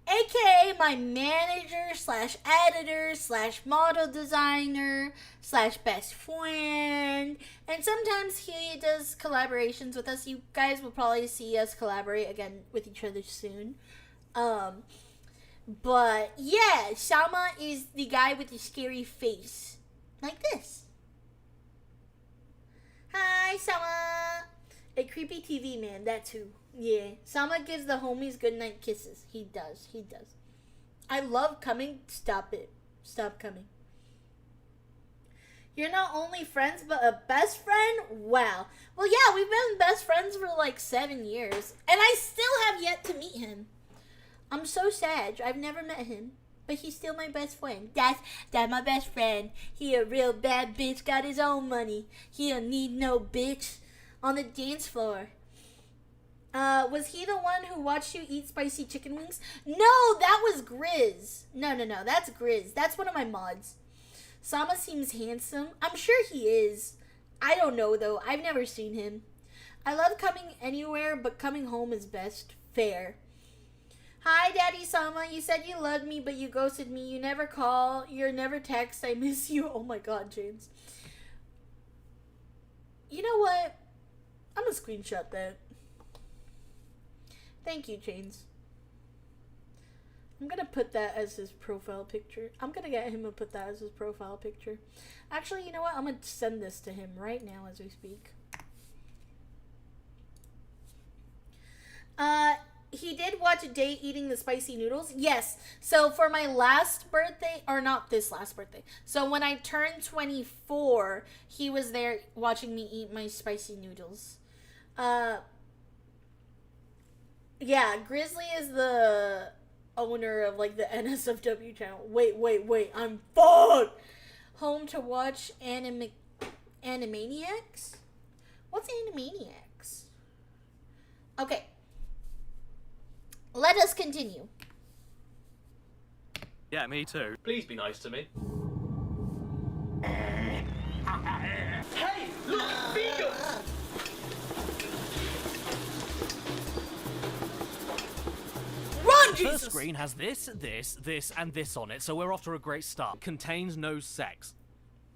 AKA my manager / editor / model designer / best friend. And sometimes he does collaborations with us. You guys will probably see us collaborate again with each other soon. But yeah, Sama is the guy with the scary face. Like this. Hi, Sama. A creepy TV man, that's who. Yeah, Sama gives the homies goodnight kisses. He does. I love coming. Stop it. Stop coming. You're not only friends, but a best friend? Wow. Well, yeah, we've been best friends for like 7 years. And I still have yet to meet him. I'm so sad. I've never met him. But he's still my best friend. That's my best friend. He a real bad bitch, got his own money. He don't need no bitch on the dance floor. Was he the one who watched you eat spicy chicken wings? No, that was Grizz. No, that's Grizz. That's one of my mods. Sama seems handsome. I'm sure he is. I don't know, though. I've never seen him. I love coming anywhere, but coming home is best. Fair. Hi, Daddy Sama. You said you loved me, but you ghosted me. You never call. You never text. I miss you. Oh my god, James. You know what? I'm gonna screenshot that. Thank you, James. I'm gonna put that as his profile picture. I'm gonna get him to put that as his profile picture. Actually, you know what? I'm gonna send this to him right now as we speak. He did watch Day eating the spicy noodles. Yes. So for my last birthday, or not this last birthday. So when I turned 24, he was there watching me eat my spicy noodles. Yeah, Grizzly is the owner of like the NSFW channel. Wait, I'm fucked. Home to watch Animaniacs? What's Animaniacs? Okay. Let us continue. Yeah, me too. Please be nice to me. Hey, look, vegans! Run, The Jesus! first screen has this, and this on it, so we're off to a great start. Contains no sex.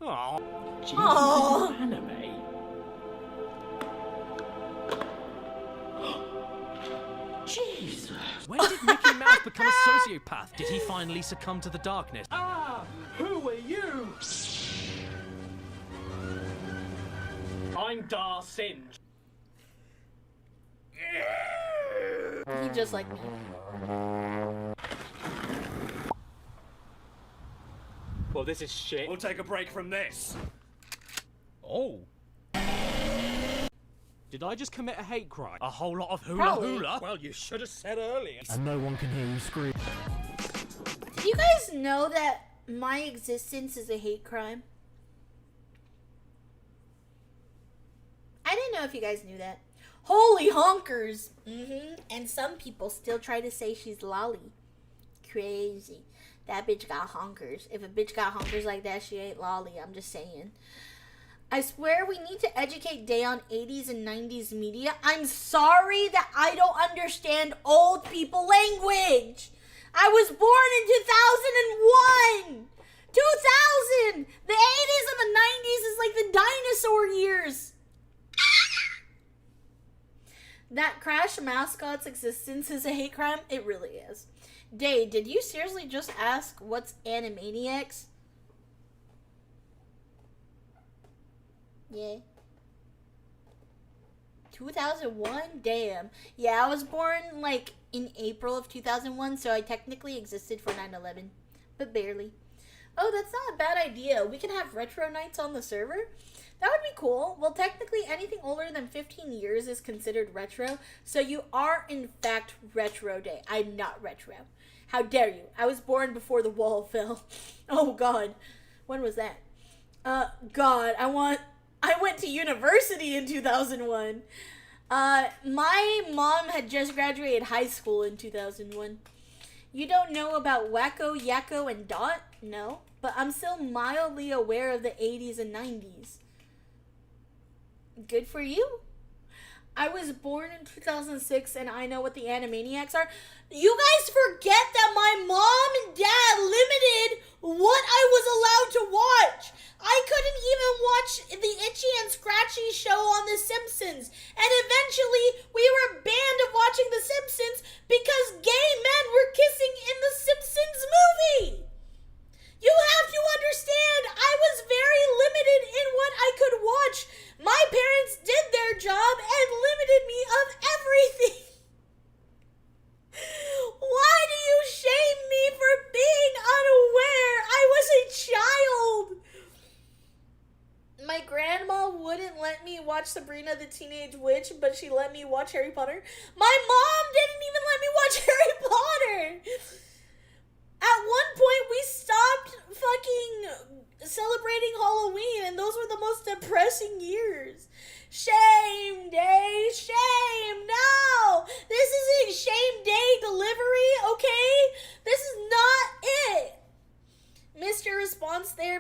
Aww. Aww. Anime. Jesus. When did Mickey Mouse become a sociopath? Did he finally succumb to the darkness? Ah, who are you? I'm Dar Singe. He just like me. Well, this is shit. We'll take a break from this. Oh. Did I just commit a hate crime? A whole lot of hula Probably. hula? Well, you should have said earlier. And no one can hear you scream. Do you guys know that my existence is a hate crime? I didn't know if you guys knew that. Holy honkers! And some people still try to say she's lolly. Crazy. That bitch got honkers. If a bitch got honkers like that, she ain't lolly. I'm just saying. I swear we need to educate Day on 80s and 90s media. I'm sorry that I don't understand old people language. I was born in 2001. 2000! The 80s and the 90s is like the dinosaur years. That Crash mascot's existence is a hate crime? It really is. Day, did you seriously just ask what's Animaniacs? Yeah. 2001? Damn. Yeah, I was born like in April of 2001, so I technically existed for 9/11. But barely. Oh, that's not a bad idea. We can have retro nights on the server? That would be cool. Well, technically anything older than 15 years is considered retro, so you are in fact retro Day. I'm not retro. How dare you? I was born before the wall fell. Oh god. When was that? God, I went to university in 2001. My mom had just graduated high school in 2001. You don't know about Wacko, Yakko, and Dot? No. But I'm still mildly aware of the 80s and 90s. Good for you. I was born in 2006 and I know what the Animaniacs are. You guys forget that my mom and dad limited what I was allowed to watch. I couldn't even watch the Itchy and Scratchy show on The Simpsons. And eventually we were banned of watching The Simpsons because gay men were kissing in The Simpsons movie. You have to understand, I was very limited in what I could watch. My parents did their job and limited me of everything. Why do you shame me for being unaware? I was a child. My grandma wouldn't let me watch Sabrina the Teenage Witch, but she let me watch Harry Potter. My mom didn't even let me watch Harry Potter. At one point, we stopped fucking celebrating Halloween, and those were the most depressing years. Shame, Day, shame, no!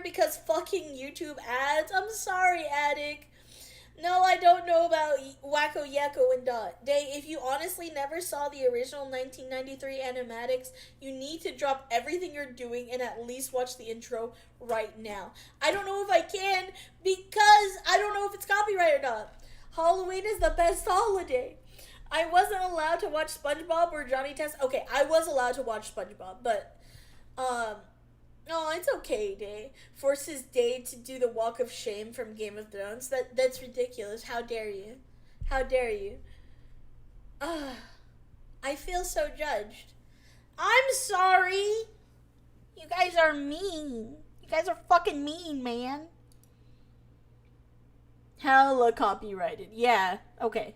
because fucking YouTube ads. I'm sorry, Attic. No, I don't know about Wacko Yakko and Dot. Day, if you honestly never saw the original 1993 animatics, you need to drop everything you're doing and at least watch the intro right now. I don't know if I can because I don't know if it's copyright or not. Halloween is the best holiday. I wasn't allowed to watch SpongeBob or Johnny Test. Okay, I was allowed to watch SpongeBob, but no, it's okay, Day. Forces Day to do the walk of shame from Game of Thrones. That's ridiculous. How dare you? How dare you? I feel so judged. I'm sorry. You guys are mean. You guys are fucking mean, man. Hella copyrighted. Yeah, okay.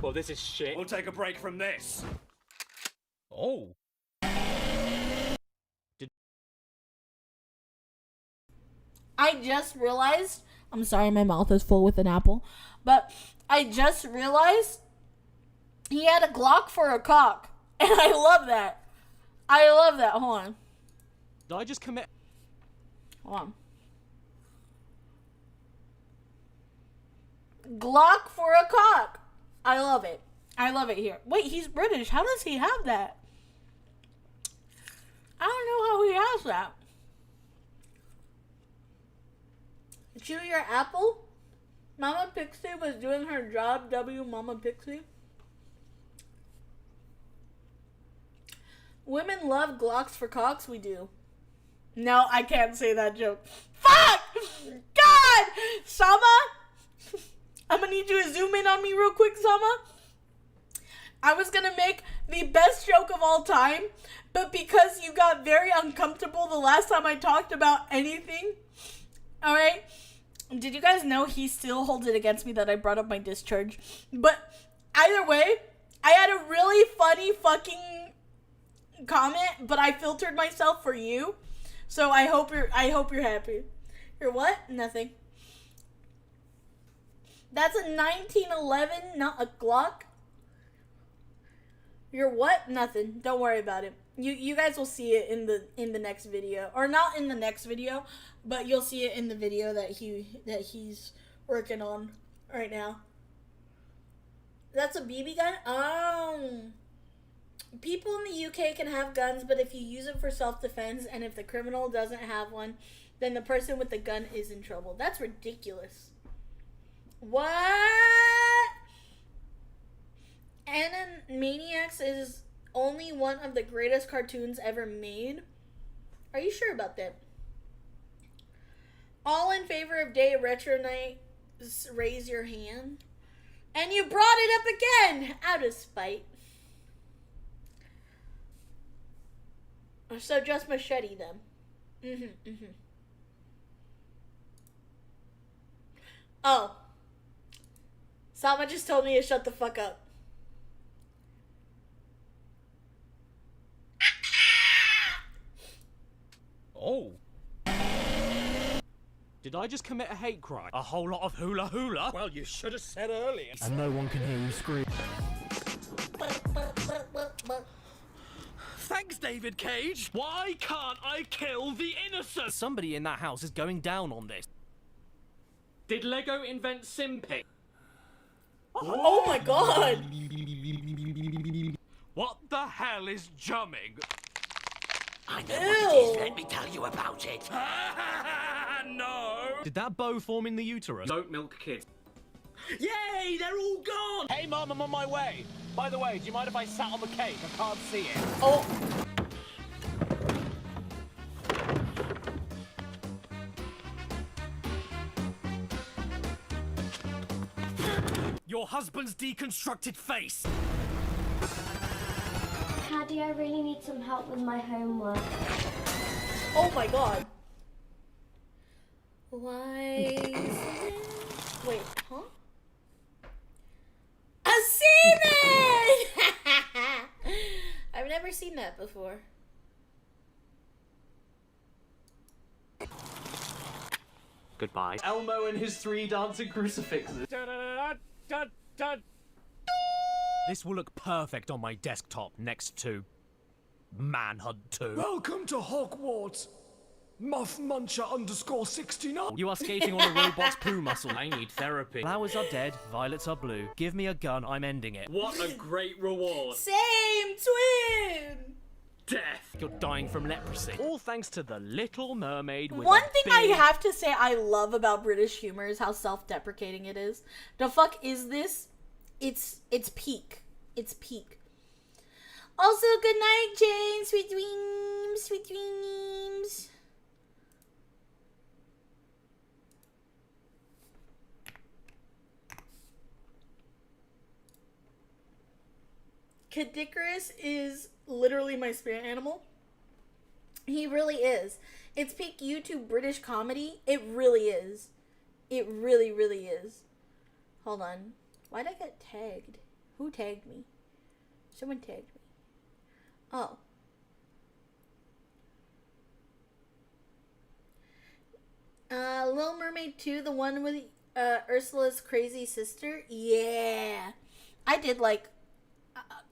Well, this is shit. We'll take a break from this. Oh. I just realized, I'm sorry, my mouth is full with an apple, but I just realized he had a Glock for a cock, and I love that. I love that. Hold on. Did I just commit? Hold on. Glock for a cock. I love it. I love it here. Wait, he's British. How does he have that? I don't know how he has that. Chew your apple? Mama Pixie was doing her job. W Mama Pixie. Women love Glocks for cocks. We do. No, I can't say that joke. Fuck! God! Sama? I'm gonna need you to zoom in on me real quick, Sama. I was gonna make the best joke of all time, but because you got very uncomfortable the last time I talked about anything, alright? Did you guys know he still holds it against me that I brought up my discharge? But either way, I had a really funny fucking comment, but I filtered myself for you. So I hope you're happy. You're what? Nothing. That's a 1911, not a Glock. You're what? Nothing. Don't worry about it. You guys will see it in the next video, or not in the next video, but you'll see it in the video that he's working on right now. That's a BB gun? Oh. People in the UK can have guns, but if you use them for self-defense and if the criminal doesn't have one, then the person with the gun is in trouble. That's ridiculous. What? Animaniacs is only one of the greatest cartoons ever made. Are you sure about that? All in favor of Day Retro Night, raise your hand. And you brought it up again, out of spite. So just machete them. Oh. Sama just told me to shut the fuck up. Oh. Did I just commit a hate crime? A whole lot of hula hula? Well, you should have said earlier. And no one can hear you scream. Thanks, David Cage. Why can't I kill the innocent? Somebody in that house is going down on this. Did Lego invent simping? Oh my god! What the hell is jumming? I know what it is. Let me tell you about it. No! Did that bow form in the uterus? Don't milk kids. Yay! They're all gone! Hey, Mum, I'm on my way. By the way, do you mind if I sat on the cake? I can't see it. Oh. Your husband's deconstructed face! Caddy, I really need some help with my homework. Oh my god. Why is it? Wait, huh? A semen! I've never seen that before. Goodbye. Elmo and his 3 dancing crucifixes. This will look perfect on my desktop next to Manhunt 2. Welcome to Hogwarts. Muff Muncher _69. You are skating on a robot's poo muscle. I need therapy. Flowers are dead, violets are blue. Give me a gun, I'm ending it. What a great reward. Same twin. Death. You're dying from leprosy. All thanks to the Little Mermaid with One a thing big... I have to say I love about British humor is how self-deprecating it is. The fuck is this? It's peak. It's peak. Also, good night, Jane. Sweet dreams. Sweet dreams. Caddicarus is literally my spirit animal. He really is. It's peak YouTube British comedy. It really is. It really, really is. Hold on. Why'd I get tagged? Who tagged me? Someone tagged me. Oh. Little Mermaid 2, the one with Ursula's crazy sister? Yeah. I did like...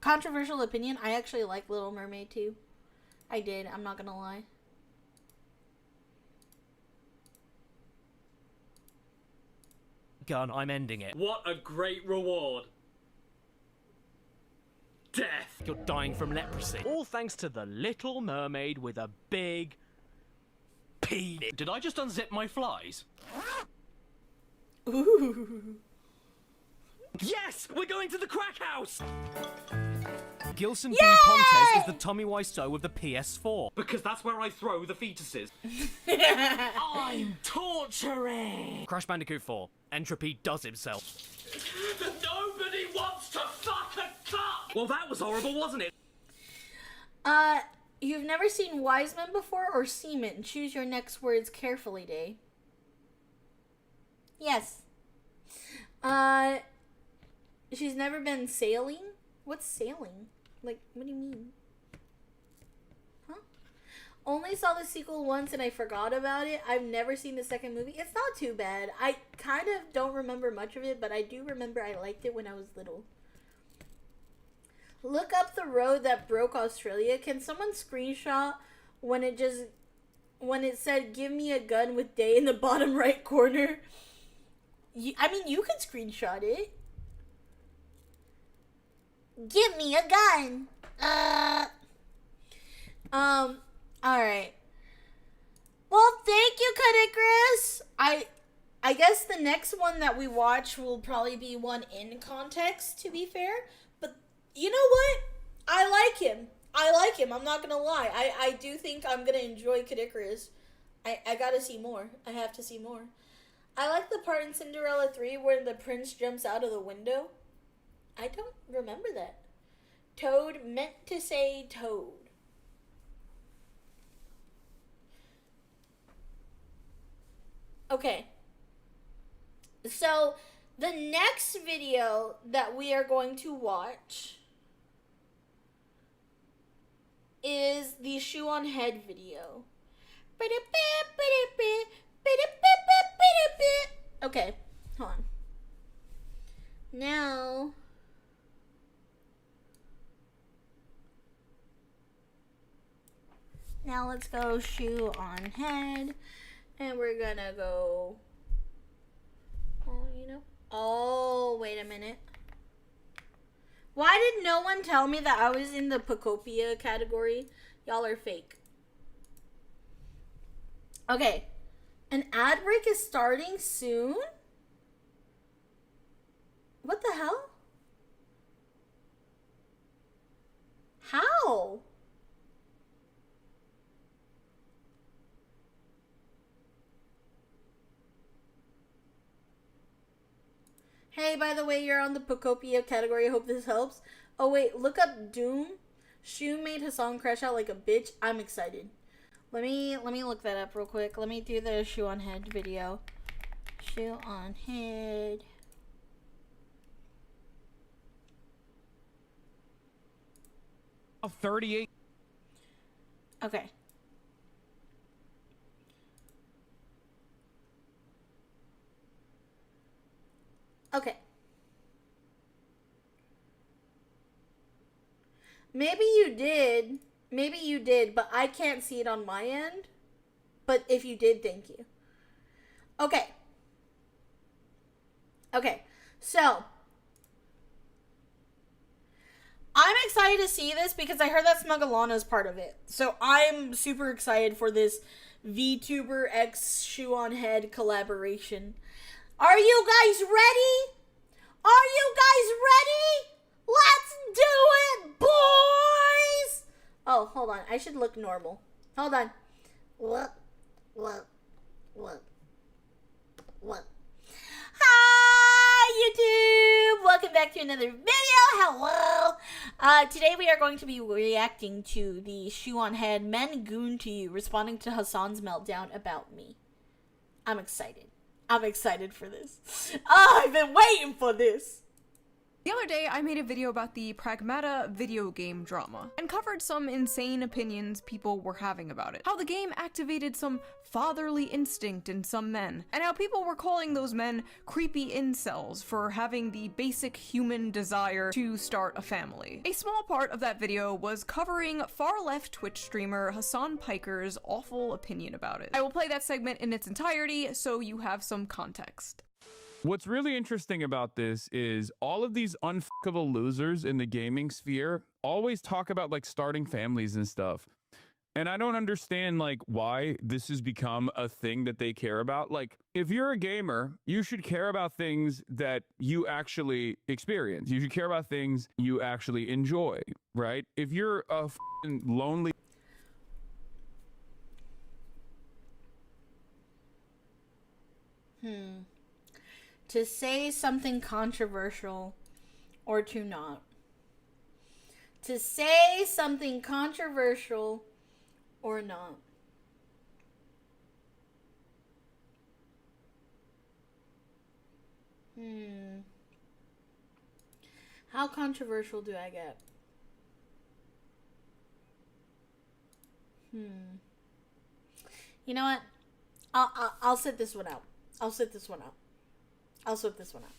controversial opinion, I actually like Little Mermaid 2. I did, I'm not gonna lie. Gun, I'm ending it. What a great reward. Death. You're dying from leprosy. All thanks to the Little Mermaid with a big... penis. Did I just unzip my flies? Ooh. Yes! We're going to the crack house! Gilson B. Yay! Pontes is the Tommy Wiseau of the PS4. Because that's where I throw the fetuses. I'm torturing. Crash Bandicoot 4. Entropy does himself. Nobody wants to fuck a cup. Well, that was horrible, wasn't it? You've never seen Wise Men before or Seaman? Choose your next words carefully, Day. Yes. She's never been sailing? What's sailing? Like, what do you mean? Huh? Only saw the sequel once and I forgot about it. I've never seen the second movie. It's not too bad. I kind of don't remember much of it, but I do remember I liked it when I was little. Look up the road that broke Australia. Can someone screenshot when it said, give me a gun with Day in the bottom right corner? I mean, you could screenshot it. Give me a gun. Alright. Well, thank you, Caddicarus. I guess the next one that we watch will probably be one in context, to be fair. But you know what? I like him. I'm not gonna lie. I do think I'm gonna enjoy Caddicarus. I gotta see more. I have to see more. I like the part in Cinderella 3 where the prince jumps out of the window. I don't remember that. Toad meant to say toad. Okay. So, the next video that we are going to watch is the shoe on head video. Okay, hold on. Now, let's go shoe on head, and we're gonna go, oh, wait a minute. Why did no one tell me that I was in the Pacopia category? Y'all are fake. Okay, an ad break is starting soon? What the hell? How? Hey, by the way, you're on the Pacopia category. I hope this helps. Oh, wait, look up Doom. Shu made Hassan crash out like a bitch. I'm excited. Let me look that up real quick. Let me do the shoe on head video. Shoe on head. Of 38. Okay. Okay. Maybe you did. Maybe you did, but I can't see it on my end. But if you did, thank you. Okay. Okay. So, I'm excited to see this because I heard that Smugalana is part of it. So, I'm super excited for this VTuber X Shoe on Head collaboration. Are you guys ready? Are you guys ready? Let's do it, boys! Oh, hold on. I should look normal. Hold on. What? Hi, YouTube! Welcome back to another video. Hello! Today we are going to be reacting to the Shoe on Head Men Goon to You responding to Hassan's meltdown about me. I'm excited. I'm excited for this. Oh, I've been waiting for this. The other day, I made a video about the Pragmata video game drama, and covered some insane opinions people were having about it. How the game activated some fatherly instinct in some men, and how people were calling those men creepy incels for having the basic human desire to start a family. A small part of that video was covering far-left Twitch streamer Hassan Piker's awful opinion about it. I will play that segment in its entirety so you have some context. What's really interesting about this is all of these unfuckable losers in the gaming sphere always talk about like starting families and stuff. And I don't understand like why this has become a thing that they care about. Like if you're a gamer, you should care about things that you actually experience. You should care about things you actually enjoy, right? If you're a fucking lonely To say something controversial or to not. To say something controversial or not. How controversial do I get? You know what? I'll sit this one out. I'll sit this one out. I'll sort this one out.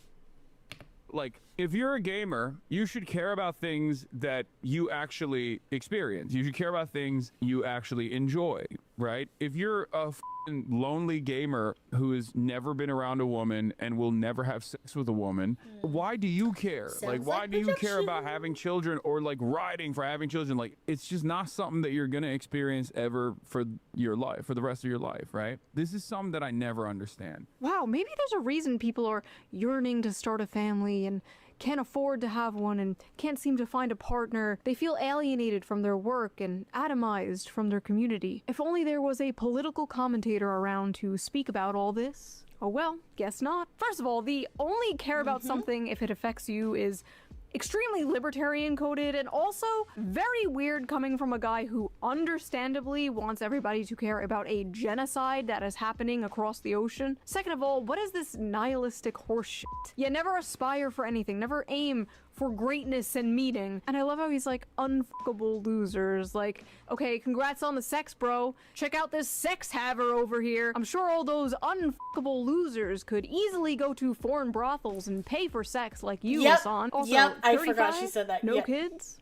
Like, if you're a gamer, you should care about things that you actually experience. You should care about things you actually enjoy, right? If you're a lonely gamer who has never been around a woman and will never have sex with a woman, why do you care? Like, why do you care about having children or like riding for having children? Like, it's just not something that you're gonna experience ever for your life, for the rest of your life, right? This is something that I never understand. Wow, maybe there's a reason people are yearning to start a family and can't afford to have one and can't seem to find a partner. They feel alienated from their work and atomized from their community. If only there was a political commentator around to speak about all this. Oh well, guess not. First of all, the only care about something if it affects you is extremely libertarian coded and also very weird coming from a guy who understandably wants everybody to care about a genocide that is happening across the ocean. Second of all, what is this nihilistic horseshit? You never aspire for anything, never aim for greatness and meaning. And I love how he's like, unfuckable losers. Like, okay, congrats on the sex, bro. Check out this sex haver over here. I'm sure all those unfuckable losers could easily go to foreign brothels and pay for sex like you, Hassan. Also, I forgot she said that. No kids?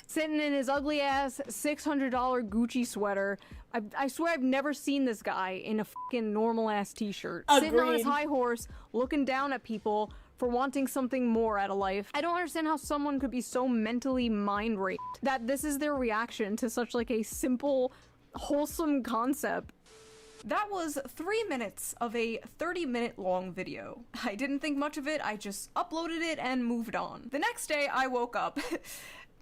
Sitting in his ugly ass $600 Gucci sweater. I swear I've never seen this guy in a fucking normal ass t-shirt. Sitting on his high horse, looking down at people for wanting something more out of life. I don't understand how someone could be so mentally mind raped that this is their reaction to such like a simple, wholesome concept. That was 3 minutes of a 30-minute long video. I didn't think much of it, I just uploaded it and moved on. The next day I woke up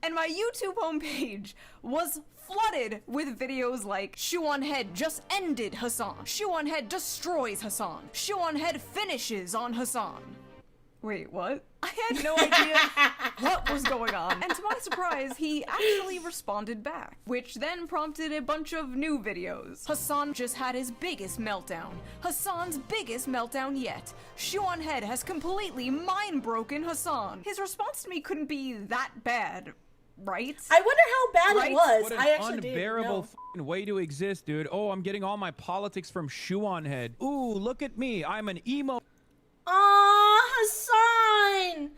and my YouTube homepage was flooded with videos like Shoe on Head just ended Hassan, Shoe on Head destroys Hassan, Shoe on Head finishes on Hassan. Wait, what? I had no idea what was going on. And to my surprise, he actually responded back, which then prompted a bunch of new videos. Hassan just had his biggest meltdown. Hassan's biggest meltdown yet. Shoe on Head has completely mind-broken Hassan. His response to me couldn't be that bad, right? I wonder how bad it was. What an I actually unbearable f***ing way to exist, dude. Oh, I'm getting all my politics from Shoe on Head. Ooh, look at me. I'm an emo. Aw, Hassan!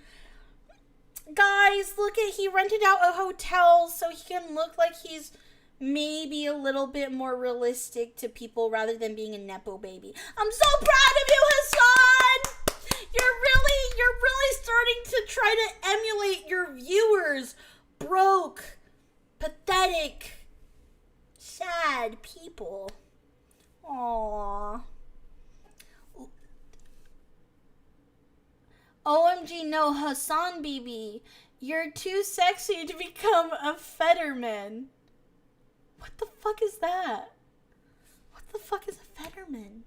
Guys, look at, he rented out a hotel so he can look like he's maybe a little bit more realistic to people rather than being a Nepo baby. I'm so proud of you, Hassan! You're really starting to try to emulate your viewers. Broke, pathetic, sad people. Aww. OMG, no, Hassan BB. You're too sexy to become a Fetterman. What the fuck is that? What the fuck is a Fetterman?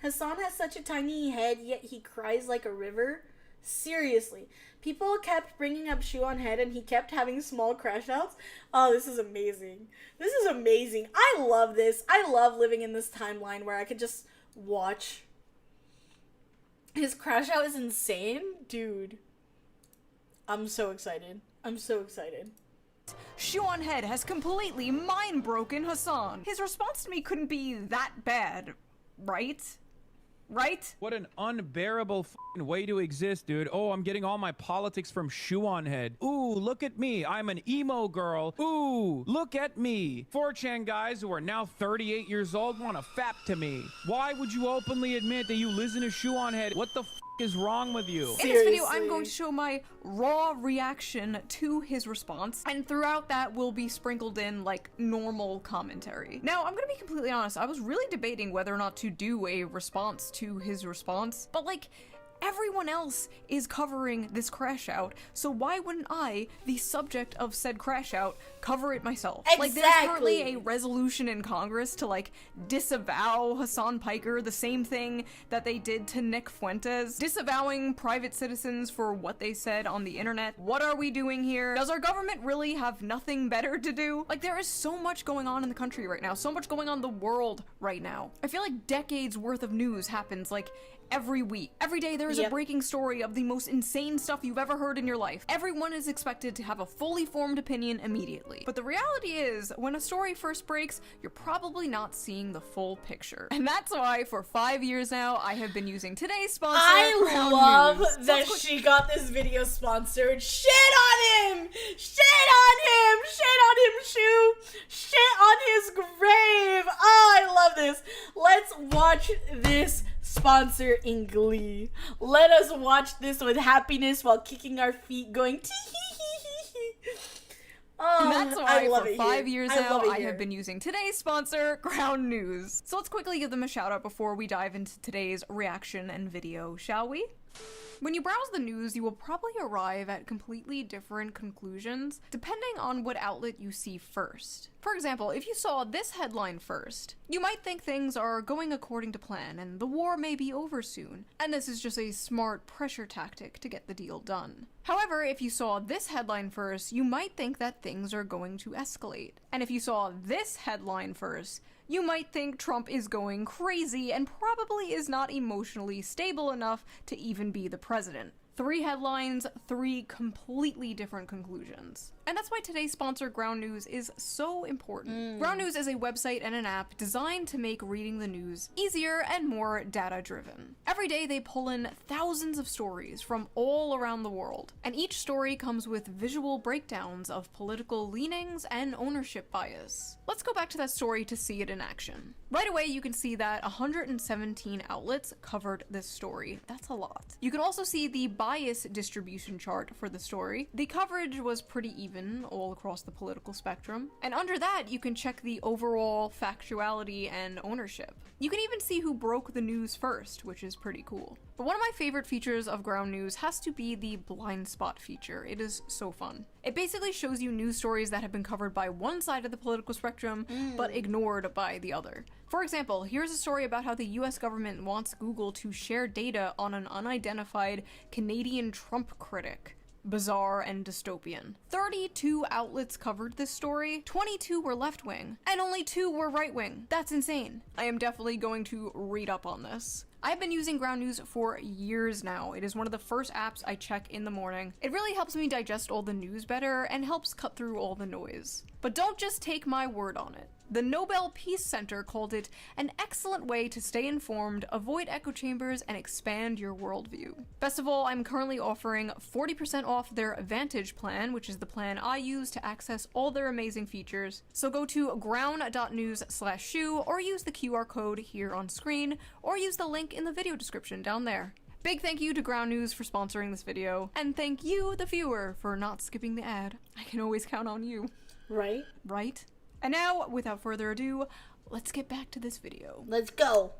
Hassan has such a tiny head, yet he cries like a river. Seriously. People kept bringing up Shoe on Head and he kept having small crash outs. Oh, this is amazing. This is amazing. I love this. I love living in this timeline where I could just watch. His crash out is insane. Dude. I'm so excited. I'm so excited. Shoe on Head has completely mind-broken Hassan. His response to me couldn't be that bad, right? Right? What an unbearable f***ing way to exist, dude. Oh, I'm getting all my politics from Shoe on Head. Ooh, look at me. I'm an emo girl. Ooh, look at me. 4chan guys who are now 38 years old want to fap to me. Why would you openly admit that you listen to Shoe on Head? What the f*** is wrong with you? In this video, I'm going to show my raw reaction to his response, and throughout that will be sprinkled in, like, normal commentary. Now, I'm gonna be completely honest, I was really debating whether or not to do a response to his response, but, like, everyone else is covering this crash out, so why wouldn't I, the subject of said crash out, cover it myself? Exactly. Like, there's currently a resolution in Congress to, like, disavow Hassan Piker, the same thing that they did to Nick Fuentes, disavowing private citizens for what they said on the internet. What are we doing here? Does our government really have nothing better to do? Like, there is so much going on in the country right now, so much going on in the world right now. I feel like decades worth of news happens, like, every week. Every day there is a breaking story of the most insane stuff you've ever heard in your life. Everyone is expected to have a fully formed opinion immediately. But the reality is, when a story first breaks, you're probably not seeing the full picture. And that's why, for 5 years now, I have been using today's sponsor, I love that she got this video sponsored. Shit on him! Shit on him! Shit on him, Shoe! Shit on his grave! Oh, I love this. Let's watch this sponsor in glee. Let us watch this with happiness while kicking our feet, going tee-hee-hee-hee-hee. Oh, and that's why I love for it 5 here. years I now, love it I here. have been using today's sponsor, Ground News. So let's quickly give them a shout out before we dive into today's reaction and video, shall we? When you browse the news, you will probably arrive at completely different conclusions, depending on what outlet you see first. For example, if you saw this headline first, you might think things are going according to plan and the war may be over soon, and this is just a smart pressure tactic to get the deal done. However, if you saw this headline first, you might think that things are going to escalate. And if you saw this headline first, you might think Trump is going crazy and probably is not emotionally stable enough to even be the president. 3 headlines, 3 completely different conclusions. And that's why today's sponsor, Ground News, is so important. Ground News is a website and an app designed to make reading the news easier and more data-driven. Every day they pull in thousands of stories from all around the world, and each story comes with visual breakdowns of political leanings and ownership bias. Let's go back to that story to see it in action. Right away, you can see that 117 outlets covered this story. That's a lot. You can also see the bias distribution chart for the story. The coverage was pretty even all across the political spectrum. And under that, you can check the overall factuality and ownership. You can even see who broke the news first, which is pretty cool. But one of my favorite features of Ground News has to be the blind spot feature. It is so fun. It basically shows you news stories that have been covered by one side of the political spectrum, but ignored by the other. For example, here's a story about how the US government wants Google to share data on an unidentified Canadian Trump critic. Bizarre and dystopian. 32 outlets covered this story, 22 were left-wing, and only 2 were right-wing. That's insane. I am definitely going to read up on this. I've been using Ground News for years now. It is one of the first apps I check in the morning. It really helps me digest all the news better and helps cut through all the noise. But don't just take my word on it. The Nobel Peace Center called it an excellent way to stay informed, avoid echo chambers, and expand your worldview. Best of all, I'm currently offering 40% off their Vantage plan, which is the plan I use to access all their amazing features. So go to ground.news/shoe or use the QR code here on screen, or use the link in the video description down there. Big thank you to Ground News for sponsoring this video, and thank you, the viewer, for not skipping the ad. I can always count on you. Right? Right? And now, without further ado, let's get back to this video. Let's go.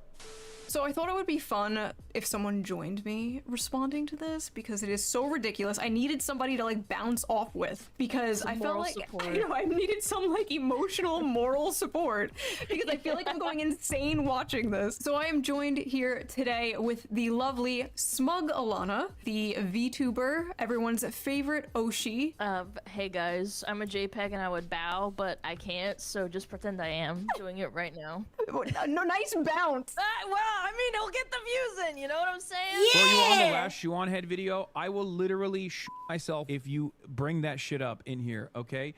So I thought it would be fun if someone joined me responding to this, because it is so ridiculous. I needed somebody to like bounce off with, because I felt like I needed some like emotional moral support, because I feel like I'm going insane watching this. So I am joined here today with the lovely Smug Alana, the VTuber, everyone's favorite Oshi. Hey guys, I'm a JPEG and I would bow, but I can't, so just pretend I am doing it right now. No, nice bounce. Well, I mean, it'll get the views in, you know what I'm saying? Yeah! For you on the last Shoe on Head video, I will literally myself if you bring that shit up in here, okay?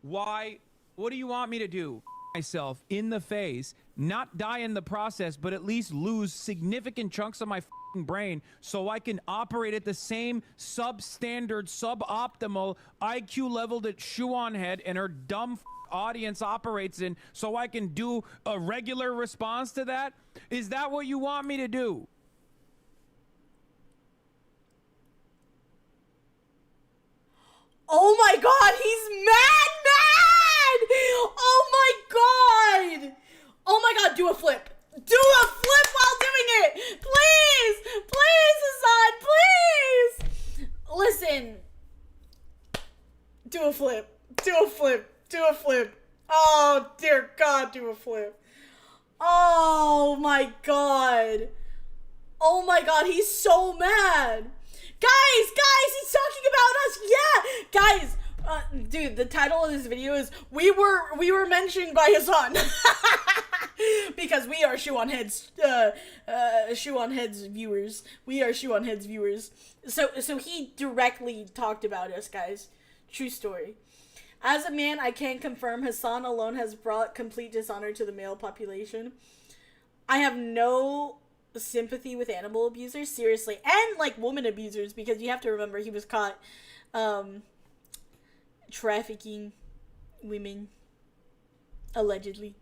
Why? What do you want me to do? Myself in the face, not die in the process, but at least lose significant chunks of my brain so I can operate at the same substandard, suboptimal IQ level that Shoe on Head and her dumb audience operates in, so I can do a regular response to that? Is that what you want me to do? Oh my god, he's mad! Oh my god! Oh my god, do a flip. Do a flip while doing it! Please! Please, Hassan, please! Listen. Do a flip. Do a flip. Do a flip. Oh, dear God, do a flip. Oh, my God. Oh, my God, he's so mad. Guys, he's talking about us. Yeah. Guys, dude, the title of this video is We were mentioned by Hassan. Because we are Shoe on Head's viewers. We are Shoe on Head's viewers. So he directly talked about us, guys. True story. As a man, I can confirm Hassan alone has brought complete dishonor to the male population. I have no sympathy with animal abusers, seriously, and like woman abusers, because you have to remember he was caught trafficking women, allegedly.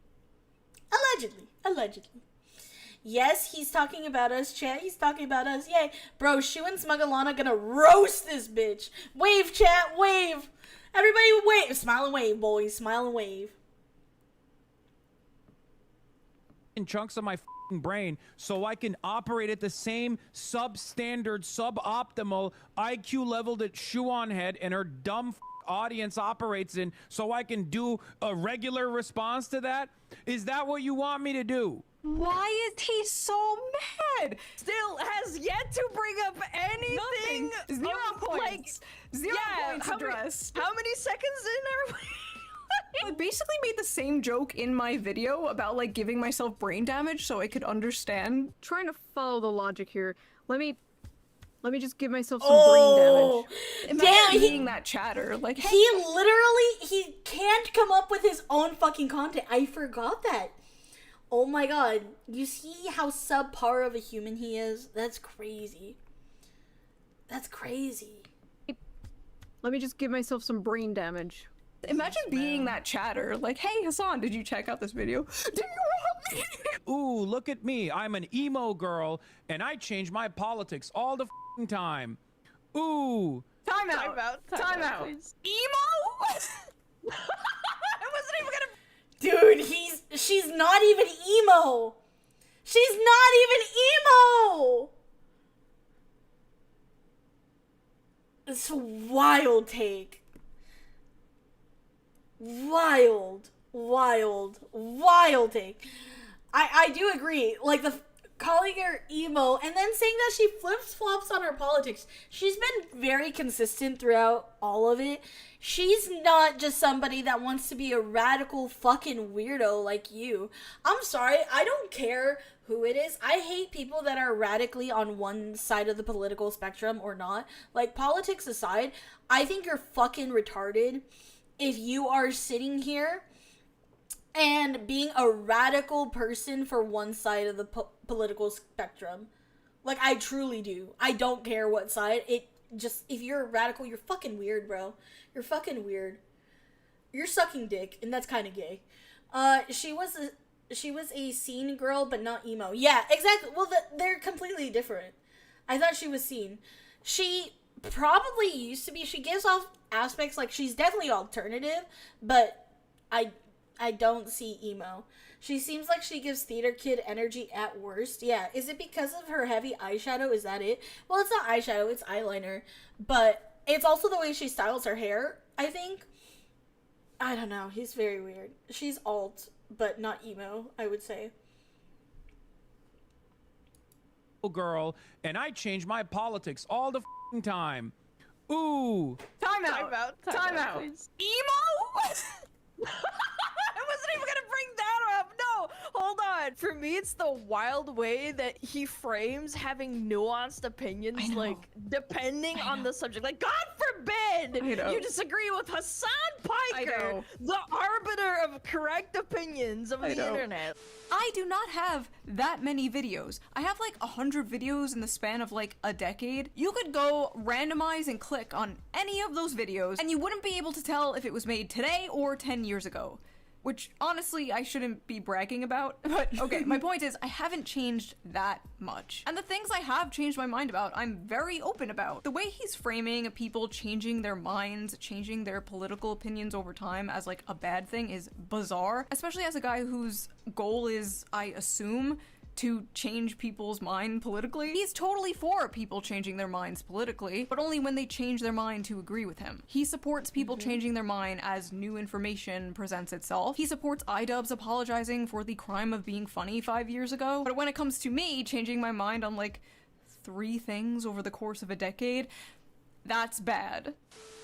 Yes, he's talking about us, chat. He's talking about us. Yay, bro. Shu and Smug Alana gonna roast this bitch. Wave, chat, wave. Everybody wave. Smile and wave, boys. Smile and wave. In chunks of my brain so I can operate at the same substandard, suboptimal IQ level that Shoe on Head and her dumb audience operates in, so I can do a regular response to that? Is that what you want me to do? Why is he so mad? Still has yet to bring up anything. Nothing. 0 points. Like, 0 points addressed. How many seconds in are we? I basically made the same joke in my video about like giving myself brain damage so I could understand. Trying to follow the logic here. Let me just give myself some brain damage. Imagine being that chatter. Like, hey. He can't come up with his own fucking content. I forgot that. Oh my god. You see how subpar of a human he is? That's crazy. That's crazy. Let me just give myself some brain damage. Imagine being that chatter. Like, hey, Hassan, did you check out this video? Do you want me? Ooh, look at me. I'm an emo girl, and I change my politics all the time. Ooh. Time out. Emo? I wasn't even gonna... Dude, she's not even emo. She's not even emo. It's a wild take. Wild take. I do agree. Like calling her emo, and then saying that she flips-flops on her politics. She's been very consistent throughout all of it. She's not just somebody that wants to be a radical fucking weirdo like you. I'm sorry, I don't care who it is. I hate people that are radically on one side of the political spectrum or not. Like, politics aside, I think you're fucking retarded if you are sitting here and being a radical person for one side of the political spectrum. Like, I truly do. I don't care what side. If you're a radical, you're fucking weird, bro. You're fucking weird. You're sucking dick, and that's kind of gay. She was a scene girl, but not emo. Yeah, exactly. Well, they're completely different. I thought she was scene. She probably used to be. She gives off aspects like she's definitely alternative, but I don't see emo. She seems like she gives theater kid energy at worst. Yeah, is it because of her heavy eyeshadow? Is that it? Well, it's not eyeshadow, it's eyeliner. But it's also the way she styles her hair, I think. I don't know, he's very weird. She's alt, but not emo, I would say. Girl, and I change my politics all the time. Ooh. Time out. Please. Emo? I wasn't even gonna bring that up. No, hold on. For me, it's the wild way that he frames having nuanced opinions, like depending on the subject. Like, God forbid you disagree with Hassan Piker, the arbiter of correct opinions of the internet. I do not have that many videos. I have like 100 videos in the span of like a decade. You could go randomize and click on any of those videos, and you wouldn't be able to tell if it was made today or 10 years ago. Which, honestly, I shouldn't be bragging about. But, okay, my point is, I haven't changed that much. And the things I have changed my mind about, I'm very open about. The way he's framing people changing their minds, changing their political opinions over time as, like, a bad thing is bizarre. Especially as a guy whose goal is, I assume, to change people's mind politically. He's totally for people changing their minds politically, but only when they change their mind to agree with him. He supports people changing their mind as new information presents itself. He supports iDubbbz apologizing for the crime of being funny 5 years ago. But when it comes to me changing my mind on like 3 things over the course of a decade, that's bad.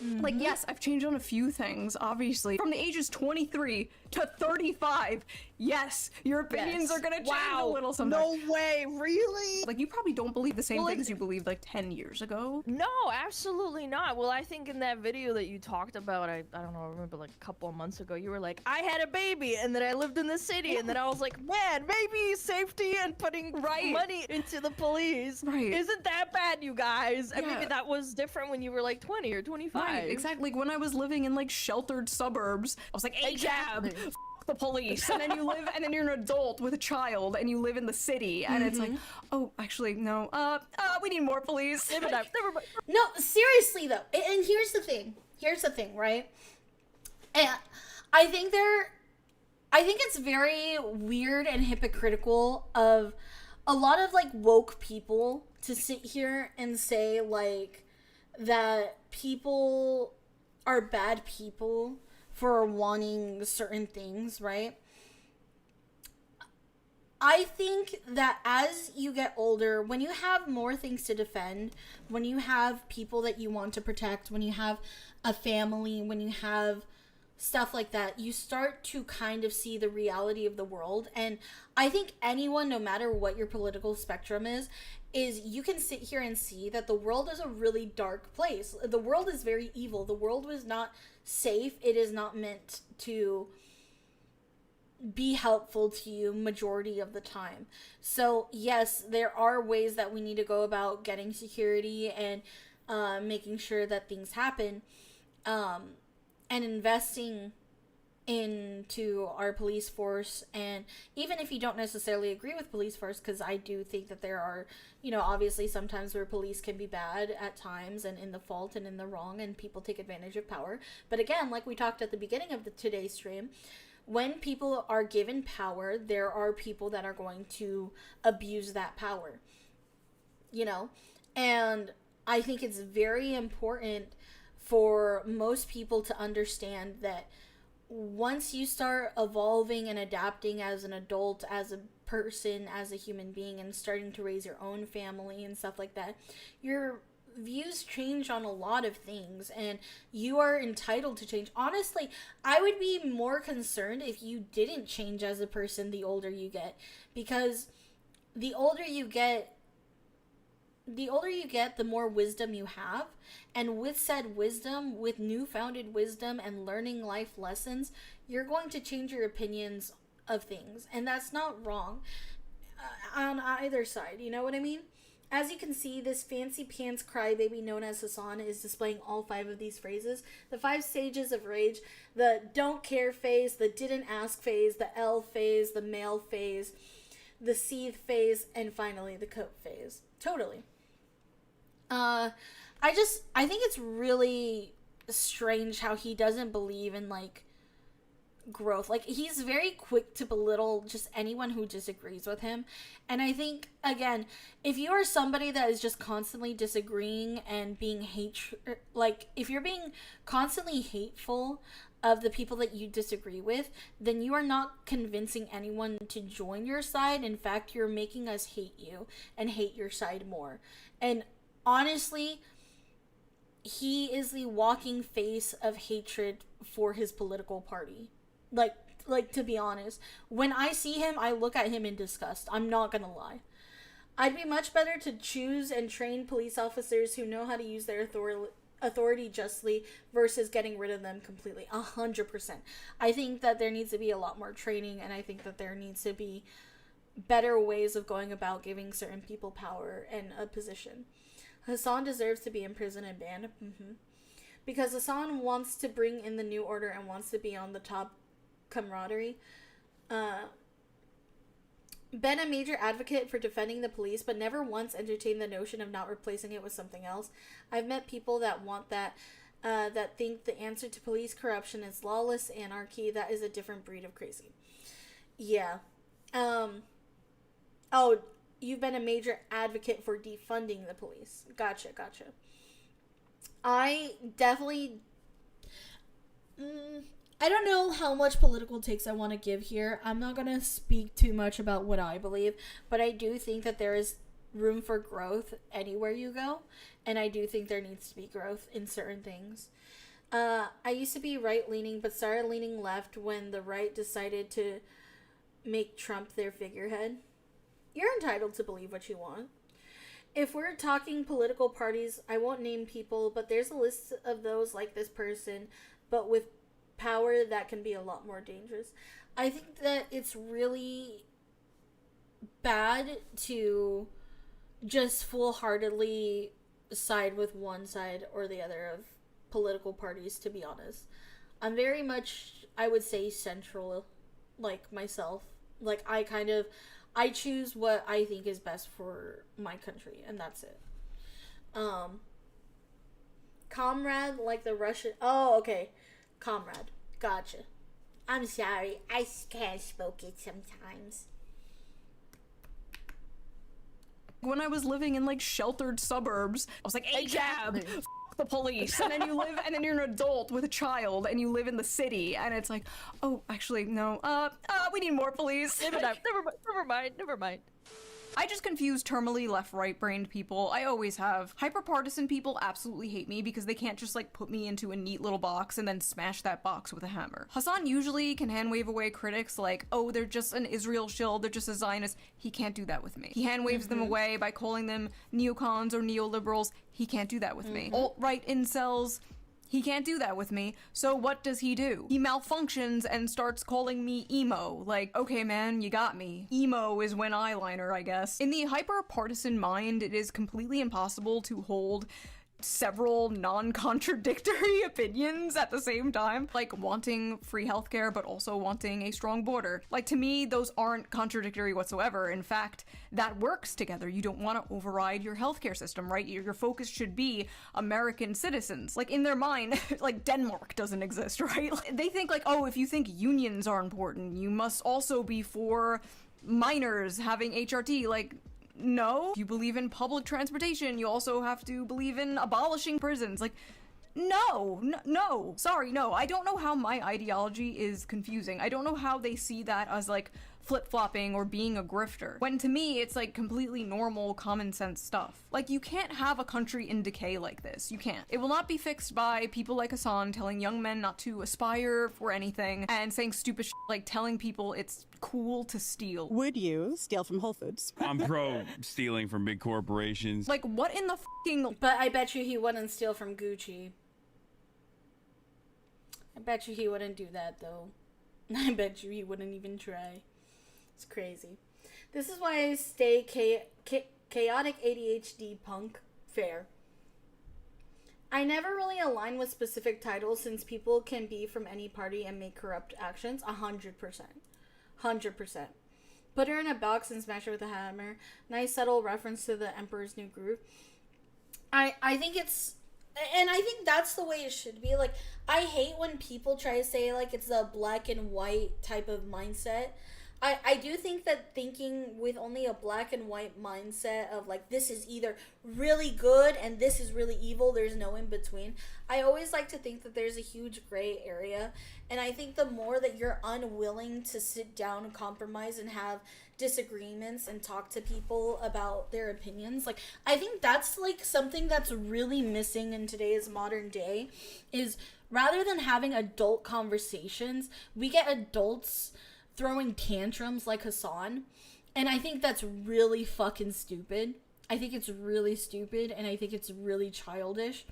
Like, yes, I've changed on a few things, obviously. From the ages 23 to 35, yes, your opinions are gonna change a little sometimes. No way, really? Like, you probably don't believe the same things you believed like 10 years ago. No, absolutely not. Well, I think in that video that you talked about, I don't know, I remember like a couple of months ago, you were like, I had a baby, and then I lived in the city, and then I was like, man, maybe safety and putting money into the police isn't that bad, you guys. And maybe that was different when you were like 20 or 25. Right, exactly. Like, when I was living in like sheltered suburbs, I was like, ACAB, f the police. And then you live, and then you're an adult with a child, and you live in the city, and it's like, oh, actually, no, we need more police. No, seriously though, and here's the thing, right? And I think it's very weird and hypocritical of a lot of like woke people to sit here and say like that people are bad people for wanting certain things, right? I think that as you get older, when you have more things to defend, when you have people that you want to protect, when you have a family, when you have stuff like that, you start to kind of see the reality of the world. And I think anyone, no matter what your political spectrum is you can sit here and see that the world is a really dark place. The world is very evil. The world was not safe. It is not meant to be helpful to you majority of the time. So yes, there are ways that we need to go about getting security and making sure that things happen, and investing into our police force. And even if you don't necessarily agree with police force, because I do think that there are, obviously sometimes where police can be bad at times and in the fault and in the wrong, and people take advantage of power. But again, like we talked at the beginning of today's stream, when people are given power, there are people that are going to abuse that power, and I think it's very important for most people to understand that once you start evolving and adapting as an adult, as a person, as a human being, and starting to raise your own family and stuff like that, your views change on a lot of things, and you are entitled to change. Honestly, I would be more concerned if you didn't change as a person the older you get, because the older you get, the more wisdom you have, and with said wisdom, with newfounded wisdom and learning life lessons, you're going to change your opinions of things, and that's not wrong on either side, you know what I mean? As you can see, this fancy pants crybaby known as Hassan is displaying all 5 of these phrases. The 5 stages of rage: the don't care phase, the didn't ask phase, the L phase, the male phase, the seethe phase, and finally the coat phase. Totally. I think it's really strange how he doesn't believe in, like, growth. Like, he's very quick to belittle just anyone who disagrees with him. And I think, again, if you are somebody that is just constantly disagreeing and being if you're being constantly hateful of the people that you disagree with, then you are not convincing anyone to join your side. In fact, you're making us hate you and hate your side more. And honestly, he is the walking face of hatred for his political party. Like, to be honest, when I see him, I look at him in disgust. I'm not gonna lie. I'd be much better to choose and train police officers who know how to use their authority justly versus getting rid of them completely. 100%. I think that there needs to be a lot more training, and I think that there needs to be better ways of going about giving certain people power and a position. Hassan deserves to be in prison and banned. Because Hassan wants to bring in the new order and wants to be on the top camaraderie. Been a major advocate for defending the police, but never once entertained the notion of not replacing it with something else. I've met people that want that, that think the answer to police corruption is lawless anarchy. That is a different breed of crazy. Yeah. Oh, you've been a major advocate for defunding the police. Gotcha. I definitely... I don't know how much political takes I want to give here. I'm not going to speak too much about what I believe, but I do think that there is room for growth anywhere you go, and I do think there needs to be growth in certain things. I used to be right-leaning, but started leaning left when the right decided to make Trump their figurehead. You're entitled to believe what you want. If we're talking political parties, I won't name people, but there's a list of those like this person, but with power that can be a lot more dangerous. I think that it's really bad to just full-heartedly side with one side or the other of political parties, to be honest. I'm very much, I would say, central, like myself. Like, I choose what I think is best for my country, and that's it. Comrade, like the Russian... Oh, okay. Comrade. Gotcha. I'm sorry. I can't spoke it sometimes. When I was living in, like, sheltered suburbs, I was like, hey, jab! F the police. And then you're an adult with a child, and you live in the city, and it's like, oh, actually, no. We need more police. Never mind. I just confuse terminally left-right brained people. I always have. Hyper-partisan people absolutely hate me because they can't just, like, put me into a neat little box and then smash that box with a hammer. Hassan usually can hand-wave away critics like, oh, they're just an Israel shill, they're just a Zionist. He can't do that with me. He hand-waves them away by calling them neocons or neoliberals. He can't do that with me. Alt-right incels. He can't do that with me, so what does he do? He malfunctions and starts calling me emo. Like, okay man, you got me. Emo is when eyeliner, I guess. In the hyper-partisan mind, it is completely impossible to hold several non-contradictory opinions at the same time. Like wanting free healthcare, but also wanting a strong border. Like, to me, those aren't contradictory whatsoever. In fact, that works together. You don't want to override your healthcare system, right? Your focus should be American citizens. Like, in their mind, like, Denmark doesn't exist, right? They think, like, oh, if you think unions are important, you must also be for minors having HRT. Like, no. If you believe in public transportation, you also have to believe in abolishing prisons. Like, No. Sorry, no. I don't know how my ideology is confusing. I don't know how they see that as, like, flip-flopping or being a grifter. When to me, it's, like, completely normal, common sense stuff. Like, you can't have a country in decay like this. You can't. It will not be fixed by people like Hassan telling young men not to aspire for anything and saying stupid shit like telling people it's cool to steal. Would you steal from Whole Foods? I'm pro stealing from big corporations. Like, what in the fucking... But I bet you he wouldn't steal from Gucci. I bet you he wouldn't do that, though. I bet you he wouldn't even try. It's crazy. This is why I stay chaotic ADHD punk fair. I never really align with specific titles since people can be from any party and make corrupt actions. 100%. 100%. Put her in a box and smash her with a hammer. Nice subtle reference to the Emperor's New Groove. I think it's... And I think that's the way it should be. Like, I hate when people try to say, like, it's a black and white type of mindset. I do think that thinking with only a black and white mindset of, like, this is either really good and this is really evil, there's no in between. I always like to think that there's a huge gray area. And I think the more that you're unwilling to sit down and compromise and have disagreements and talk to people about their opinions, like, I think that's, like, something that's really missing in today's modern day is rather than having adult conversations, we get adults throwing tantrums like Hassan, and I think that's really fucking stupid. I think it's really stupid, and I think it's really childish.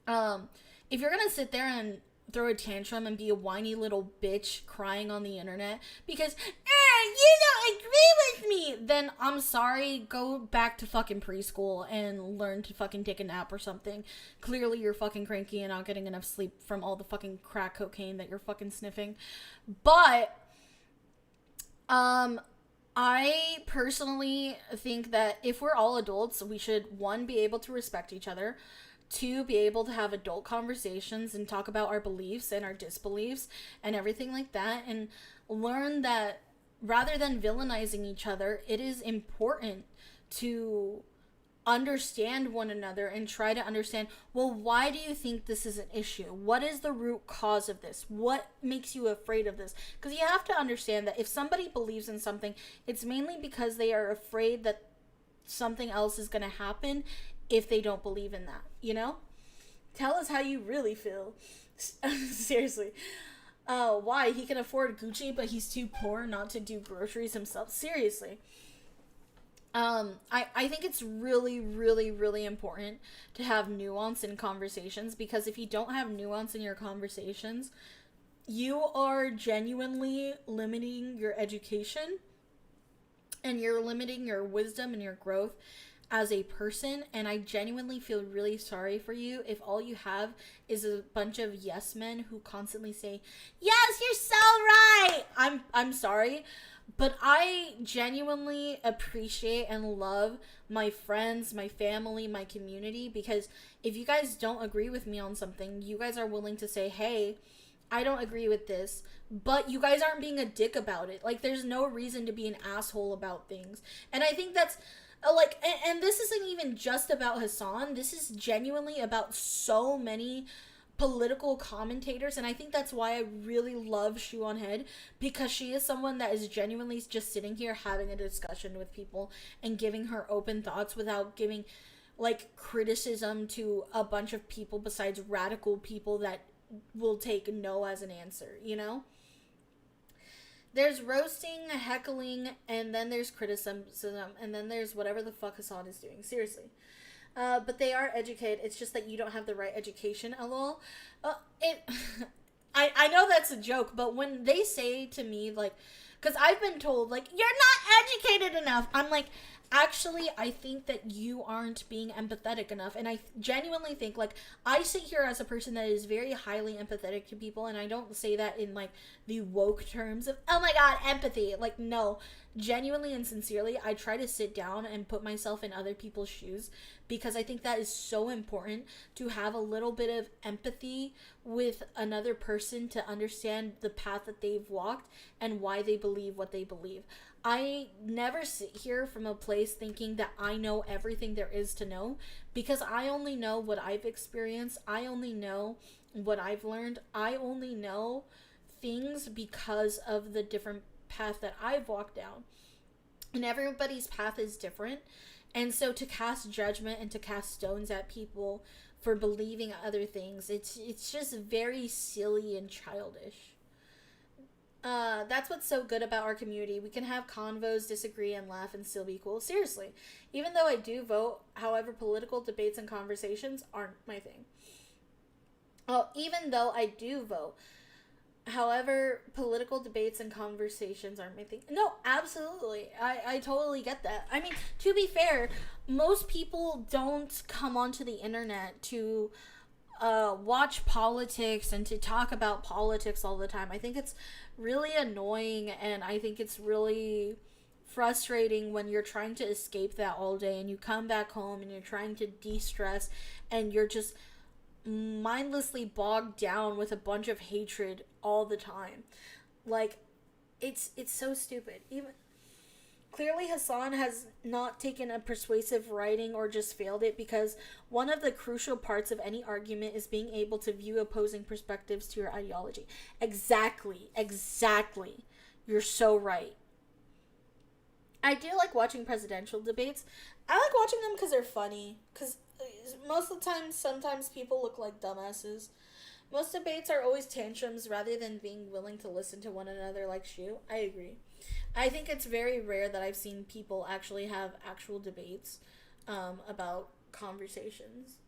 If you're gonna sit there and throw a tantrum and be a whiny little bitch crying on the internet because you don't agree with me, then I'm sorry, go back to fucking preschool and learn to fucking take a nap or something. Clearly you're fucking cranky and not getting enough sleep from all the fucking crack cocaine that you're fucking sniffing. But I personally think that if we're all adults, we should, one, be able to respect each other, two, be able to have adult conversations and talk about our beliefs and our disbeliefs and everything like that, and learn that rather than villainizing each other, it is important to understand one another and try to understand, well, why do you think this is an issue? What is the root cause of this? What makes you afraid of this? Because you have to understand that if somebody believes in something, it's mainly because they are afraid that something else is going to happen if they don't believe in that, you know? Tell us how you really feel. Seriously. Why? He can afford Gucci, but he's too poor not to do groceries himself. Seriously. I think it's really, really, really important to have nuance in conversations, because if you don't have nuance in your conversations, you are genuinely limiting your education and you're limiting your wisdom and your growth as a person. And I genuinely feel really sorry for you if all you have is a bunch of yes men who constantly say, yes, you're so right. I'm sorry, but I genuinely appreciate and love my friends, my family, my community, because if you guys don't agree with me on something, you guys are willing to say, hey, I don't agree with this, but you guys aren't being a dick about it. Like, there's no reason to be an asshole about things. And I think that's like, and this isn't even just about Hassan. This is genuinely about so many political commentators, and I think that's why I really love Shoe on Head, because she is someone that is genuinely just sitting here having a discussion with people and giving her open thoughts without giving, like, criticism to a bunch of people besides radical people that will take no as an answer, you know? There's roasting, heckling, and then there's criticism, and then there's whatever the fuck Hassan is doing. Seriously. But they are educated. It's just that you don't have the right education, lol. I know that's a joke, but when they say to me, like, because I've been told, like, you're not educated enough. I'm like, actually, I think that you aren't being empathetic enough. And I genuinely think, like, I sit here as a person that is very highly empathetic to people, and I don't say that in, like, the woke terms of, oh my god, empathy. Like, no. Genuinely and sincerely, I try to sit down and put myself in other people's shoes, because I think that is so important, to have a little bit of empathy with another person to understand the path that they've walked and why they believe believe what they believe. I never sit here from a place thinking that I know everything there is to know, because I only know what I've experienced. I only know what I've learned. I only know things because of the different path that I've walked down. And everybody's path is different. And so to cast judgment and to cast stones at people for believing other things, it's just very silly and childish. That's what's so good about our community. We can have convos, disagree, and laugh and still be cool. Seriously. Even though I do vote, however, political debates and conversations aren't my thing. Oh, even though I do vote, however, political debates and conversations aren't my thing. No, absolutely. I totally get that. I mean, to be fair, most people don't come onto the internet to watch politics and to talk about politics all the time. I think it's really annoying, and I think it's really frustrating when you're trying to escape that all day and you come back home and you're trying to de-stress and you're just mindlessly bogged down with a bunch of hatred all the time. Like, it's so stupid. Even clearly Hassan has not taken a persuasive writing or just failed it, because one of the crucial parts of any argument is being able to view opposing perspectives to your ideology. Exactly. You're so right. I do like watching presidential debates. I like watching them because they're funny. Because most of the time, sometimes people look like dumbasses. Most debates are always tantrums rather than being willing to listen to one another like Shu. I agree. I think it's very rare that I've seen people actually have actual debates about conversations.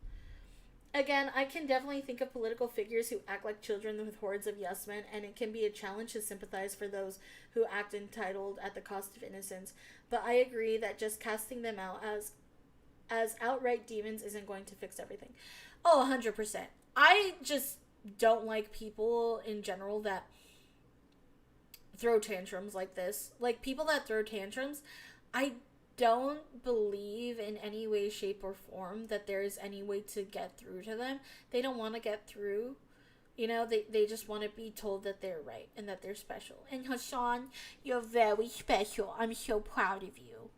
Again, I can definitely think of political figures who act like children with hordes of yes men, and it can be a challenge to sympathize for those who act entitled at the cost of innocence. But I agree that just casting them out as outright demons isn't going to fix everything. Oh, 100%. I just don't like people in general that throw tantrums like this. Like, people that throw tantrums, I don't believe in any way, shape, or form that there is any way to get through to them. They don't want to get through. You know, they just want to be told that they're right and that they're special. And Hassan, you're very special. I'm so proud of you.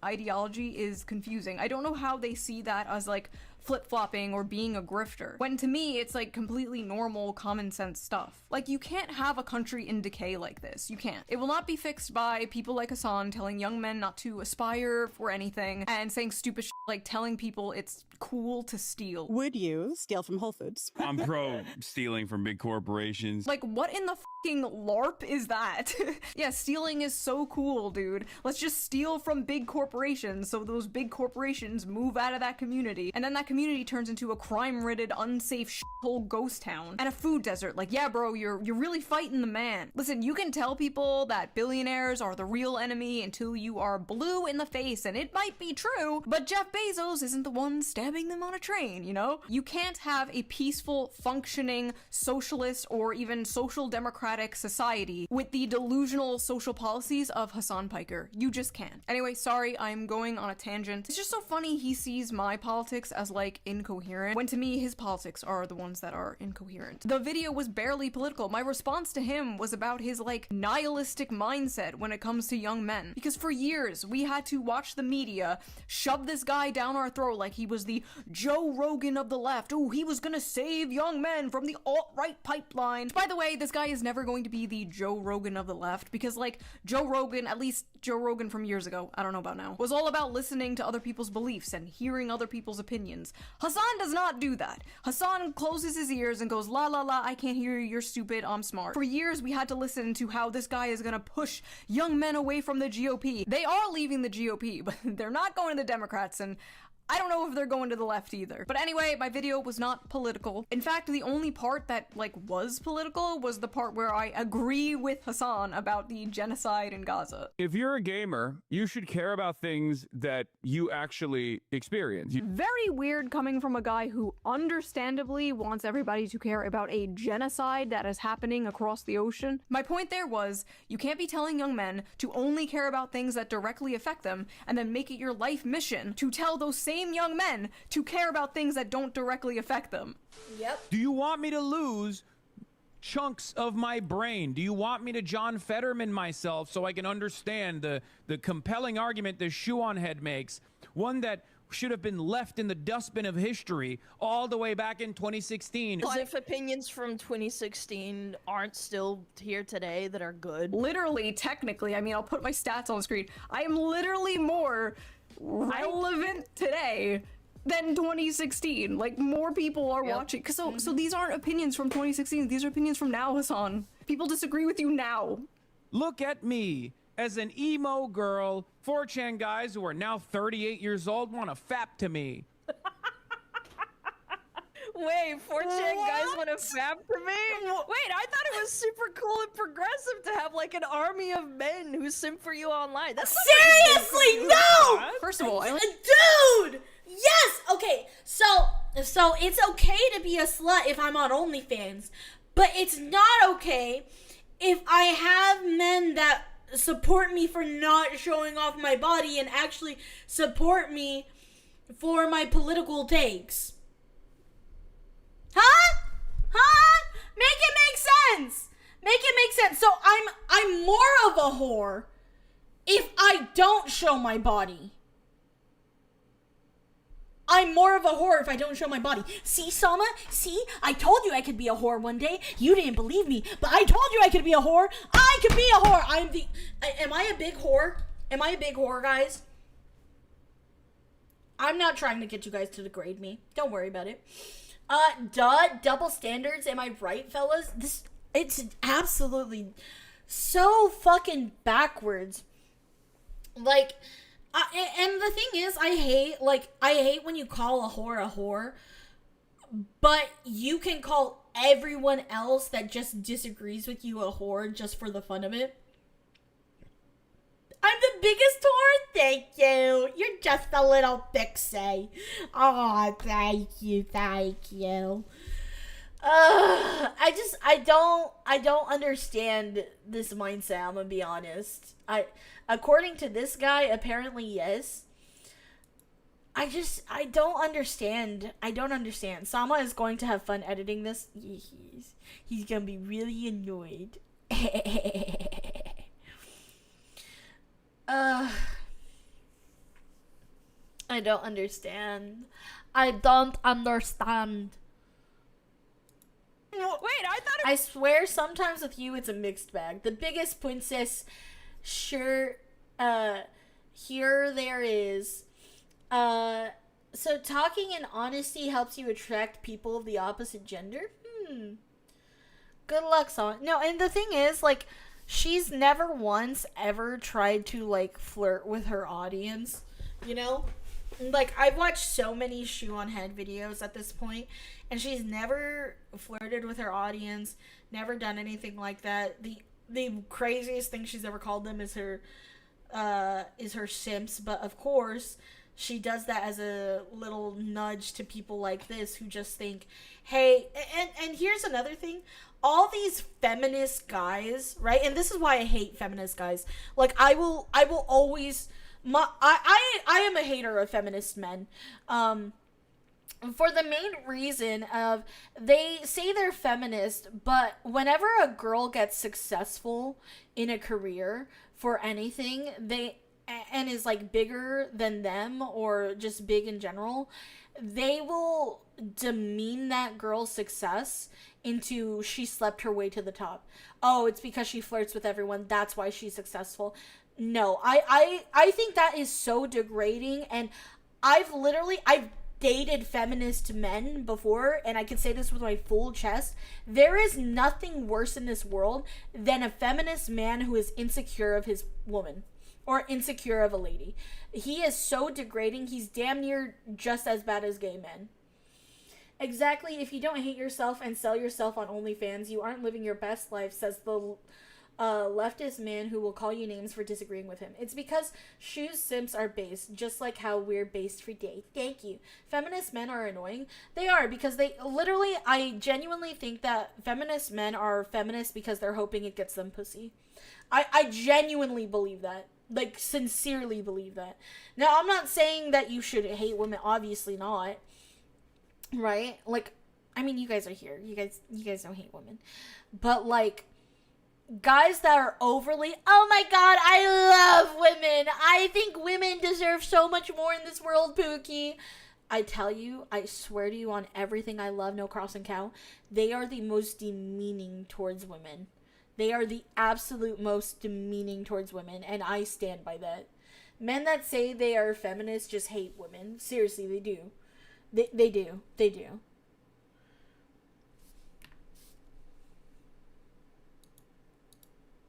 Ideology is confusing. I don't know how they see that as like flip-flopping or being a grifter, when to me it's like completely normal common sense stuff. Like, you can't have a country in decay like this. You can't. It will not be fixed by people like Hassan telling young men not to aspire for anything and saying stupid shit like telling people it's cool to steal. Would you steal from Whole Foods? I'm pro stealing from big corporations. Like, what in the fucking LARP is that? Yeah, stealing is so cool, dude. Let's just steal from big corporations so those big corporations move out of that community, and then that community turns into a crime-ridden, unsafe shithole ghost town and a food desert. Like, yeah, bro, you're really fighting the man. Listen, you can tell people that billionaires are the real enemy until you are blue in the face, and it might be true, but Jeff Bezos isn't the one stabbing them on a train, you know? You can't have a peaceful, functioning, socialist, or even social democratic society with the delusional social policies of Hassan Piker. You just can't. Anyway, sorry, I'm going on a tangent. It's just so funny he sees my politics as, like, incoherent, when to me, his politics are the ones that are incoherent. The video was barely political. My response to him was about his, like, nihilistic mindset when it comes to young men. Because for years, we had to watch the media shove this guy down our throat like he was the Joe Rogan of the left. Ooh, he was gonna save young men from the alt-right pipeline. By the way, this guy is never going to be the Joe Rogan of the left, because, like, Joe Rogan, at least Joe Rogan from years ago, I don't know about now, was all about listening to other people's beliefs and hearing other people's opinions. Hassan does not do that. Hassan closes his ears and goes, la la la, I can't hear you, you're stupid, I'm smart. For years, we had to listen to how this guy is gonna push young men away from the GOP. They are leaving the GOP, but they're not going to the Democrats, and I don't know if they're going to the left either. But anyway, my video was not political. In fact, the only part that, like, was political was the part where I agree with Hassan about the genocide in Gaza. If you're a gamer, you should care about things that you actually experience. Very weird coming from a guy who understandably wants everybody to care about a genocide that is happening across the ocean. My point there was, you can't be telling young men to only care about things that directly affect them and then make it your life mission to tell those same young men to care about things that don't directly affect them. Yep. Do you want me to lose chunks of my brain. Do you want me to John Fetterman myself so I can understand the compelling argument the shoe-on head makes? One that should have been left in the dustbin of history all the way back in 2016. As if opinions from 2016 aren't still here today that are good. Literally, technically, I mean, I'll put my stats on the screen. I am literally more relevant today than 2016. Like, more people are watching. So these aren't opinions from 2016. These are opinions from now, Hassan. People disagree with you now. Look at me. As an emo girl, 4chan guys who are now 38 years old want to fap to me. Wait, 4chan guys want to fap to me? Wait, I thought it was super cool and progressive to have like an army of men who simp for you online. That's seriously no. First of all, dude. Yes. Okay. So it's okay to be a slut if I'm on OnlyFans, but it's not okay if I have men that support me for not showing off my body and actually support me for my political takes. Make it make sense. Make it make sense. So I'm more of a whore if I don't show my body. I'm more of a whore if I don't show my body. See, Sama? See? I told you I could be a whore one day. You didn't believe me, but I told you I could be a whore. I could be a whore. Am I a big whore? Am I a big whore, guys? I'm not trying to get you guys to degrade me. Don't worry about it. Double standards. Am I right, fellas? It's absolutely so fucking backwards. Like, and the thing is, I hate when you call a whore, but you can call everyone else that just disagrees with you a whore just for the fun of it. I'm the biggest whore? Thank you. You're just a little pixie. Oh, thank you. I don't understand this mindset, I'm gonna be honest. According to this guy, apparently yes. I don't understand. I don't understand. Sama is going to have fun editing this. He's gonna be really annoyed. I don't understand. I don't understand. Wait, I thought I swear sometimes with you it's a mixed bag. The biggest princess, sure, here there is. So talking in honesty helps you attract people of the opposite gender? Good luck, Sama. No, and the thing is, like, she's never once ever tried to, like, flirt with her audience, you know? Like, I've watched so many shoe on head videos at this point, and she's never flirted with her audience, never done anything like that. The craziest thing she's ever called them is her simps, but of course, she does that as a little nudge to people like this who just think, hey, and here's another thing. All these feminist guys, right? And this is why I hate feminist guys. Like, I will always... I am a hater of feminist men. For the main reason of they say they're feminist, but whenever a girl gets successful in a career for anything, and is like bigger than them or just big in general, they will demean that girl's success into she slept her way to the top. Oh, it's because she flirts with everyone. That's why she's successful. No, I think that is so degrading, and I've dated feminist men before, and I can say this with my full chest. There is nothing worse in this world than a feminist man who is insecure of his woman or insecure of a lady. He is so degrading. He's damn near just as bad as gay men. Exactly. If you don't hate yourself and sell yourself on OnlyFans, you aren't living your best life, says the leftist man who will call you names for disagreeing with him. It's because shoes simps are based, just like how we're based for date. Thank you. Feminist men are annoying. They are, because I genuinely think that feminist men are feminists because they're hoping it gets them pussy. I genuinely believe that. Like, sincerely believe that. Now, I'm not saying that you should hate women. Obviously not. Right? Like, I mean, you guys are here. You guys don't hate women. But, like, guys that are overly, oh my god, I love women. I think women deserve so much more in this world, Pookie. I tell you, I swear to you on everything I love, no crossing cow, they are the most demeaning towards women. They are the absolute most demeaning towards women, and I stand by that. Men that say they are feminists just hate women. Seriously, they do. They do. They do.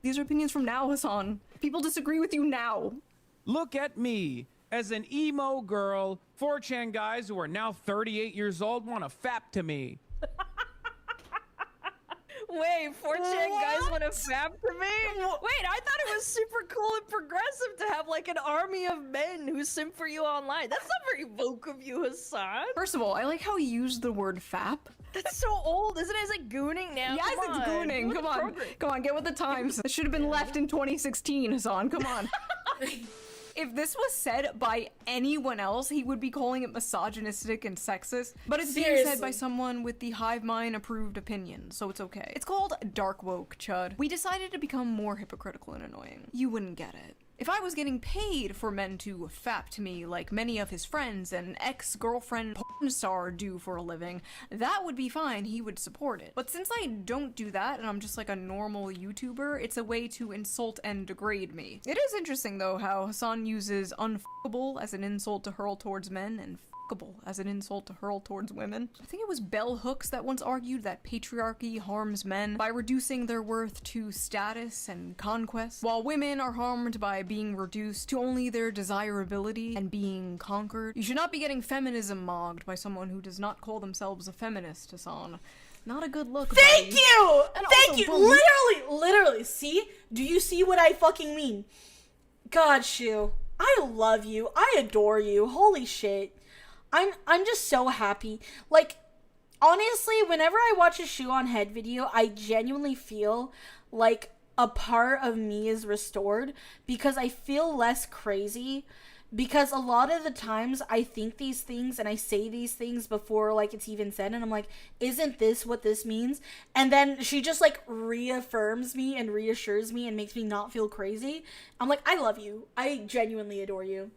These are opinions from now, Hassan. People disagree with you now. Look at me. As an emo girl, 4chan guys who are now 38 years old want to fap to me. Wait, 4chan guys want to fap to me? Wait, I thought it was super cool and progressive to have like an army of men who simp for you online. That's not very woke of you, Hassan. First of all, I like how you used the word fap. That's so old, isn't it? It's like gooning now. Yes, Come it's on. gooning. Come on. Come on, get with the times. It should have been left in 2016, Hassan. Come on. If this was said by anyone else, he would be calling it misogynistic and sexist. But it's being said by someone with the hive mind approved opinion, so it's okay. It's called dark woke, chud. We decided to become more hypocritical and annoying. You wouldn't get it. If I was getting paid for men to fap to me like many of his friends and ex-girlfriend porn star do for a living, that would be fine, he would support it. But since I don't do that and I'm just like a normal YouTuber, it's a way to insult and degrade me. It is interesting though how Hassan uses unfuckable as an insult to hurl towards men and fuckable as an insult to hurl towards women. I think it was Bell Hooks that once argued that patriarchy harms men by reducing their worth to status and conquest, while women are harmed by being reduced to only their desirability and being conquered. You should not be getting feminism mogged by someone who does not call themselves a feminist, Hassan. Not a good look, Thank buddy. you! And Thank also, you! bro, Literally, see? Do you see what I fucking mean? God, Shu, I love you. I adore you. Holy shit. I'm just so happy. Like, honestly, whenever I watch a Shoe on Head video, I genuinely feel like a part of me is restored because I feel less crazy. Because a lot of the times I think these things and I say these things before like it's even said, and I'm like, isn't this what this means? And then she just like reaffirms me and reassures me and makes me not feel crazy. I'm like, I love you. I genuinely adore you.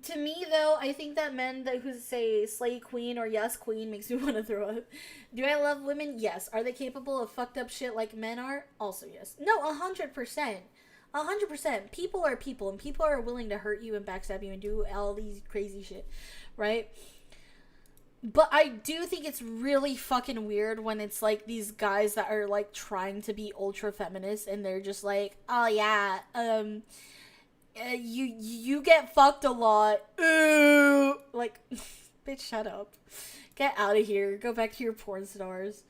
To me, though, I think that men that who say slay queen or yes queen makes me want to throw up. Do I love women? Yes. Are they capable of fucked up shit like men are? Also yes. No, 100%. 100%. People are people, and people are willing to hurt you and backstab you and do all these crazy shit, right? But I do think it's really fucking weird when it's like these guys that are like trying to be ultra feminist and they're just like, oh yeah, you get fucked a lot. Ooh. Like, bitch, shut up. Get out of here. Go back to your porn stars.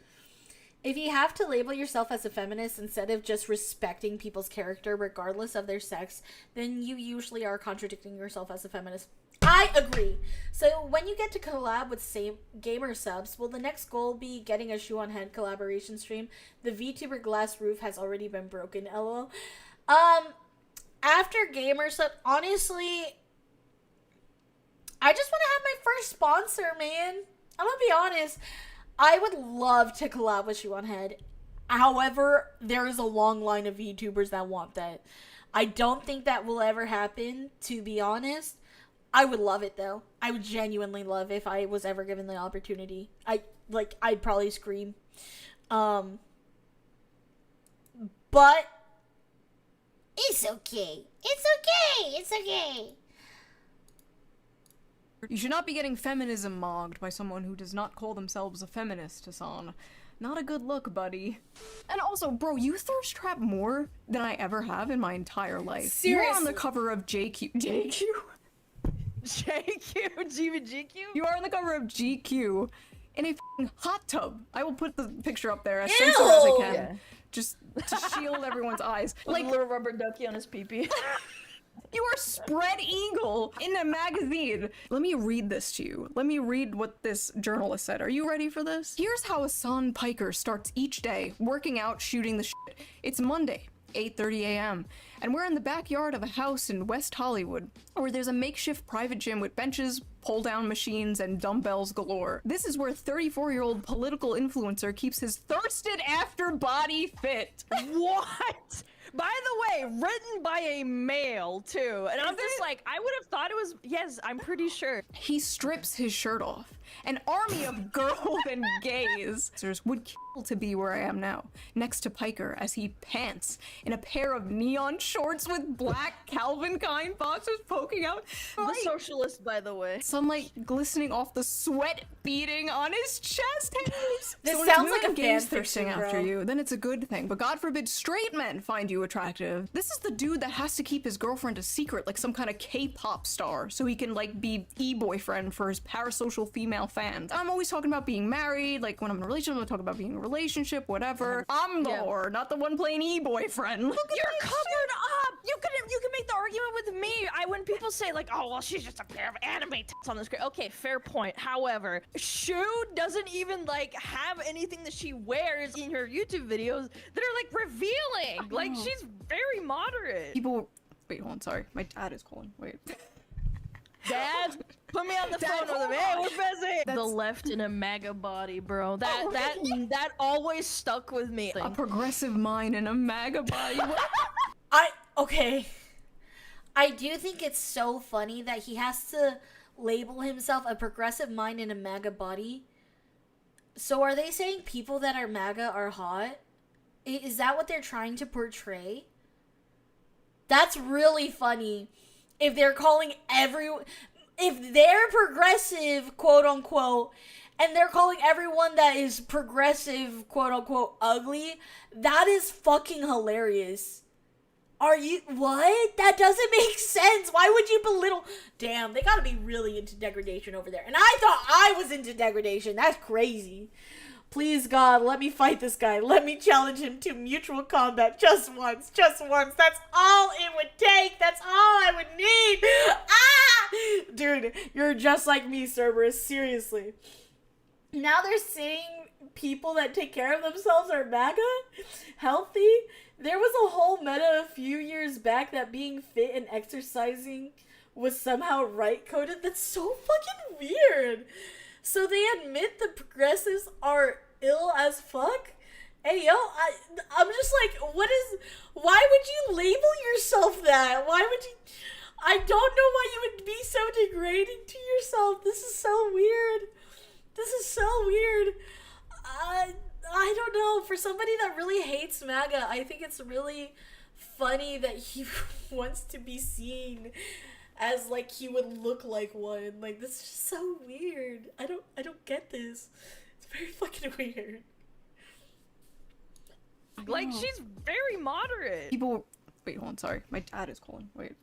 If you have to label yourself as a feminist instead of just respecting people's character regardless of their sex, then you usually are contradicting yourself as a feminist. I agree. So when you get to collab with same gamer subs, will the next goal be getting a Shoe on Head collaboration stream? The VTuber glass roof has already been broken, lol. After gamer sub, honestly, I just want to have my first sponsor, man. I'm gonna be honest. I would love to collab with Shoe on Head. However, there is a long line of VTubers that want that. I don't think that will ever happen, to be honest. I would love it, though. I would genuinely love if I was ever given the opportunity. I'd probably scream. But it's okay. It's okay. It's okay. You should not be getting feminism mogged by someone who does not call themselves a feminist, Hassan. Not a good look, buddy. And also, bro, you thirst trap more than I ever have in my entire life. Seriously. You're on the cover of JQ. JQ? GQ? You are on the cover of GQ in a f***ing hot tub. I will put the picture up there as Ew! censored as I can. Yeah. Just to shield everyone's eyes. Like a little rubber ducky on his pee-pee. You are spread eagle in a magazine. Let me read this to you. Let me read what this journalist said. Are you ready for this? Here's how Hassan Piker starts each day, working out, shooting the shit. It's Monday, 8:30 a.m. and we're in the backyard of a house in West Hollywood, where there's a makeshift private gym with benches, pull-down machines and dumbbells galore. This is where 34-year-old political influencer keeps his thirsted after body fit. What? By the way, written by a male, too. And I'm just like, I would have thought it was, yes, I'm pretty sure. He strips his shirt off. An army of girls and gays would kill to be where I am now, next to Piker as he pants in a pair of neon shorts with black Calvin Klein boxers poking out. The socialist, by the way. Sunlight glistening off the sweat beading on his chest hairs. This So when sounds it's like a women gays fan thirsting fiction, after bro. you, then it's a good thing. But God forbid straight men find you attractive. This is the dude that has to keep his girlfriend a secret like some kind of K-pop star so he can like be e-boyfriend for his parasocial female fans. I'm always talking about being married, like when I'm in a relationship, I'm talking about being in a relationship, whatever. I'm the whore, not the one playing e-boyfriend. You're covered up. You can make the argument with me. When people say like, oh well, she's just a pair of anime tits on the screen. Okay, fair point. However, Shu doesn't even like have anything that she wears in her YouTube videos that are like revealing. Like she's very moderate. People, wait, hold on, sorry. My dad is calling, wait. Dad, put me on the phone with him. Hey, we're busy. The left in a MAGA body, bro. That always stuck with me. A progressive mind and a MAGA body. Okay. I do think it's so funny that he has to label himself a progressive mind in a MAGA body. So are they saying people that are MAGA are hot? Is that what they're trying to portray? That's really funny. If they're calling if they're progressive, quote unquote, and they're calling everyone that is progressive, quote unquote, ugly, that is fucking hilarious. Are you, what? That doesn't make sense. Why would you belittle? Damn, they gotta be really into degradation over there. And I thought I was into degradation. That's crazy. Please, God, let me fight this guy. Let me challenge him to mutual combat just once. Just once. That's all it would take. That's all I would need. Ah! Dude, you're just like me, Cerberus. Seriously. Now they're saying people that take care of themselves are MAGA? Healthy? There was a whole meta a few years back that being fit and exercising was somehow right-coded. That's so fucking weird. So they admit the progressives are ill as fuck? Hey, yo, I'm just like, why would you label yourself that? Why would you, I don't know why you would be so degrading to yourself. This is so weird. This is so weird. I don't know, for somebody that really hates MAGA, I think it's really funny that he wants to be seen as like he would look like one. Like, this is just so weird. I don't get this. It's very fucking weird. Like, she's very moderate. People, wait, hold on, sorry. My dad is calling, wait.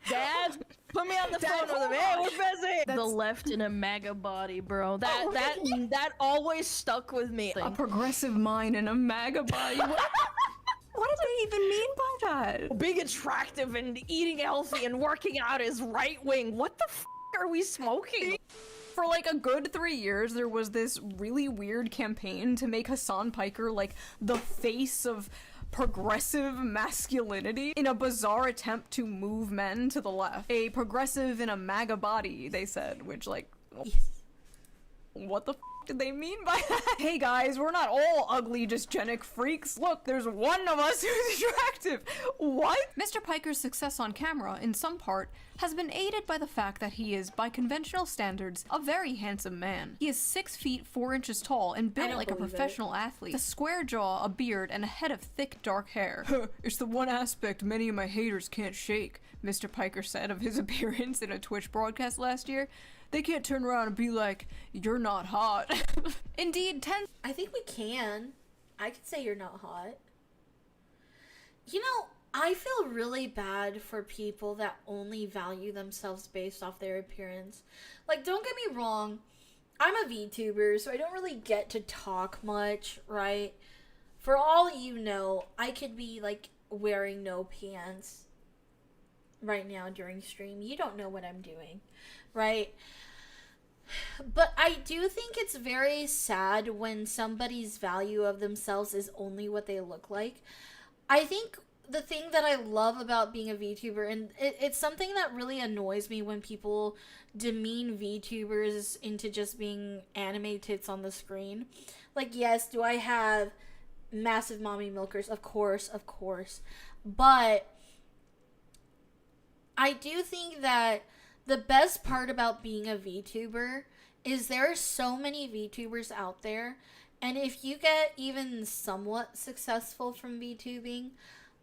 Dad, put me on the phone with him. Hey, we're busy. The left in a MAGA body, bro. That always stuck with me. A progressive mind and a MAGA body. What do they even mean by that? Being attractive and eating healthy and working out is right wing. What the f are we smoking? For like a good 3 years, there was this really weird campaign to make Hassan Piker like the face of progressive masculinity in a bizarre attempt to move men to the left. A progressive in a MAGA body, they said, which like, what the f did they mean by that? Hey guys, we're not all ugly dysgenic freaks. Look, there's one of us who's attractive. What? Mr. Piker's success on camera, in some part, has been aided by the fact that he is, by conventional standards, a very handsome man. He is 6 feet 4 inches tall and built like a professional athlete. A square jaw, a beard, and a head of thick dark hair. It's the one aspect many of my haters can't shake, Mr. Piker said of his appearance in a Twitch broadcast last year. They can't turn around and be like, you're not hot. Indeed, I think we can. I could say you're not hot. You know, I feel really bad for people that only value themselves based off their appearance. Like, don't get me wrong, I'm a VTuber, so I don't really get to talk much, right? For all you know, I could be, like, wearing no pants right now during stream. You don't know what I'm doing, right? But I do think it's very sad when somebody's value of themselves is only what they look like. I think the thing that I love about being a VTuber, and it's something that really annoys me when people demean VTubers into just being anime tits on the screen. Like, yes, do I have massive mommy milkers? Of course. But I do think that the best part about being a VTuber is there are so many VTubers out there, and if you get even somewhat successful from VTubing,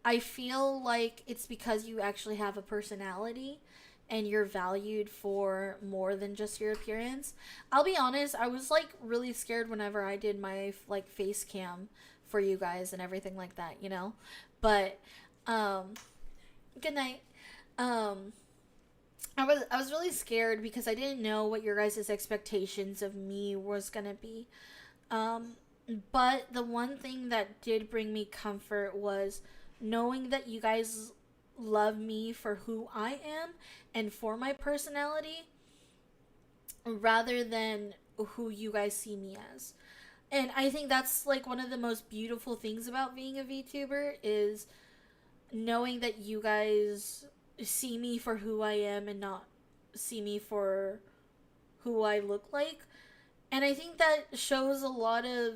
I feel like it's because you actually have a personality and you're valued for more than just your appearance. I'll be honest, I was like really scared whenever I did my like face cam for you guys and everything like that, you know? But good night. I was really scared because I didn't know what your guys' expectations of me was gonna be. But the one thing that did bring me comfort was knowing that you guys love me for who I am and for my personality rather than who you guys see me as. And I think that's like one of the most beautiful things about being a VTuber is knowing that you guys see me for who I am and not see me for who I look like. And I think that shows a lot of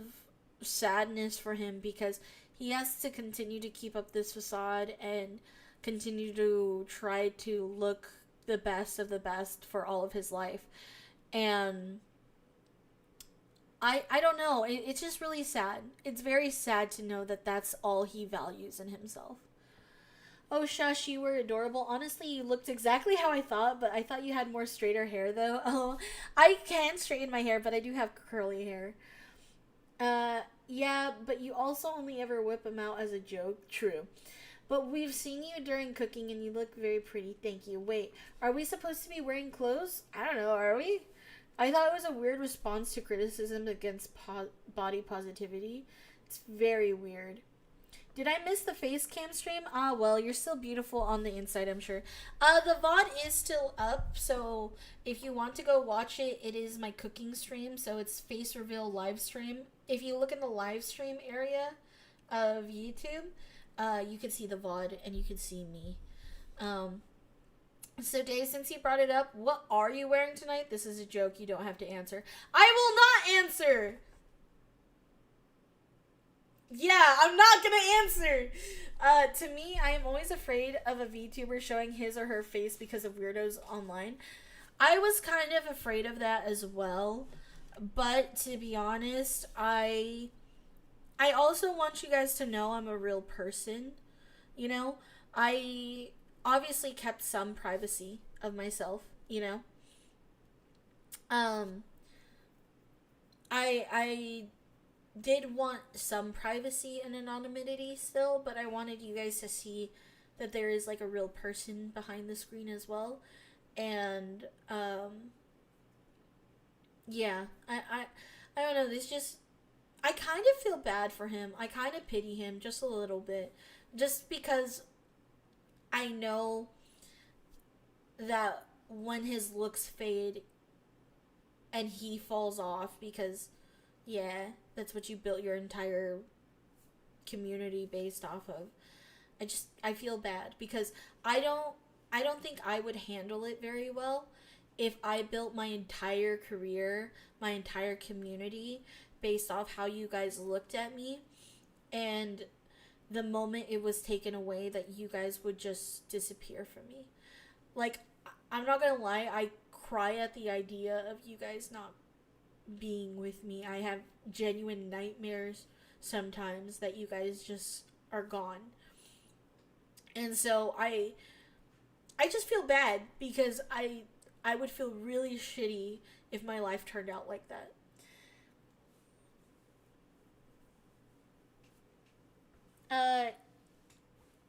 sadness for him because he has to continue to keep up this facade and continue to try to look the best of the best for all of his life. And I don't know, it's just really sad. It's very sad to know that that's all he values in himself. Oh, Shush, you were adorable. Honestly, you looked exactly how I thought, but I thought you had more straighter hair, though. Oh, I can straighten my hair, but I do have curly hair. Yeah, but you also only ever whip them out as a joke. True. But we've seen you during cooking, and you look very pretty. Thank you. Wait, are we supposed to be wearing clothes? I don't know, are we? I thought it was a weird response to criticism against body positivity. It's very weird. Did I miss the face cam stream? Ah, well, you're still beautiful on the inside, I'm sure. The VOD is still up, so if you want to go watch it, it is my cooking stream, so it's face reveal live stream. If you look in the live stream area of YouTube, you can see the VOD and you can see me. So Dave, since you brought it up, what are you wearing tonight? This is a joke, you don't have to answer. I will not answer! Yeah, I'm not gonna answer. To me, I am always afraid of a VTuber showing his or her face because of weirdos online. I was kind of afraid of that as well, but to be honest, I also want you guys to know I'm a real person. You know, I obviously kept some privacy of myself, you know. I did want some privacy and anonymity still, but I wanted you guys to see that there is like a real person behind the screen as well. And yeah, I don't know, this just, I kind of feel bad for him. I kind of pity him just a little bit, just because I know that when his looks fade and he falls off, because yeah, that's what you built your entire community based off of. I feel bad because I don't think I would handle it very well if I built my entire career, my entire community based off how you guys looked at me, and the moment it was taken away that you guys would just disappear from me. Like, I'm not gonna lie, I cry at the idea of you guys not being with me. I have genuine nightmares sometimes that you guys just are gone. And so I just feel bad because I would feel really shitty if my life turned out like that.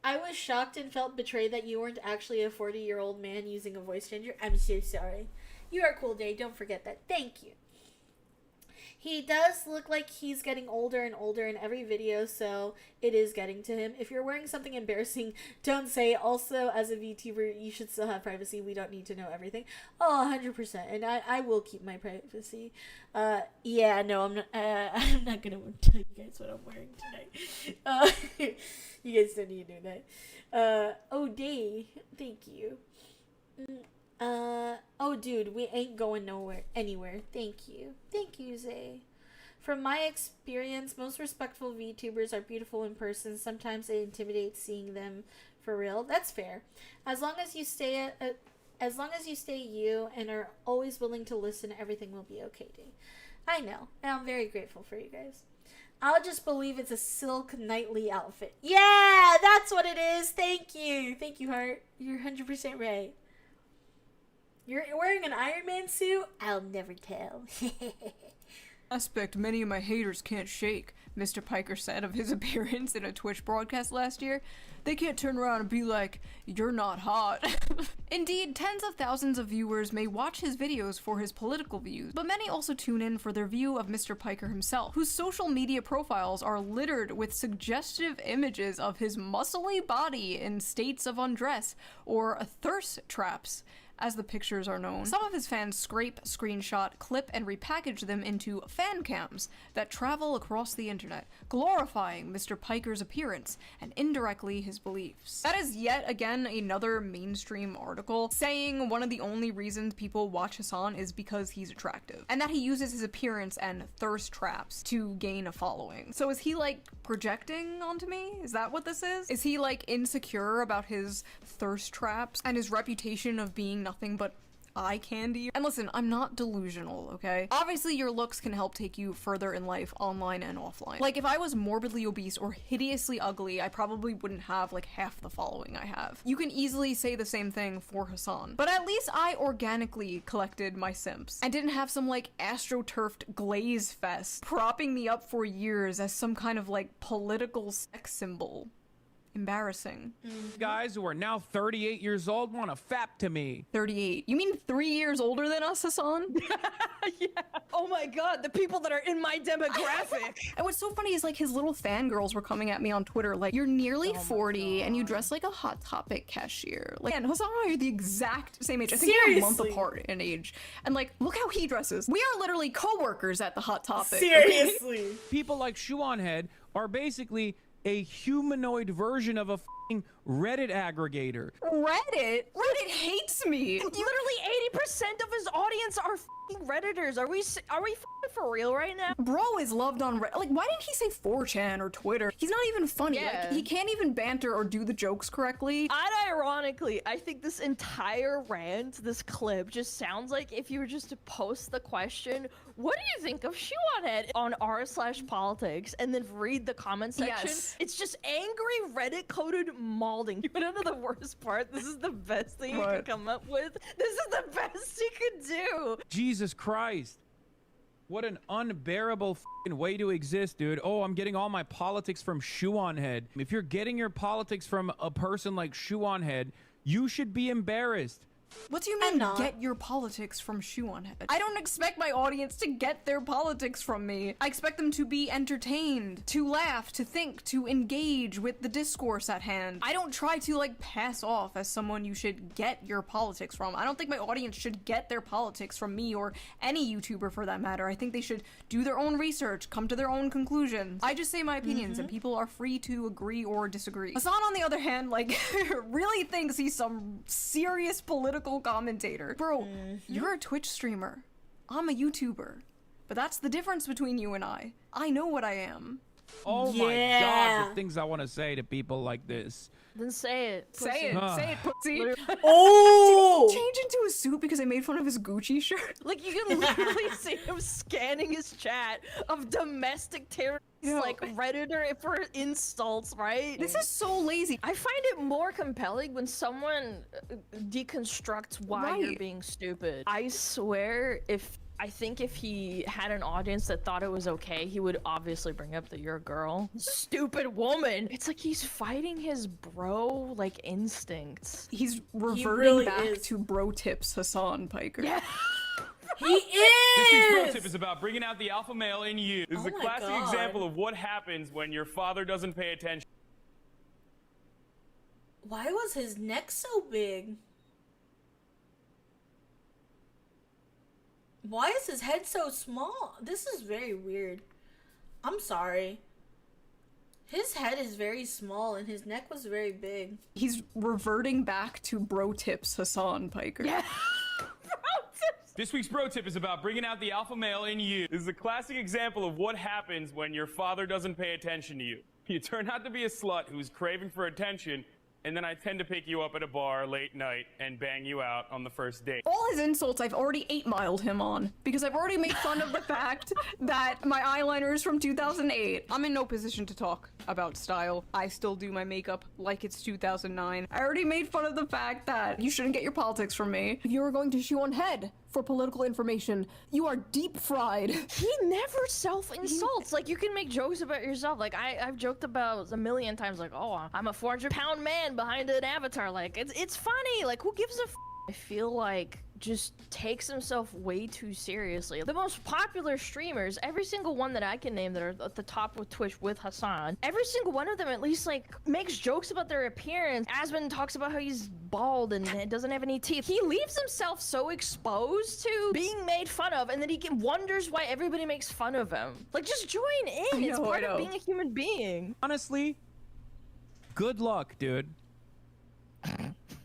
I was shocked and felt betrayed that you weren't actually a 40-year-old man using a voice changer. I'm so sorry. You are cool, Dave. Don't forget that. Thank you. He does look like he's getting older and older in every video, so it is getting to him. If you're wearing something embarrassing, don't say. Also, as a VTuber, you should still have privacy. We don't need to know everything. Oh, 100%. And I will keep my privacy. Yeah, no, I'm not going to tell you guys what I'm wearing tonight. You guys don't need to know that. Oh, day. Thank you. Oh, dude, we ain't going anywhere. Thank you. Thank you, Zay. From my experience, most respectful VTubers are beautiful in person. Sometimes it intimidates seeing them for real. That's fair. As long as you stay you and are always willing to listen, everything will be okay, Day. I know, and I'm very grateful for you guys. I'll just believe it's a silk nightly outfit. Yeah, that's what it is. Thank you. Thank you, Heart. You're 100% right. You're wearing an Iron Man suit? I'll never tell. Aspect many of my haters can't shake, Mr. Piker said of his appearance in a Twitch broadcast last year. They can't turn around and be like, you're not hot. Indeed, tens of thousands of viewers may watch his videos for his political views, but many also tune in for their view of Mr. Piker himself, whose social media profiles are littered with suggestive images of his muscly body in states of undress, or thirst traps, as the pictures are known. Some of his fans scrape, screenshot, clip, and repackage them into fan cams that travel across the internet, glorifying Mr. Piker's appearance and indirectly his beliefs. That is yet again another mainstream article saying one of the only reasons people watch Hassan is because he's attractive, and that he uses his appearance and thirst traps to gain a following. So is he like projecting onto me? Is that what this is? Is he like insecure about his thirst traps and his reputation of being nothing but eye candy? And listen, I'm not delusional, okay? Obviously your looks can help take you further in life, online and offline. Like, if I was morbidly obese or hideously ugly, I probably wouldn't have like half the following I have. You can easily say the same thing for Hassan, but at least I organically collected my simps and didn't have some like astroturfed glaze fest propping me up for years as some kind of like political sex symbol. Embarrassing. Guys who are now 38 years old want to fap to me. 38? You mean 3 years older than us, Hassan? Yeah. Oh my god, the people that are in my demographic. And what's so funny is like his little fangirls were coming at me on Twitter like, you're nearly 40 and you dress like a Hot Topic cashier. Like, and Hassan and I are the exact same age. I think we're a month apart in age. And like, look how he dresses. We are literally co-workers at the Hot Topic. Seriously. Okay? People like Shoe-on-Head are basically a humanoid version of a f***ing Reddit aggregator. Reddit? Reddit hates me. Literally 80% of his audience are f***ing Redditors. Are we f***ing for real right now? Bro is loved on Reddit. Like, why didn't he say 4chan or Twitter? He's not even funny. Yeah. Like, he can't even banter or do the jokes correctly. Unironically, I think this entire rant, this clip, just sounds like if you were just to post the question, what do you think of Shoe-on-Head on r/politics, and then read the comment section? Yes. It's just angry Reddit-coded malding. You know the worst part? This is the best thing you could come up with. This is the best you could do. Jesus Christ. What an unbearable f***ing way to exist, dude. Oh, I'm getting all my politics from Shoe-on-Head. If you're getting your politics from a person like Shoe-on-Head, you should be embarrassed. What do you mean, get your politics from Shoe-on-Head? I don't expect my audience to get their politics from me. I expect them to be entertained, to laugh, to think, to engage with the discourse at hand. I don't try to, like, pass off as someone you should get your politics from. I don't think my audience should get their politics from me or any YouTuber for that matter. I think they should do their own research, come to their own conclusions. I just say my opinions, and people are free to agree or disagree. Hassan, on the other hand, like, really thinks he's some serious political commentator. Bro, you're a Twitch streamer. I'm a YouTuber. But that's the difference between you and I. I know what I am. Oh my god, the things I want to say to people like this. Then say it. Say it. Say it, pussy. Oh! Did he change into a suit because I made fun of his Gucci shirt? Like, you can literally see him scanning his chat of domestic terrorists, like Redditor for insults, right? This is so lazy. I find it more compelling when someone deconstructs why you're being stupid. I swear, I think if he had an audience that thought it was okay, he would obviously bring up that you're a girl. Stupid woman! It's like he's fighting his bro, like, instincts. He's reverting back to bro tips, Hassan Piker. Yeah. He is! This week's bro tip is about bringing out the alpha male in you. This is a classic example of what happens when your father doesn't pay attention. Why was his neck so big? Why is his head so small? This is very weird. I'm sorry. His his head is very small and his neck was very big. He's reverting back to bro tips Hassan Piker. Yeah. This week's bro tip is about bringing out the alpha male in you. This is a classic example of what happens when your father doesn't pay attention to you. You turn out to be a slut who's craving for attention, and then I tend to pick you up at a bar late night and bang you out on the first date. All his insults I've already 8-miled him on, because I've already made fun of the fact that my eyeliner is from 2008. I'm in no position to talk about style. I still do my makeup like it's 2009. I already made fun of the fact that you shouldn't get your politics from me. If you were going to shoe on head for political information, you are deep fried. He never self-insults. Like, you can make jokes about yourself. Like, I've joked about a million times, like, oh, I'm a 400-pound man behind an avatar. Like, it's funny. Like, who gives a f? I feel like just takes himself way too seriously. The most popular streamers, every single one that I can name that are at the top with Twitch with Hassan, every single one of them at least like makes jokes about their appearance. Asmon talks about how he's bald and doesn't have any teeth. He leaves himself so exposed to being made fun of, and then he wonders why everybody makes fun of him. Like, just join in. It's part of being a human being. Honestly, good luck, dude.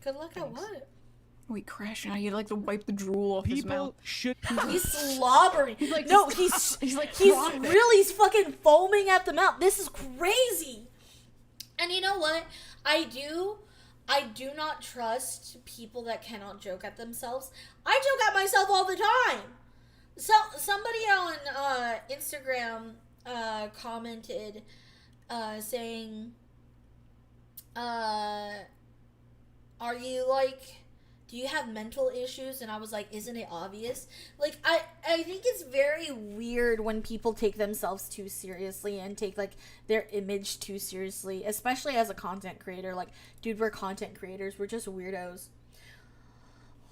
Good luck at what? Wait, Crash, now you like to wipe the drool off his mouth. He's slobbering. He's like, no, he's frothing. really fucking foaming at the mouth. This is crazy. And you know what? I do not trust people that cannot joke at themselves. I joke at myself all the time. So somebody on Instagram commented saying, are you like, do you have mental issues? And I was like, isn't it obvious? Like, I think it's very weird when people take themselves too seriously and take, like, their image too seriously, especially as a content creator. Like, dude, we're content creators. We're just weirdos.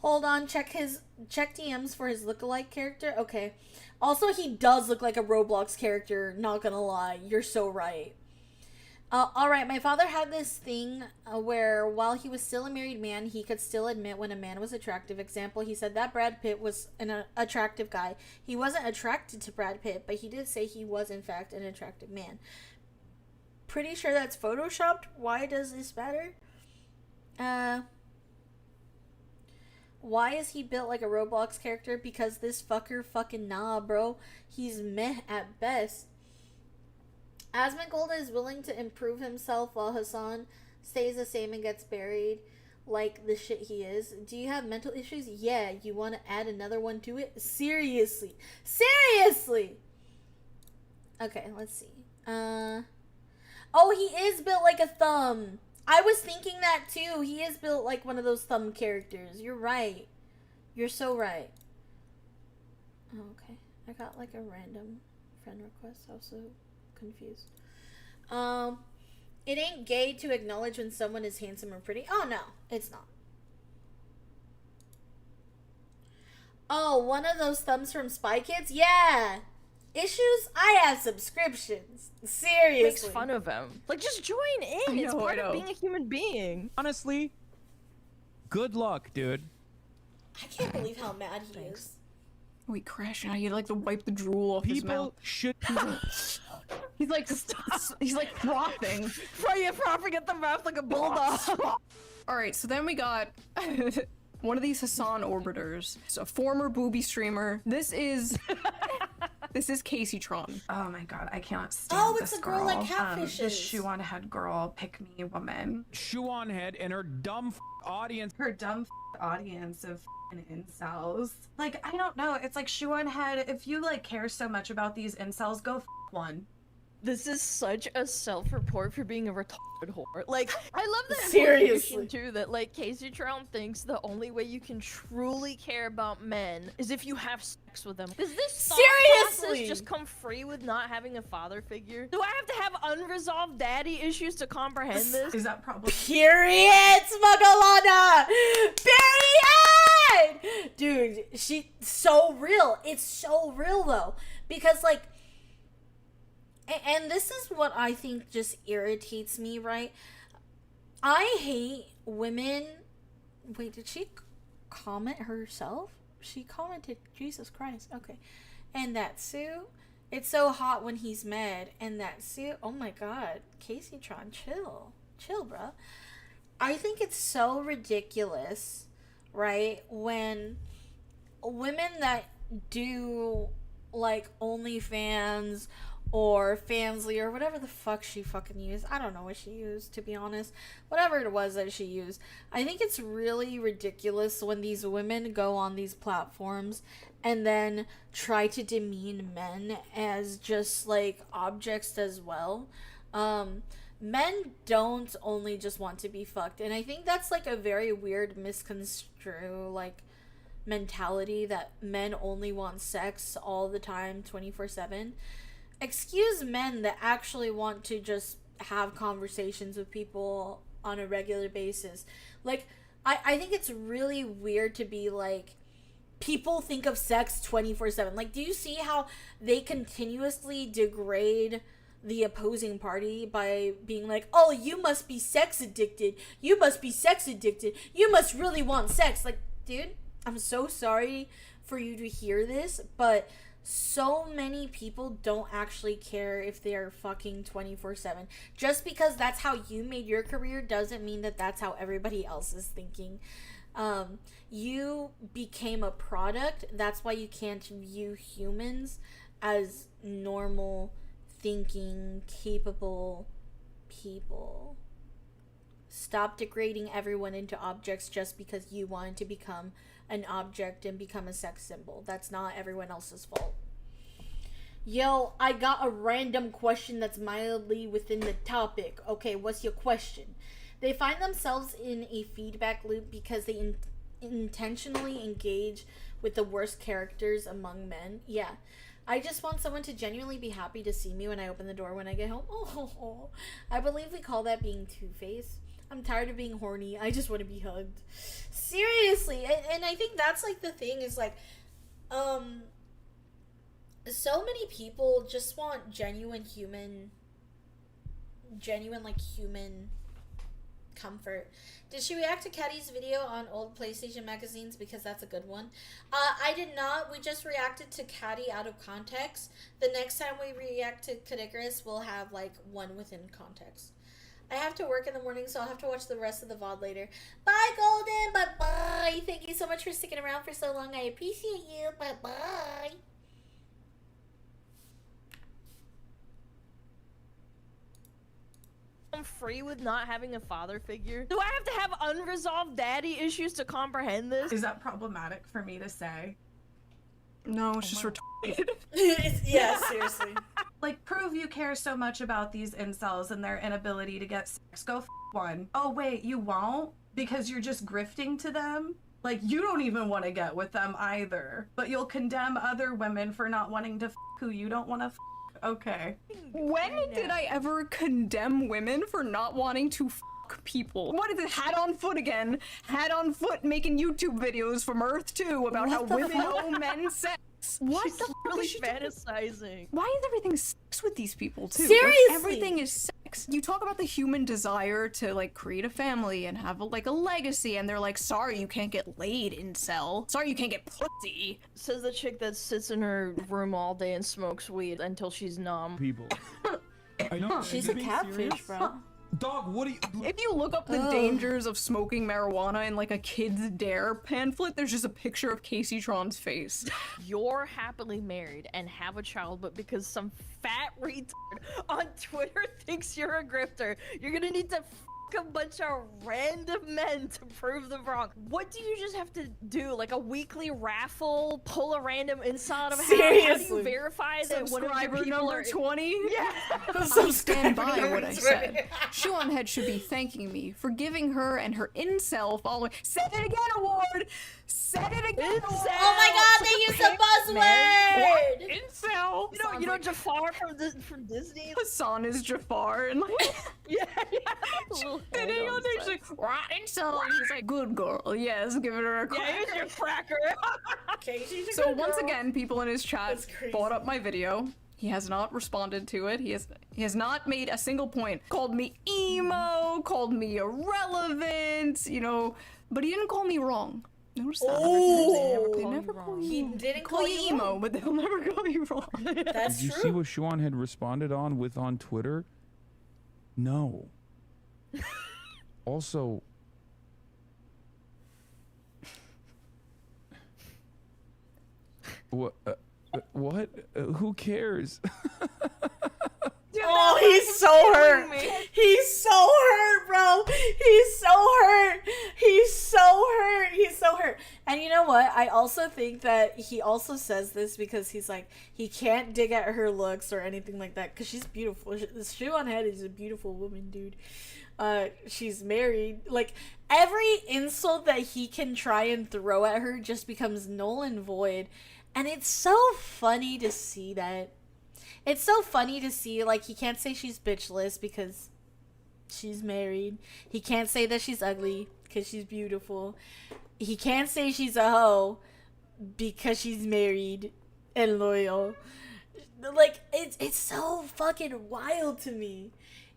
Hold on, check DMs for his lookalike character. Okay. Also, he does look like a Roblox character, not gonna lie. You're so right. Alright, my father had this thing where while he was still a married man, he could still admit when a man was attractive. Example, he said that Brad Pitt was an attractive guy. He wasn't attracted to Brad Pitt, but he did say he was in fact an attractive man. Pretty sure that's photoshopped. Why does this matter? Why is he built like a Roblox character? Because this fucker fucking nah, bro. He's meh at best. Asmongold is willing to improve himself while Hassan stays the same and gets buried like the shit he is. Do you have mental issues? Yeah, you want to add another one to it? Seriously. Seriously! Okay, let's see. Oh, he is built like a thumb. I was thinking that too. He is built like one of those thumb characters. You're right. You're so right. Oh, okay. I got like a random friend request. I was so confused. It ain't gay to acknowledge when someone is handsome or pretty. Oh, no. It's not. Oh, one of those thumbs from Spy Kids? Yeah. Issues? I have subscriptions. Seriously. Makes fun of him. Like, just join in. It's part of being a human being. Honestly, good luck, dude. I can't believe how mad he is. Wait, Crash, now you like to wipe the drool off his mouth. Should he's like frothing. You're frothing at the mouth like a bulldog. Alright, so then we got one of these Hassan orbiters. It's a former booby streamer. This is Casey Tron. Oh my god, I cannot stand it's a girl like catfishes. This shoe on head girl, pick me woman. Shoe on head and her dumb audience. Her dumb audience of incels. Like, I don't know. It's like shoe on head. If you like care so much about these incels, go one. This is such a self-report for being a retarded whore. Like, I love that seriously too, that like Casey Tron thinks the only way you can truly care about men is if you have sex with them. Does this thought process just come free with not having a father figure? Do I have to have unresolved daddy issues to comprehend this? Is that probably period, Smugalana? Period! Dude, she's so real. It's so real though. Because like, and this is what I think just irritates me, right? I hate women. Wait, did she comment herself? She commented, Jesus Christ. Okay. And that Sue, It's so hot when he's mad, and that suit. Oh my god, Caseytron, chill, bro. I think it's so ridiculous, right? When women that do like OnlyFans or Fansly or whatever the fuck she fucking used. I don't know what she used, to be honest. Whatever it was that she used. I think it's really ridiculous when these women go on these platforms and then try to demean men as just like objects as well. Men don't only just want to be fucked. And I think that's like a very weird misconstrue like mentality that men only want sex all the time 24/7. Excuse men that actually want to just have conversations with people on a regular basis. Like, I think it's really weird to be like, people think of sex 24/7. Like, do you see how they continuously degrade the opposing party by being like, oh, you must be sex addicted. You must be sex addicted. You must really want sex. Like, dude, I'm so sorry for you to hear this, but so many people don't actually care if they're fucking 24/7. Just because that's how you made your career doesn't mean that that's how everybody else is thinking. You became a product. That's why you can't view humans as normal, thinking, capable people. Stop degrading everyone into objects just because you wanted to become an object and become a sex symbol. That's not everyone else's fault. Yo, I got a random question that's mildly within the topic. Okay, what's your question? They find themselves in a feedback loop because they intentionally engage with the worst characters among men. Yeah. I just want someone to genuinely be happy to see me when I open the door when I get home. Oh, I believe we call that being two-faced. I'm tired of being horny. I just want to be hugged. Seriously. And I think that's like the thing is like, so many people just want genuine like human comfort. Did she react to Caddy's video on old PlayStation magazines? Because that's a good one. I did not. We just reacted to Caddy out of context. The next time we react to Caddicarus, we'll have like one within context. I have to work in the morning, so I'll have to watch the rest of the VOD later. Bye, Golden. Bye-bye. Thank you so much for sticking around for so long. I appreciate you. Bye-bye. I'm free with not having a father figure. Do I have to have unresolved daddy issues to comprehend this? Is that problematic for me to say? No, it's just retarded. Yeah, seriously. Like, prove you care so much about these incels and their inability to get sex. Go one. Oh, wait, you won't? Because you're just grifting to them? Like, you don't even want to get with them either. But you'll condemn other women for not wanting to who you don't want to Okay. When did I ever condemn women for not wanting to people? What is it? Hat on foot again. Hat on foot making YouTube videos from Earth 2 about how women owe men sex. What She's the really fuck is she fantasizing. Why is everything sex with these people too? Seriously! Like, everything is sex. You talk about the human desire to like create a family and have a legacy, and they're like, sorry you can't get laid, incel. Sorry you can't get pussy. Says the chick that sits in her room all day and smokes weed until she's numb. People. I know. She's a catfish, bro. Dog, what do you... If you look up the dangers of smoking marijuana in like a Kids Dare pamphlet, there's just a picture of Caseytron's face. You're happily married and have a child, but because some fat retard on Twitter thinks you're a grifter, you're gonna need to f a bunch of random men to prove them wrong. What do you just have to do? Like a weekly raffle? Pull a random inside of how do you verify that one of your people number are 20? Yeah. I stand by what I said. Shoeonhead should be thanking me for giving her and her incel following. Say it again, award! Say it again, award! Oh my god, they used a buzzword! Incel! You know Jafar from Disney? Hassan is Jafar, and like, yeah. and he goes there, she's like, incel! And he's like, good girl, yes, give her a cracker. Yeah, here's your cracker. Okay, she's a So good once girl. again, people in his chat brought up my video. He has not responded to it. He has not made a single point. Called me emo, called me irrelevant, you know, but he didn't call me wrong. Notice that. Oh, They never call you. He didn't call you emo, wrong. but they'll never call you wrong. That's Did you true. see what Shuan had responded on Twitter? No. Also, what? What? Who cares? Dude, Oh, that he's laugh is so killing hurt. me. He's so hurt, bro. He's so hurt. He's so hurt. He's so hurt. And you know what? I also think that he also says this because he's like, he can't dig at her looks or anything like that because she's beautiful. The shoe on head is a beautiful woman, dude. She's married. Like, every insult that he can try and throw at her just becomes null and void. And it's so funny to see that. It's so funny to see, like, he can't say she's bitchless because she's married. He can't say that she's ugly because she's beautiful. He can't say she's a hoe because she's married and loyal. Like, it's so fucking wild to me.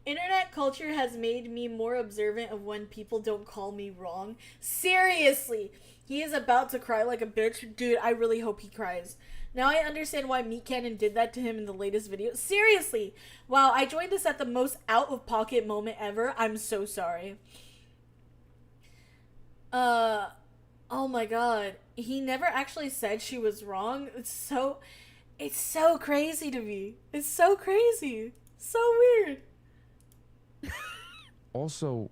Internet culture has made me more observant of when people don't call me wrong. Seriously, he is about to cry like a bitch. Dude, I really hope he cries. Now I understand why Meat Cannon did that to him in the latest video. Seriously! Wow, I joined this at the most out-of-pocket moment ever. I'm so sorry. Oh my god. He never actually said she was wrong. It's so crazy to me. It's so crazy. So weird. Also,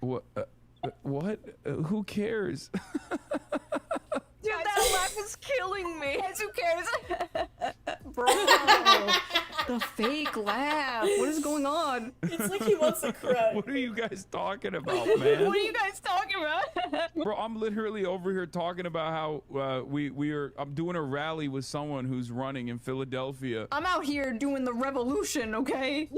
what? What? Who cares? Dude, that laugh is killing me. Who cares? Bro, the fake laugh. What is going on? It's like he wants to cry. What are you guys talking about, man? What are you guys talking about? Bro, I'm literally over here talking about how I'm doing a rally with someone who's running in Philadelphia. I'm out here doing the revolution, okay?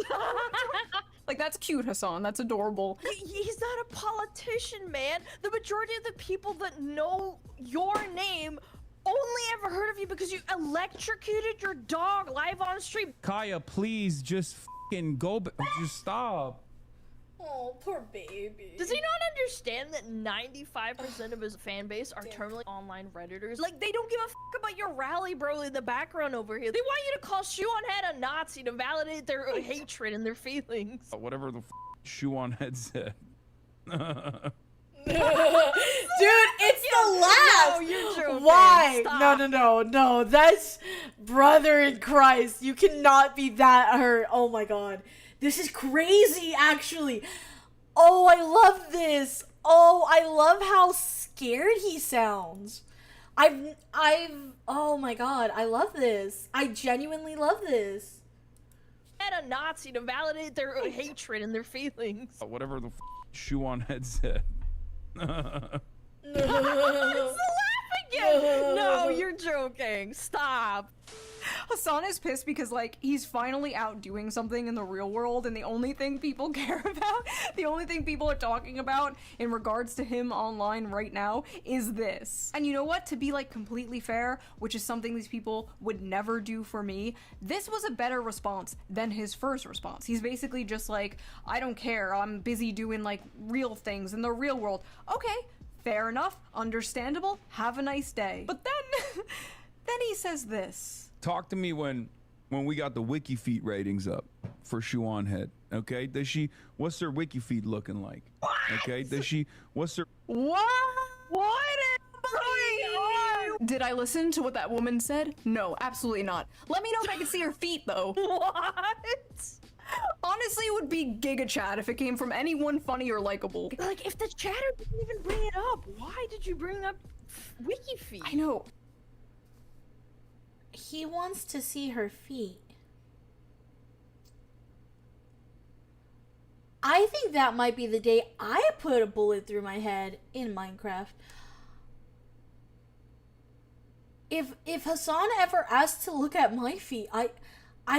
Like, that's cute, Hassan. That's adorable. He's not a politician, man. The majority of the people that know your name only ever heard of you because you electrocuted your dog live on stream. Kaya, please just fucking go. Just stop. Oh, poor baby. Does he not understand that 95% of his fan base are terminally online Redditors? Like, they don't give a fuck about your rally, bro, in the background over here. They want you to call Shoe-on-Head a Nazi to validate their hatred and their feelings. Whatever the Shoe-on Head said. Dude, it's the laugh. No, you're joking. Why? Stop. No. That's brother in Christ. You cannot be that hurt. Oh my god. This is crazy, actually. Oh, I love this. Oh, I love how scared he sounds. Oh my god, I love this. I genuinely love this. And a Nazi to validate their hatred and their feelings. Whatever the Shoe-on Head said. It's the laugh again. No, you're joking. Stop. Hassan is pissed because, like, he's finally out doing something in the real world, and the only thing people care about, the only thing people are talking about in regards to him online right now is this. And you know what? To be, like, completely fair, which is something these people would never do for me, this was a better response than his first response. He's basically just like, I don't care, I'm busy doing, like, real things in the real world. Okay, fair enough, understandable, have a nice day. But then, then he says this. Talk to me when we got the wiki feed ratings up for Shoe-on Head. Okay, what's her wiki feed looking like? What? Okay, what's her? What is going on? Did I listen to what that woman said? No, absolutely not. Let me know if I can see her feet, though. What? Honestly, it would be Giga Chat if it came from anyone funny or likable. Like, if the chatter didn't even bring it up, why did you bring up wiki feed? I know. He wants to see her feet. I think that might be the day I put a bullet through my head in Minecraft. If Hassan ever asked to look at my feet, I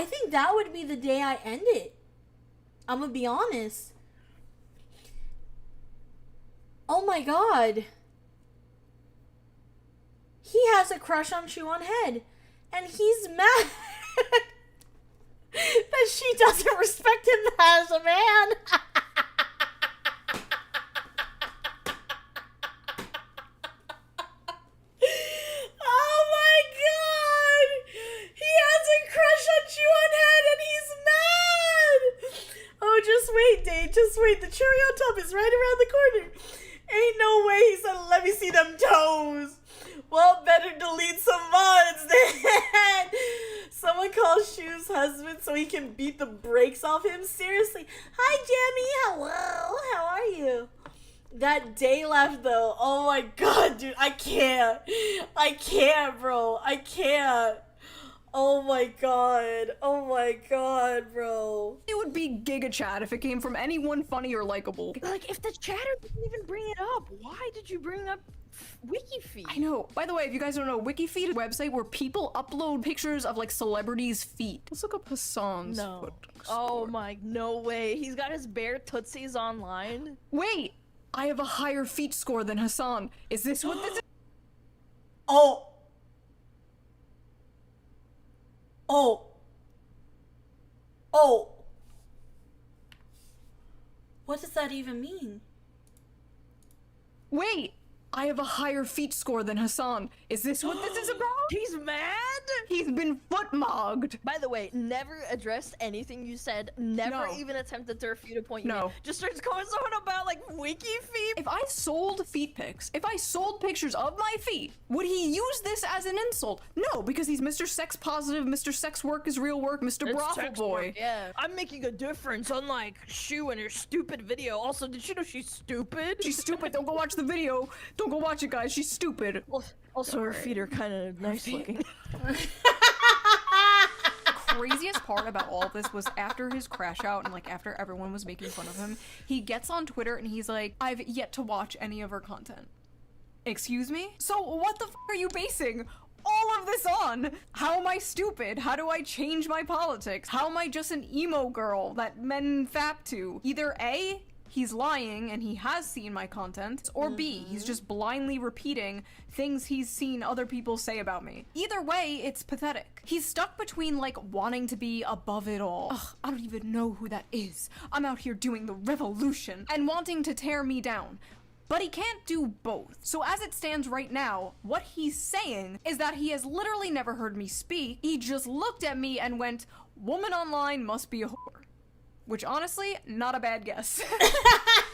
think that would be the day I end it. I'm gonna be honest. Oh my god. He has a crush on Shoe-on-Head. And he's mad that she doesn't respect him as a man. wait, the cherry on top is right around the corner. Ain't no way he said, let me see them toes. Well, better delete some mods then. Someone calls Shoe's husband so he can beat the brakes off him. Seriously. Hi, Jamie. Hello. How are you? That day left though. Oh my god, dude. I can't, bro. I can't. Oh my god, bro. It would be Giga Chat if it came from anyone funny or likable. Like, if the chatter didn't even bring it up, why did you bring up WikiFeed? I know. By the way, if you guys don't know, WikiFeed is a website where people upload pictures of like celebrities' feet. Let's look up Hassan's foot Oh score. my, no way. He's got his bare tootsies online. Wait, I have a higher feet score than Hassan. Is this what this is? Oh. What does that even mean? Wait, I have a higher feet score than Hassan. Is this what this is about? He's mad? He's been foot-mogged. By the way, never addressed anything you said, never even attempted to refute a point you made. Just starts going on about like WikiFeed. If I sold feet pics, if I sold pictures of my feet, would he use this as an insult? No, because he's Mr. Sex Positive, Mr. Sex Work is Real Work, Mr. It's Brothel sex Boy. work, yeah. I'm making a difference, unlike Shu and her stupid video. Also, did you know she's stupid? She's stupid, don't go watch the video. Don't go watch it, guys, she's stupid. Also, her feet are kind of nice looking. The craziest part about all this was after his crash out and like after everyone was making fun of him, he gets on Twitter and he's like, I've yet to watch any of her content. Excuse me? So what the f are you basing all of this on? How am I stupid? How do I change my politics? How am I just an emo girl that men fap to? Either A, he's lying and he has seen my content, or B, he's just blindly repeating things he's seen other people say about me. Either way, it's pathetic. He's stuck between like wanting to be above it all. Ugh, I don't even know who that is. I'm out here doing the revolution and wanting to tear me down. But he can't do both. So as it stands right now, what he's saying is that he has literally never heard me speak. He just looked at me and went, woman online must be a whore. Which honestly, not a bad guess.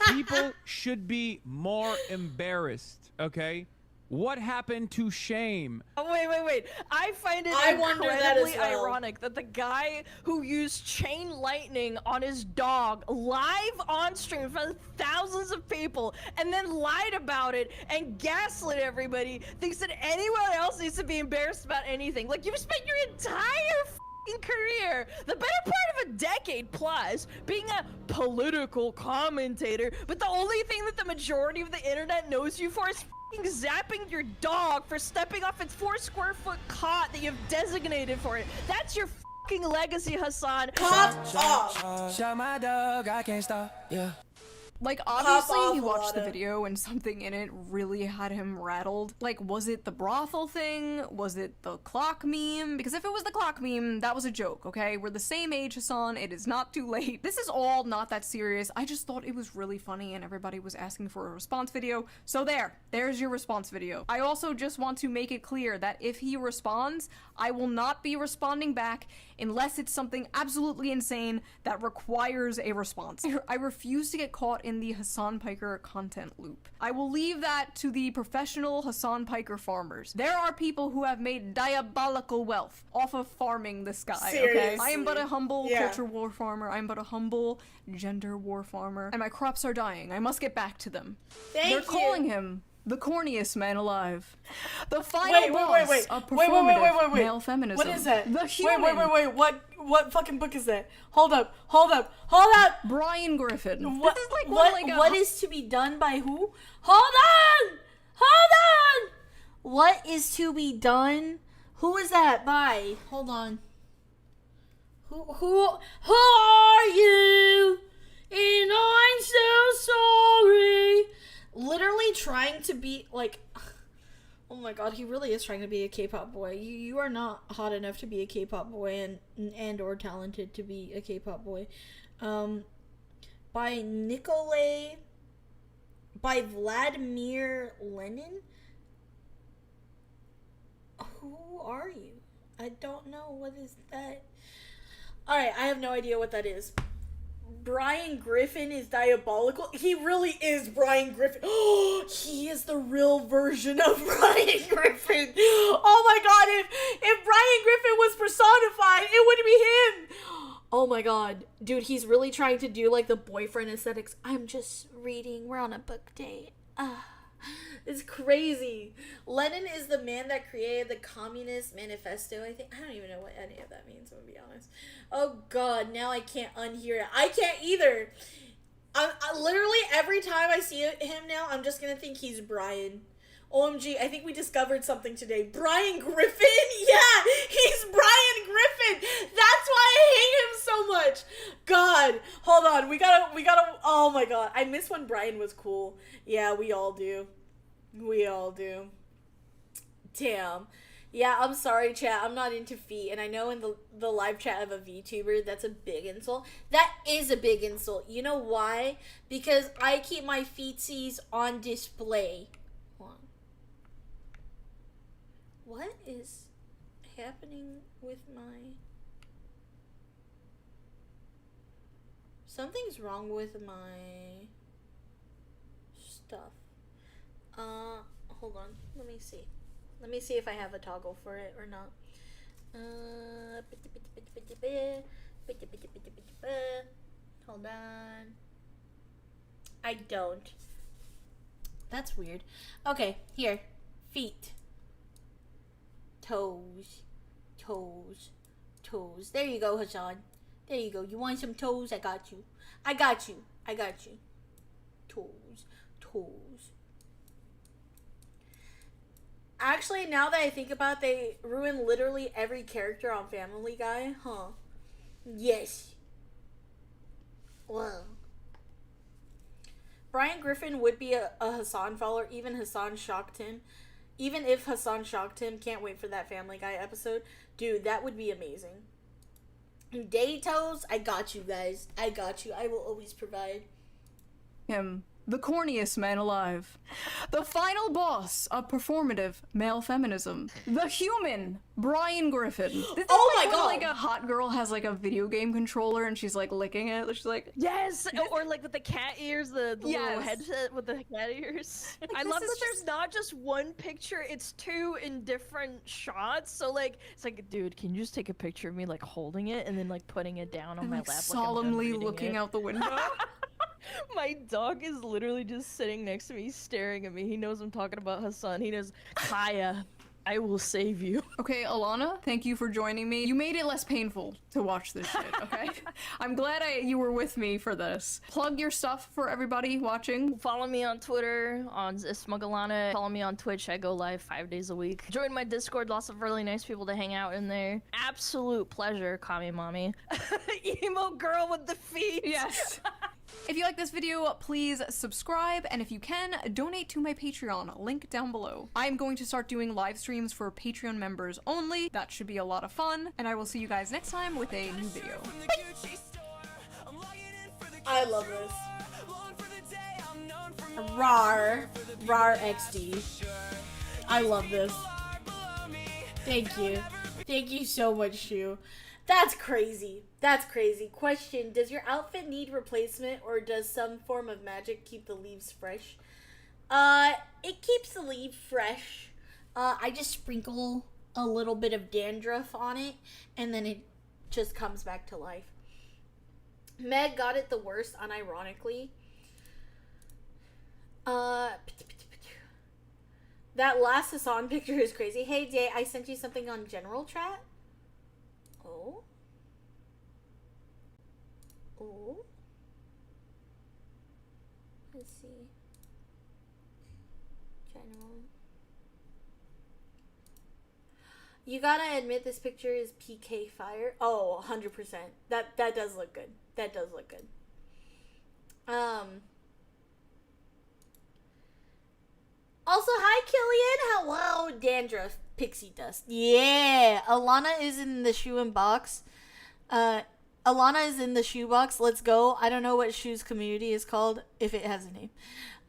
People should be more embarrassed, okay? What happened to shame? Oh, wait. I find it incredibly ironic that the guy who used chain lightning on his dog live on stream in front of thousands of people and then lied about it and gaslit everybody thinks that anyone else needs to be embarrassed about anything. Like, you've spent your entire career, the better part of a decade plus, being a political commentator, but the only thing that the majority of the internet knows you for is zapping your dog for stepping off its 4 square foot cot that you've designated for it. That's your legacy, Hassan. Pop off. Shut my dog, I can't stop. Yeah. Like, obviously he watched the video and something in it really had him rattled. Like, was it the brothel thing? Was it the clock meme? Because if it was the clock meme, that was a joke, okay? We're the same age, Hassan. It is not too late. This is all not that serious. I just thought it was really funny and everybody was asking for a response video. So there's your response video. I also just want to make it clear that if he responds, I will not be responding back unless it's something absolutely insane that requires a response. I refuse to get caught in the Hassan Piker content loop. I will leave that to the professional Hassan Piker farmers. There are people who have made diabolical wealth off of farming this guy, okay? I am but a humble culture war farmer. I am but a humble gender war farmer. And my crops are dying. I must get back to them. They're calling him the corniest man alive. The final boss of performative male feminism. What is that? The human. Wait. What fucking book is that? Hold up. Brian Griffin. What, this is like what is to be done by who? Hold on! What is to be done? Who is that by? Hold on. Who are you? And I'm so sorry. Literally trying to be like, oh my god, he really is trying to be a K-pop boy. You are not hot enough to be a K-pop boy and or talented to be a K-pop boy. By Vladimir Lenin. Who are you? I don't know. What is that? Alright, I have no idea what that is. Brian Griffin is diabolical. He really is Brian Griffin. Oh, he is the real version of Brian Griffin. Oh my god, if Brian Griffin was personified, it would be him. Oh my god. Dude, he's really trying to do like the boyfriend aesthetics. I'm just reading. We're on a book date. It's crazy. Lenin is the man that created the Communist Manifesto, I think. I don't even know what any of that means, I'm gonna be honest. Oh god, now I can't unhear it. I can't either. I literally, every time I see him now, I'm just gonna think he's Brian. OMG, I think we discovered something today. Brian Griffin? Yeah, he's Brian Griffin. That's why I hate him so much. God, hold on. We gotta, oh my god. I miss when Brian was cool. Yeah, we all do. We all do. Damn. Yeah, I'm sorry, chat. I'm not into feet. And I know in the live chat of a VTuber, that's a big insult. That is a big insult. You know why? Because I keep my feetsies on display. What is happening with my... Something's wrong with my stuff. Hold on. Let me see. Let me see if I have a toggle for it or not. Hold on. I don't. That's weird. Okay, here. Feet. Toes. Toes. Toes. There you go, Hassan. There you go. You want some toes? I got you. I got you. I got you. Toes. Toes. Actually, now that I think about it, they ruined literally every character on Family Guy. Huh. Yes. Wow. Brian Griffin would be a Hassan follower. Even Hassan shocked him. Even if Hassan shocked him, can't wait for that Family Guy episode. Dude, that would be amazing. Daytos, I got you guys. I got you. I will always provide. Him. The corniest man alive. The final boss of performative male feminism. The human Brian Griffin. This oh is my god! Like a hot girl has like a video game controller and she's like licking it. She's like, yes, or like with the cat ears, the little headset with the cat ears. Like, I love that there's not just one picture; it's two in different shots. So like, it's like, dude, can you just take a picture of me like holding it and then like putting it down on my lap, solemnly looking out the window? My dog is literally just sitting next to me, staring at me. He knows I'm talking about Hassan. He knows, Kaya, I will save you. Okay, Alana, thank you for joining me. You made it less painful to watch this shit, okay? I'm glad you were with me for this. Plug your stuff for everybody watching. Follow me on Twitter, on Smugalana. Follow me on Twitch. I go live 5 days a week. Join my Discord. Lots of really nice people to hang out in there. Absolute pleasure, Kami Mommy. Emo girl with the feet. Yes. If you like this video, please subscribe, and if you can, donate to my Patreon, link down below. I'm going to start doing live streams for Patreon members only. That should be a lot of fun, and I will see you guys next time with a new video. I love this. Rar XD. I love this. Thank you. Thank you so much, Shu. That's crazy. That's crazy. Question, does your outfit need replacement or does some form of magic keep the leaves fresh? It keeps the leaf fresh. I just sprinkle a little bit of dandruff on it and then it just comes back to life. Meg got it the worst, unironically. That last Hassan picture is crazy. Hey, Day, I sent you something on general chat. Oh. Oh. Let's see. General. You gotta admit this picture is PK fire. Oh, 100%. That does look good. That does look good. Also, hi, Killian. Hello, Dandruff. Pixie dust. Yeah. Alana is in the shoe and box. Alana is in the shoe box. Let's go. I don't know what Shu's community is called, if it has a name.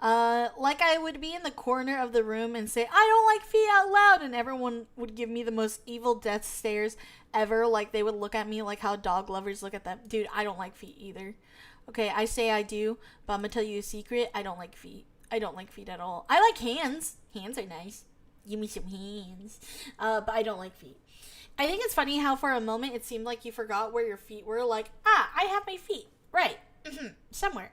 Like I would be in the corner of the room and say, I don't like feet out loud, and everyone would give me the most evil death stares ever. Like they would look at me like how dog lovers look at them. Dude, I don't like feet either. Okay, I say I do, but I'm gonna tell you a secret. I don't like feet. I don't like feet at all. I like hands. Hands are nice. Give me some hands. But I don't like feet. I think it's funny how for a moment it seemed like you forgot where your feet were. Like, I have my feet. Right. Somewhere.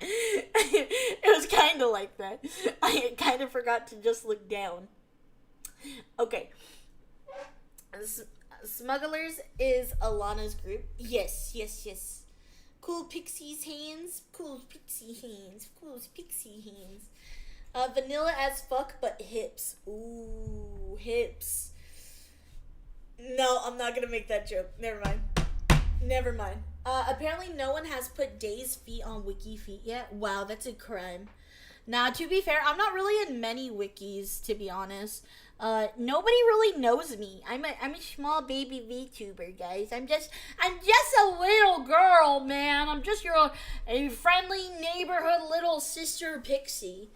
It was kind of like that. I kind of forgot to just look down. Okay. Smugglers is Alana's group. Yes. Cool Pixie's hands. Cool Pixie hands. Cool Pixie hands. Vanilla as fuck, but hips. Ooh, hips. No, I'm not gonna make that joke. Never mind. Apparently no one has put Day's feet on Wiki Feet yet. Wow, that's a crime. Now, to be fair, I'm not really in many wikis, to be honest. Nobody really knows me. I'm a small baby VTuber, guys. I'm just a little girl, man. I'm just a friendly neighborhood little sister pixie.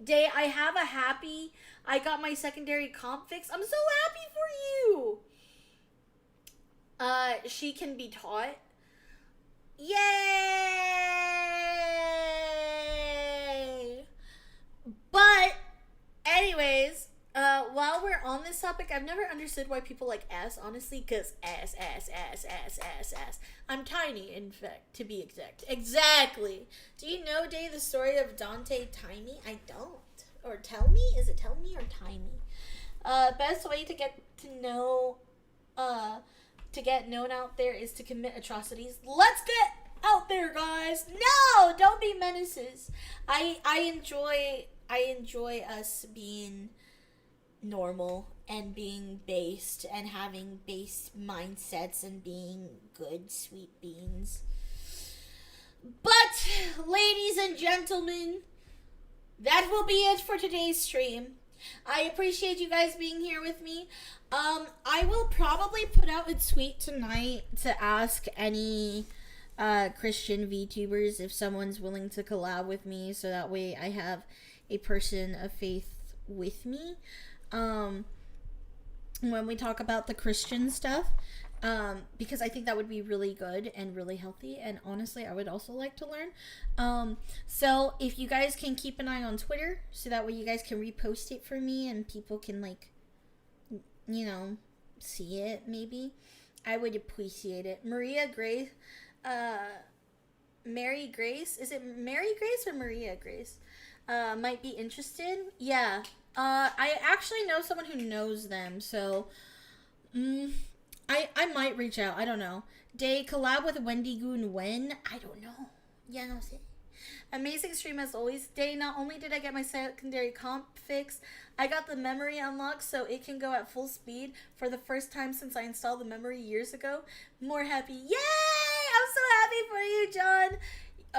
Day, I got my secondary comp fix. I'm so happy for you. She can be taught. Yay! But, anyways, while we're on this topic, I've never understood why people like ass, honestly, because ass. I'm tiny, in fact, to be exact. Exactly. Do you know, Day, the story of Dante Tiny? I don't. Or tell me? Is it tell me or tiny? Best way to get to know, to get known out there is to commit atrocities. Let's get out there, guys. No, don't be menaces. I enjoy us being normal and being based and having based mindsets and being good sweet beans. But ladies and gentlemen, that will be it for today's stream. I appreciate you guys being here with me. I will probably put out a tweet tonight to ask any Christian VTubers if someone's willing to collab with me, so that way I have a person of faith with me when we talk about the Christian stuff, because I think that would be really good and really healthy, and honestly I would also like to learn. So if you guys can keep an eye on Twitter, so that way you guys can repost it for me and people can, like, you know, see it, maybe, I would appreciate it. Mary Grace, is it Mary Grace or Maria Grace, might be interested. Yeah, I actually know someone who knows them, so I might reach out. I don't know. Day, collab with Wendy Goon when? I don't know. Yeah, no sé. Amazing stream as always. Day, not only did I get my secondary comp fix, I got the memory unlocked so it can go at full speed for the first time since I installed the memory years ago. More happy. Yay! I'm so happy for you, John.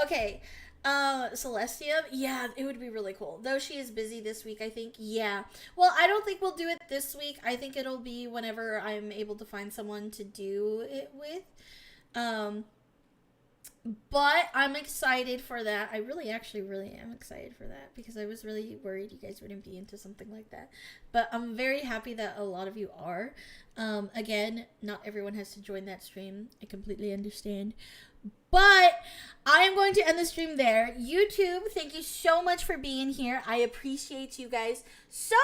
Okay. Celestia, yeah, it would be really cool. Though she is busy this week, I think. Yeah. Well, I don't think we'll do it this week. I think it'll be whenever I'm able to find someone to do it with. But I'm excited for that. I really am excited for that, because I was really worried you guys wouldn't be into something like that. But I'm very happy that a lot of you are. Again, not everyone has to join that stream. I completely understand. But I am going to end the stream there. YouTube, thank you so much for being here. I appreciate you guys so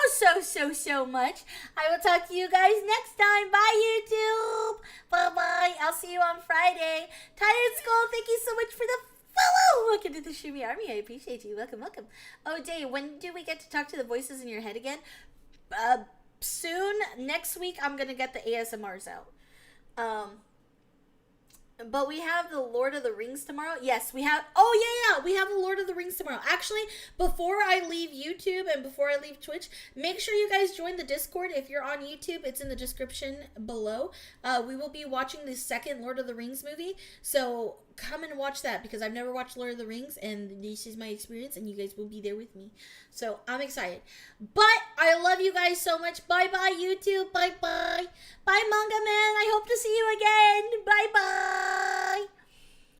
much. I will talk to you guys next time. Bye, YouTube. Bye-bye. I'll see you on Friday. Tired Skull, thank you so much for the follow. Welcome to the Streamy Army. I appreciate you. Welcome. Oh, Dave, when do we get to talk to the voices in your head again? Soon. Next week, I'm going to get the ASMRs out. But we have the Lord of the Rings tomorrow. Yes, we have. Oh, yeah. We have the Lord of the Rings tomorrow. Actually, before I leave YouTube and before I leave Twitch, make sure you guys join the Discord. If you're on YouTube, it's in the description below. We will be watching the second Lord of the Rings movie. So come and watch that, because I've never watched Lord of the Rings, and this is my experience, and you guys will be there with me. So I'm excited. But I love you guys so much. Bye-bye, YouTube. Bye-bye. Bye, Manga Man. I hope to see you again. Bye-bye.